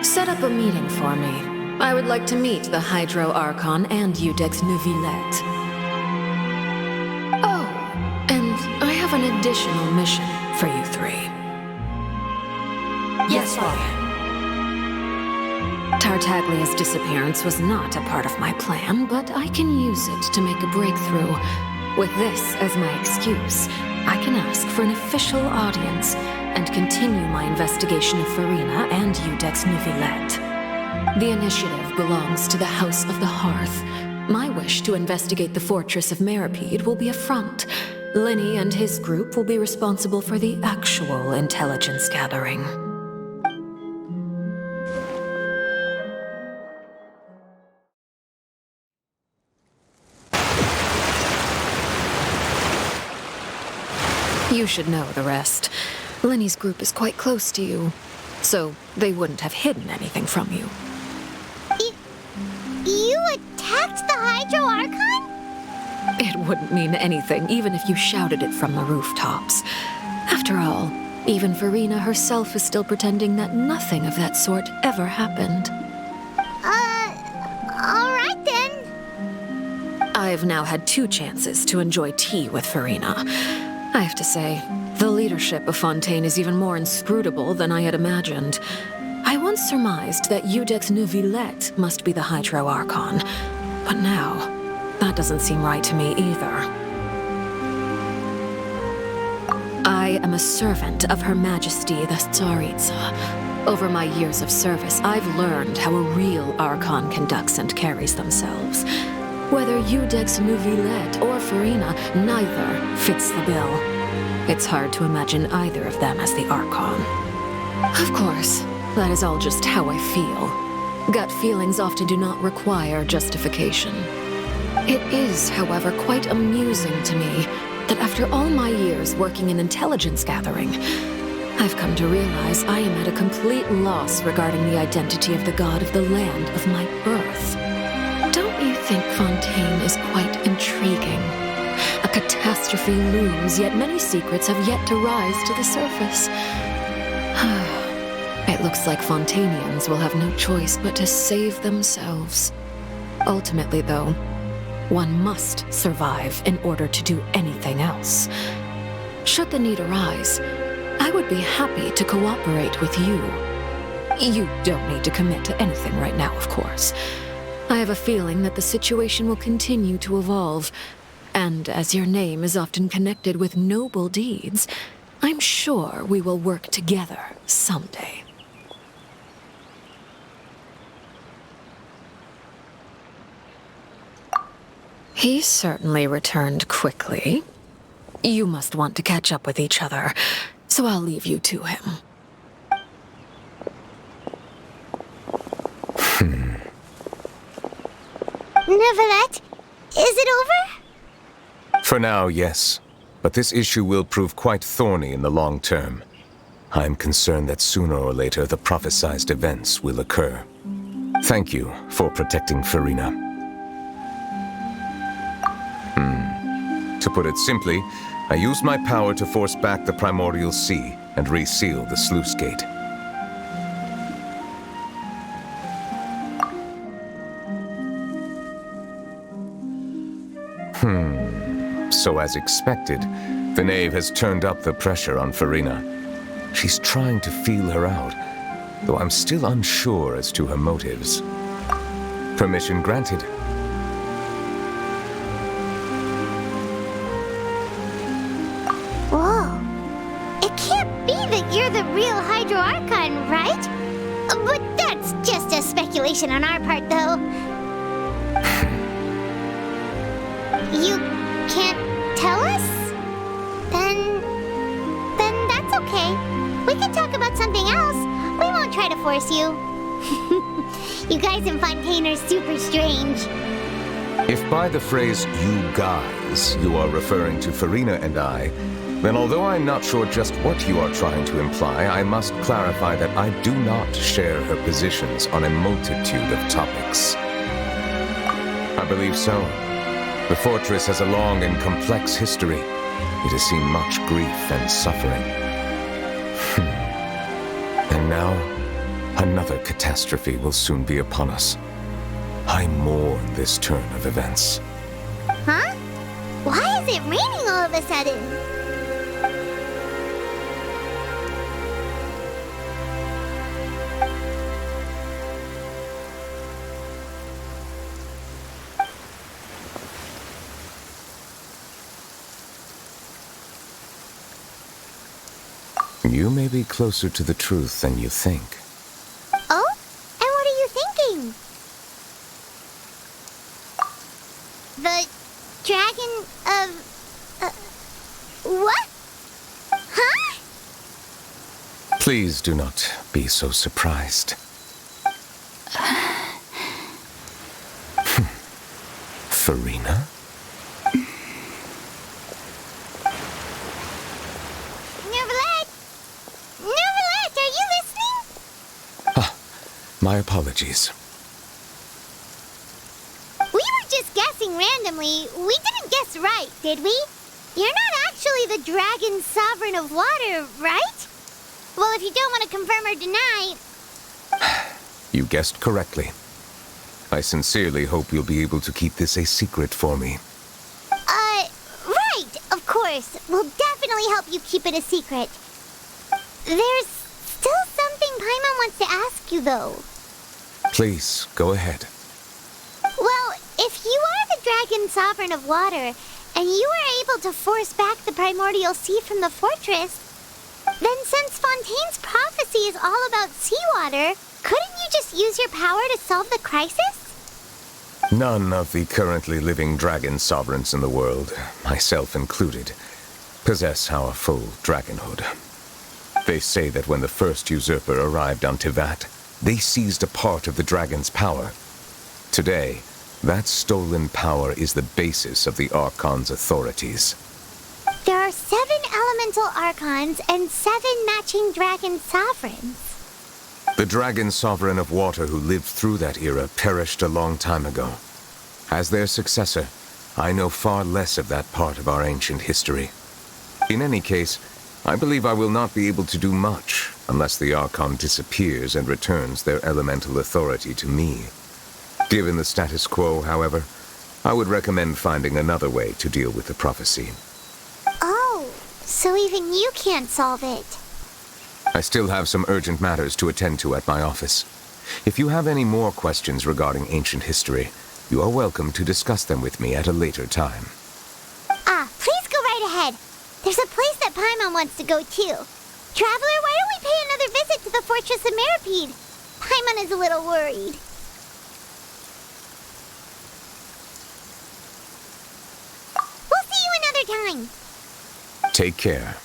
Set up a meeting for me. I would like to meet the Hydro Archon and Udex Neuvillette. Oh, and I have an additional mission for you three. Yes, Father. Tartaglia's disappearance was not a part of my plan, but I can use it to make a breakthrough. With this as my excuse, I can ask for an official audience and continue my investigation of Farina and Udex Neuvillette. The initiative belongs to the House of the Hearth. My wish to investigate the fortress of Meripede will be a front. Linny and his group will be responsible for the actual intelligence gathering. You should know the rest. Linny's group is quite close to you, so they wouldn't have hidden anything from you. You attacked the Hydro Archon? It wouldn't mean anything, even if you shouted it from the rooftops. After all, even Farina herself is still pretending that nothing of that sort ever happened. Alright then. I've now had 2 chances to enjoy tea with Farina. I have to say, the leadership of Fontaine is even more inscrutable than I had imagined. I once surmised that Udex Neuvillette must be the Hydro Archon, but now, that doesn't seem right to me either. I am a servant of Her Majesty the Tsaritsa. Over my years of service, I've learned how a real Archon conducts and carries themselves. Whether Udex Neuvillette or Farina, neither fits the bill. It's hard to imagine either of them as the Archon. Of course, that is all just how I feel. Gut feelings often do not require justification. It is, however, quite amusing to me that after all my years working in intelligence gathering, I've come to realize I am at a complete loss regarding the identity of the god of the land of my birth. Don't you think Fontaine is quite intriguing? A catastrophe looms, yet many secrets have yet to rise to the surface. It looks like Fontainians will have no choice but to save themselves. Ultimately, though, one must survive in order to do anything else. Should the need arise, I would be happy to cooperate with you. You don't need to commit to anything right now, of course. I have a feeling that the situation will continue to evolve, and as your name is often connected with noble deeds, I'm sure we will work together someday. He certainly returned quickly. You must want to catch up with each other, so I'll leave you to him. Neuvillette, is it over? For now, yes. But this issue will prove quite thorny in the long term. I'm concerned that sooner or later the prophesized events will occur. Thank you for protecting Farina. To put it simply, I used my power to force back the primordial sea and reseal the sluice gate. So as expected, the knave has turned up the pressure on Farina. She's trying to feel her out, though I'm still unsure as to her motives. Permission granted. Whoa. It can't be that you're the real Hydro Archon, right? But that's speculation on our part, though. You can't tell us? Then that's okay. We can talk about something else. We won't try to force you. You guys in Fontaine are super strange. If by the phrase, you guys, you are referring to Farina and I, then although I'm not sure just what you are trying to imply, I must clarify that I do not share her positions on a multitude of topics. I believe so. The fortress has a long and complex history. It has seen much grief and suffering. And now, another catastrophe will soon be upon us. I mourn this turn of events. Huh? Why is it raining all of a sudden? You may be closer to the truth than you think. Oh? And what are you thinking? The dragon of... what? Huh? Please do not be so surprised. Farina? Neverlet, are you listening? My apologies. We were just guessing randomly. We didn't guess right, did we? You're not actually the dragon sovereign of water, right? Well, if you don't want to confirm or deny... You guessed correctly. I sincerely hope you'll be able to keep this a secret for me. Right, of course. We'll definitely help you keep it a secret. There's still something Paimon wants to ask you, though. Please, go ahead. Well, if you are the dragon sovereign of water, and you were able to force back the primordial sea from the fortress, then since Fontaine's prophecy is all about seawater, couldn't you just use your power to solve the crisis? None of the currently living dragon sovereigns in the world, myself included, possess our full dragonhood. They say that when the first usurper arrived on Tivat, they seized a part of the dragon's power. Today, that stolen power is the basis of the Archon's authorities. There are 7 elemental Archons and 7 matching dragon sovereigns. The dragon sovereign of water who lived through that era perished a long time ago. As their successor, I know far less of that part of our ancient history. In any case, I believe I will not be able to do much unless the Archon disappears and returns their elemental authority to me. Given the status quo, however, I would recommend finding another way to deal with the prophecy. Oh, so even you can't solve it. I still have some urgent matters to attend to at my office. If you have any more questions regarding ancient history, you are welcome to discuss them with me at a later time. Please go right ahead. There's a place that Paimon wants to go too. Traveler, why don't we pay another visit to the Fortress of Meripede? Paimon is a little worried. We'll see you another time. Take care.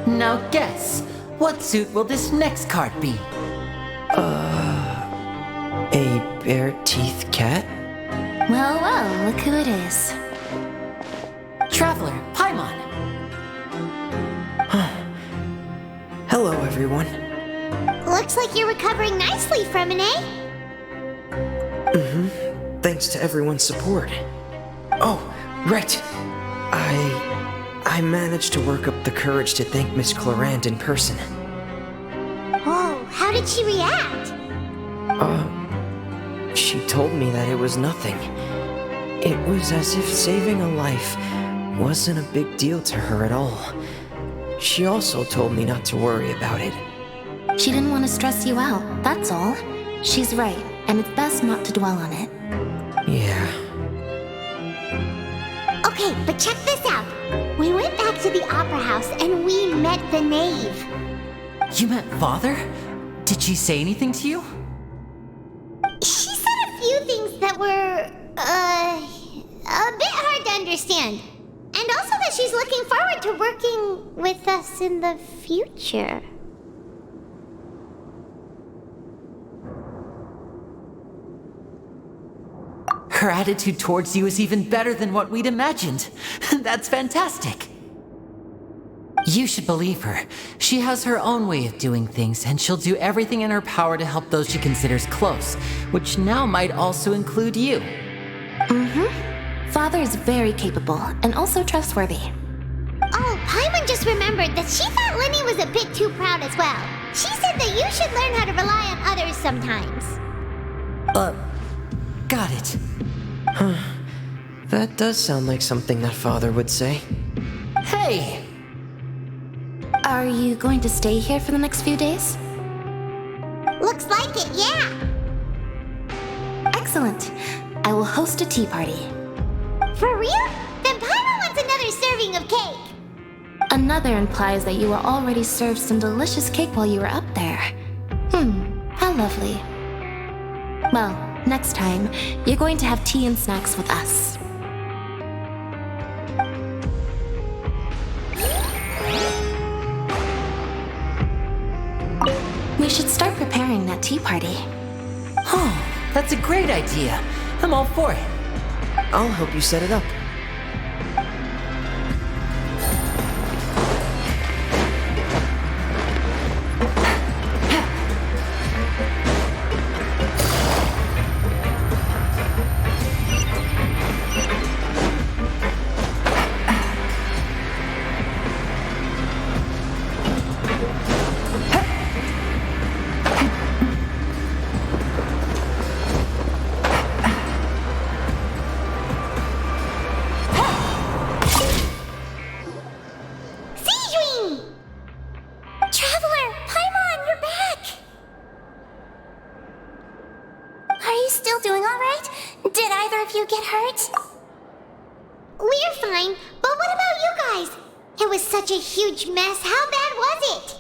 Now guess, what suit will this next card be? A bare-teeth cat? Well, look who it is. Traveler, Paimon. Hello, everyone. Looks like you're recovering nicely from it, eh? Thanks to everyone's support. Oh, right. I managed to work up the courage to thank Miss Clarant in person. Oh, how did she react? She told me that it was nothing. It was as if saving a life wasn't a big deal to her at all. She also told me not to worry about it. She didn't want to stress you out, that's all. She's right, and it's best not to dwell on it. Yeah. Okay, but check this out. We went back to the opera house and we met the knave. You met Father? Did she say anything to you? She said a few things that were, a bit hard to understand. And also that she's looking forward to working with us in the future. Her attitude towards you is even better than what we'd imagined. That's fantastic. You should believe her. She has her own way of doing things, and she'll do everything in her power to help those she considers close, which now might also include you. Father is very capable, and also trustworthy. Oh, Paimon just remembered that she thought Lenny was a bit too proud as well. She said that you should learn how to rely on others sometimes. Got it. That does sound like something that Father would say. Hey! Are you going to stay here for the next few days? Looks like it, yeah. Excellent. I will host a tea party. For real? Then Paimon wants another serving of cake. Another implies that you were already served some delicious cake while you were up there. How lovely. Well, next time, you're going to have tea and snacks with us. We should start preparing that tea party. Oh, that's a great idea. I'm all for it. I'll help you set it up. Such a huge mess. How bad was it?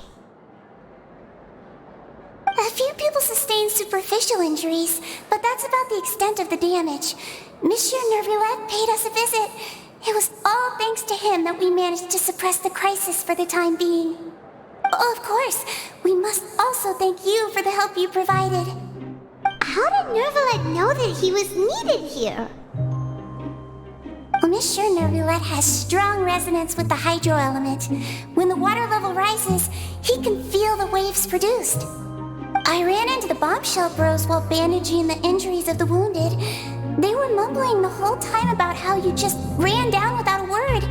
A few people sustained superficial injuries, but that's about the extent of the damage. Monsieur Nervoulet paid us a visit. It was all thanks to him that we managed to suppress the crisis for the time being. Oh, of course, we must also thank you for the help you provided. How did Nervoulet know that he was needed here? Well, Monsieur Nervoulet has strong resonance with the hydro element. When the water level rises, he can feel the waves produced. I ran into the bombshell bros while bandaging the injuries of the wounded. They were mumbling the whole time about how you just ran down without a word.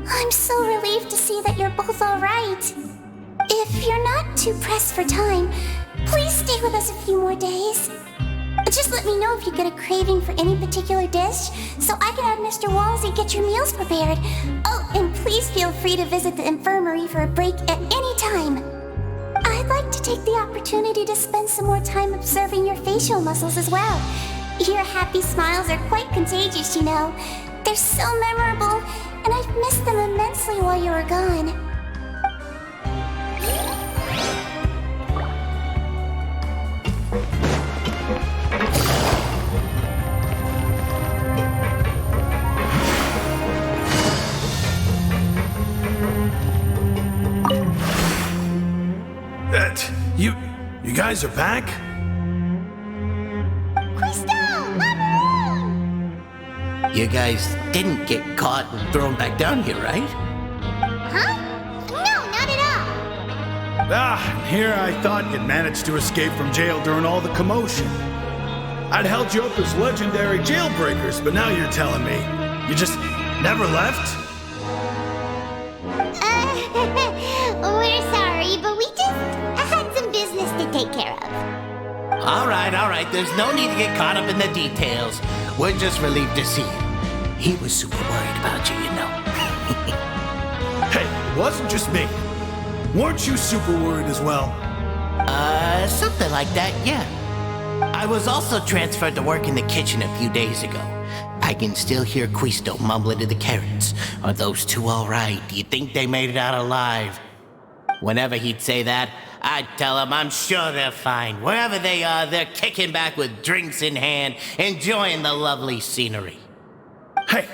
I'm so relieved to see that you're both all right. If you're not too pressed for time, please stay with us a few more days. Just let me know if you get a craving for any particular dish, so I can have Mr. Wolsey get your meals prepared. Oh, and please feel free to visit the infirmary for a break at any time. I'd like to take the opportunity to spend some more time observing your facial muscles as well. Your happy smiles are quite contagious, you know. They're so memorable, and I've missed them immensely while you were gone. You guys are back? You guys didn't get caught and thrown back down here, right? Huh? No, not at all. And here I thought you'd managed to escape from jail during all the commotion. I'd held you up as legendary jailbreakers, but now you're telling me you just never left? We're sorry, but we just had some business to take care of. All right. There's no need to get caught up in the details. We're just relieved to see you. He was super worried about you, you know. Hey, it wasn't just me. Weren't you super worried as well? Something like that, yeah. I was also transferred to work in the kitchen a few days ago. I can still hear Quisto mumbling to the carrots. Are those two all right? Do you think they made it out alive? Whenever he'd say that, I'd tell him I'm sure they're fine. Wherever they are, they're kicking back with drinks in hand, enjoying the lovely scenery. Hey,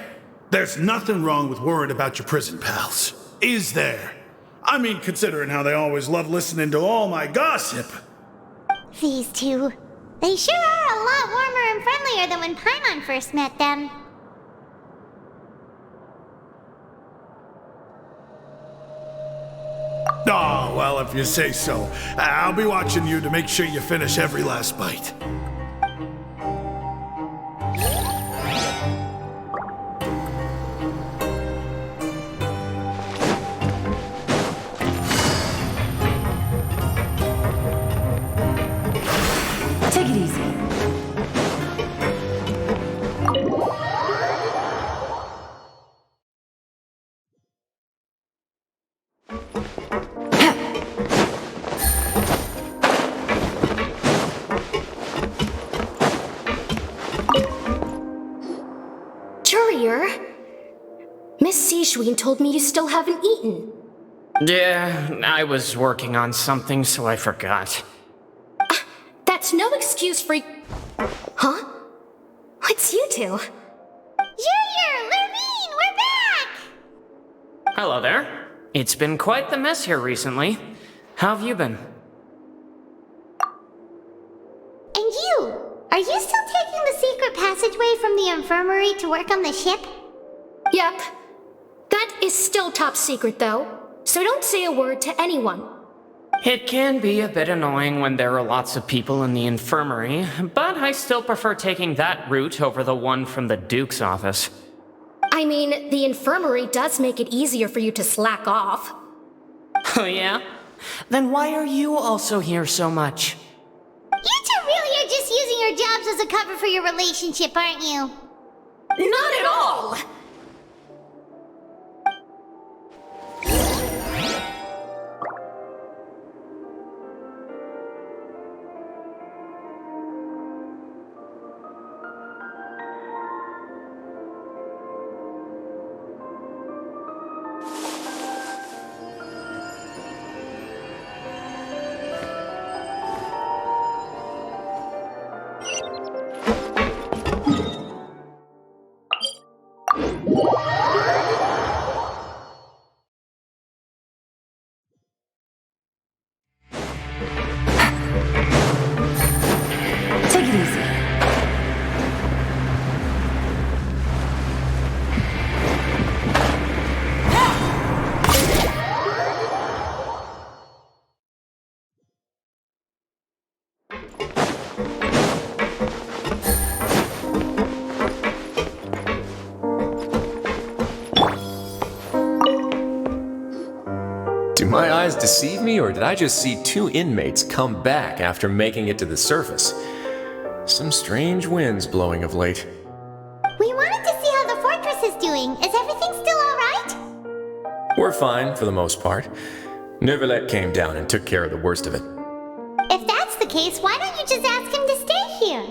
there's nothing wrong with worrying about your prison pals, is there? I mean, considering how they always love listening to all my gossip. These two. They sure are a lot warmer and friendlier than when Paimon first met them. Oh, well, if you say so. I'll be watching you to make sure you finish every last bite. Take it easy. Courier? Miss Sijween told me you still haven't eaten. Yeah, I was working on something, so I forgot. That's no excuse for... Huh? What's you two? Junior! Lurleen! We're back! Hello there. It's been quite the mess here recently. How have you been? And you? Are you still taking the secret passageway from the infirmary to work on the ship? Yep. That is still top secret, though. So don't say a word to anyone. It can be a bit annoying when there are lots of people in the infirmary, but I still prefer taking that route over the one from the Duke's office. I mean, the infirmary does make it easier for you to slack off. Oh yeah? Then why are you also here so much? You two really are just using your jobs as a cover for your relationship, aren't you? Not at all! Take it easy. Do my eyes deceive me, or did I just see two inmates come back after making it to the surface? Some strange winds blowing of late. We wanted to see how the fortress is doing. Is everything still alright? We're fine, for the most part. Neuvillette came down and took care of the worst of it. If that's the case, why don't you just ask him to stay here?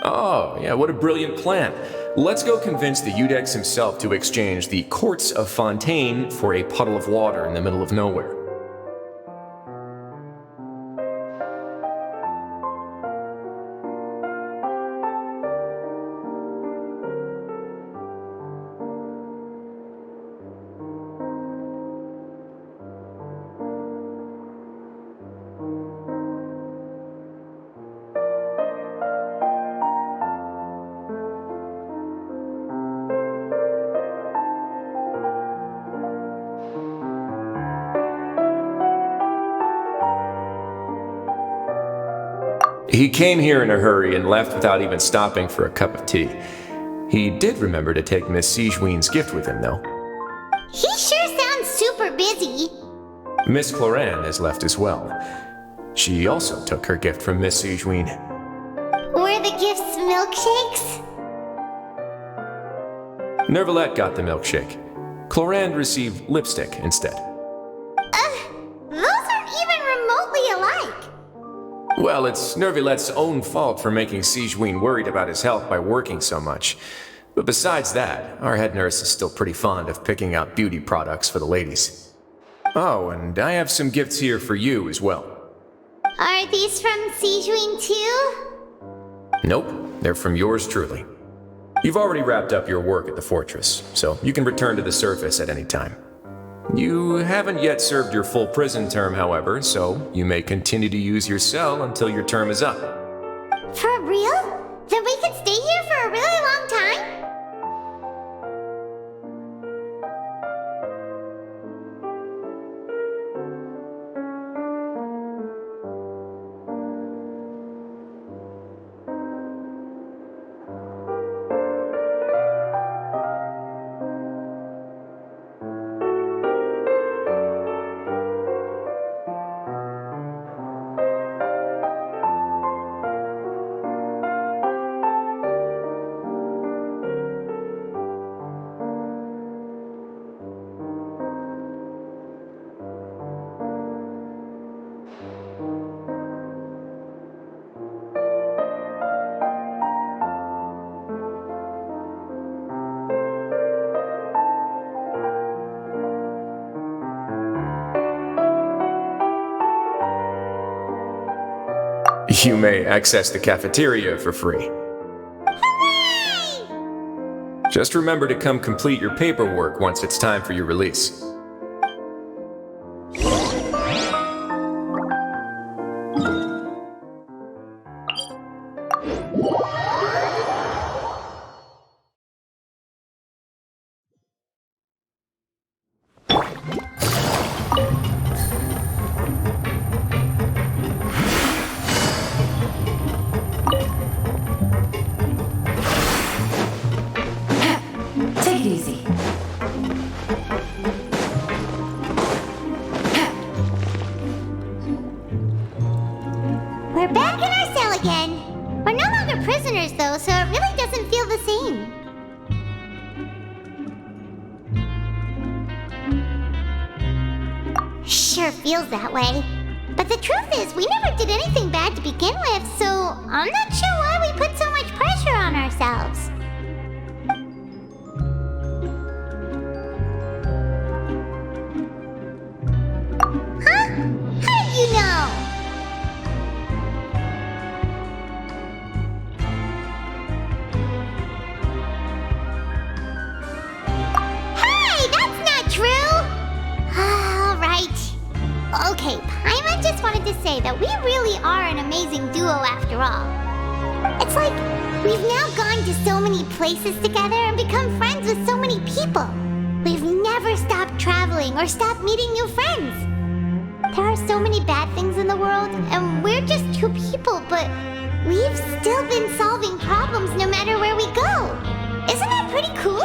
Oh, yeah, what a brilliant plan. Let's go convince the Udex himself to exchange the courts of Fontaine for a puddle of water in the middle of nowhere. He came here in a hurry and left without even stopping for a cup of tea. He did remember to take Miss Sigewin's gift with him, though. He sure sounds super busy. Miss Cloran has left as well. She also took her gift from Miss Sigewin. Were the gifts milkshakes? Nervalette got the milkshake. Cloran received lipstick instead. Those aren't even remotely alike. Well, it's Nervalette's own fault for making Sigewin worried about his health by working so much. But besides that, our head nurse is still pretty fond of picking out beauty products for the ladies. Oh, and I have some gifts here for you as well. Are these from Sigewin too? Nope, they're from yours truly. You've already wrapped up your work at the fortress, so you can return to the surface at any time. You haven't yet served your full prison term, however, so you may continue to use your cell until your term is up. For real? Then we could stay here for a really long time? You may access the cafeteria for free. Hooray! Just remember to come complete your paperwork once it's time for your release. Take it easy. We're back in our cell again. We're no longer prisoners though, so it really doesn't feel the same. Sure feels that way. But the truth is, we never did anything bad to begin with, so I'm not sure why we put so much pressure on ourselves. Huh? How did you know? Hey, that's not true! All right. Okay, Paimon just wanted to say that we really are an amazing duo after all. It's like we've now gone to so many places together and become friends with so many people. We've never stopped traveling or stopped meeting new friends. There are so many bad things in the world, and we're just two people, but we've still been solving problems no matter where we go. Isn't that pretty cool?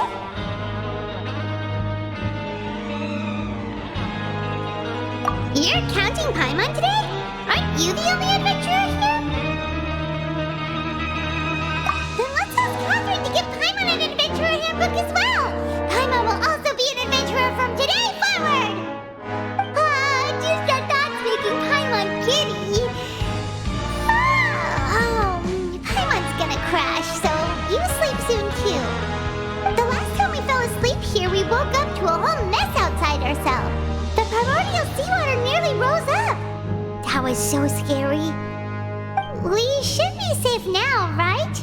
You're counting Paimon today? Aren't you the only adventurer here? Then let's ask Catherine to give Paimon an adventurer handbook as well. Paimon will also be an adventurer from today forward. Just that that's making Paimon giddy. Paimon's gonna crash, so you sleep soon too. The last time we fell asleep here, we woke up to a whole mess outside our cell. The primordial seawater nearly rose up. That was so scary. We should be safe now, right?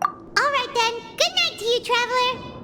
All right then. Good night to you, traveler.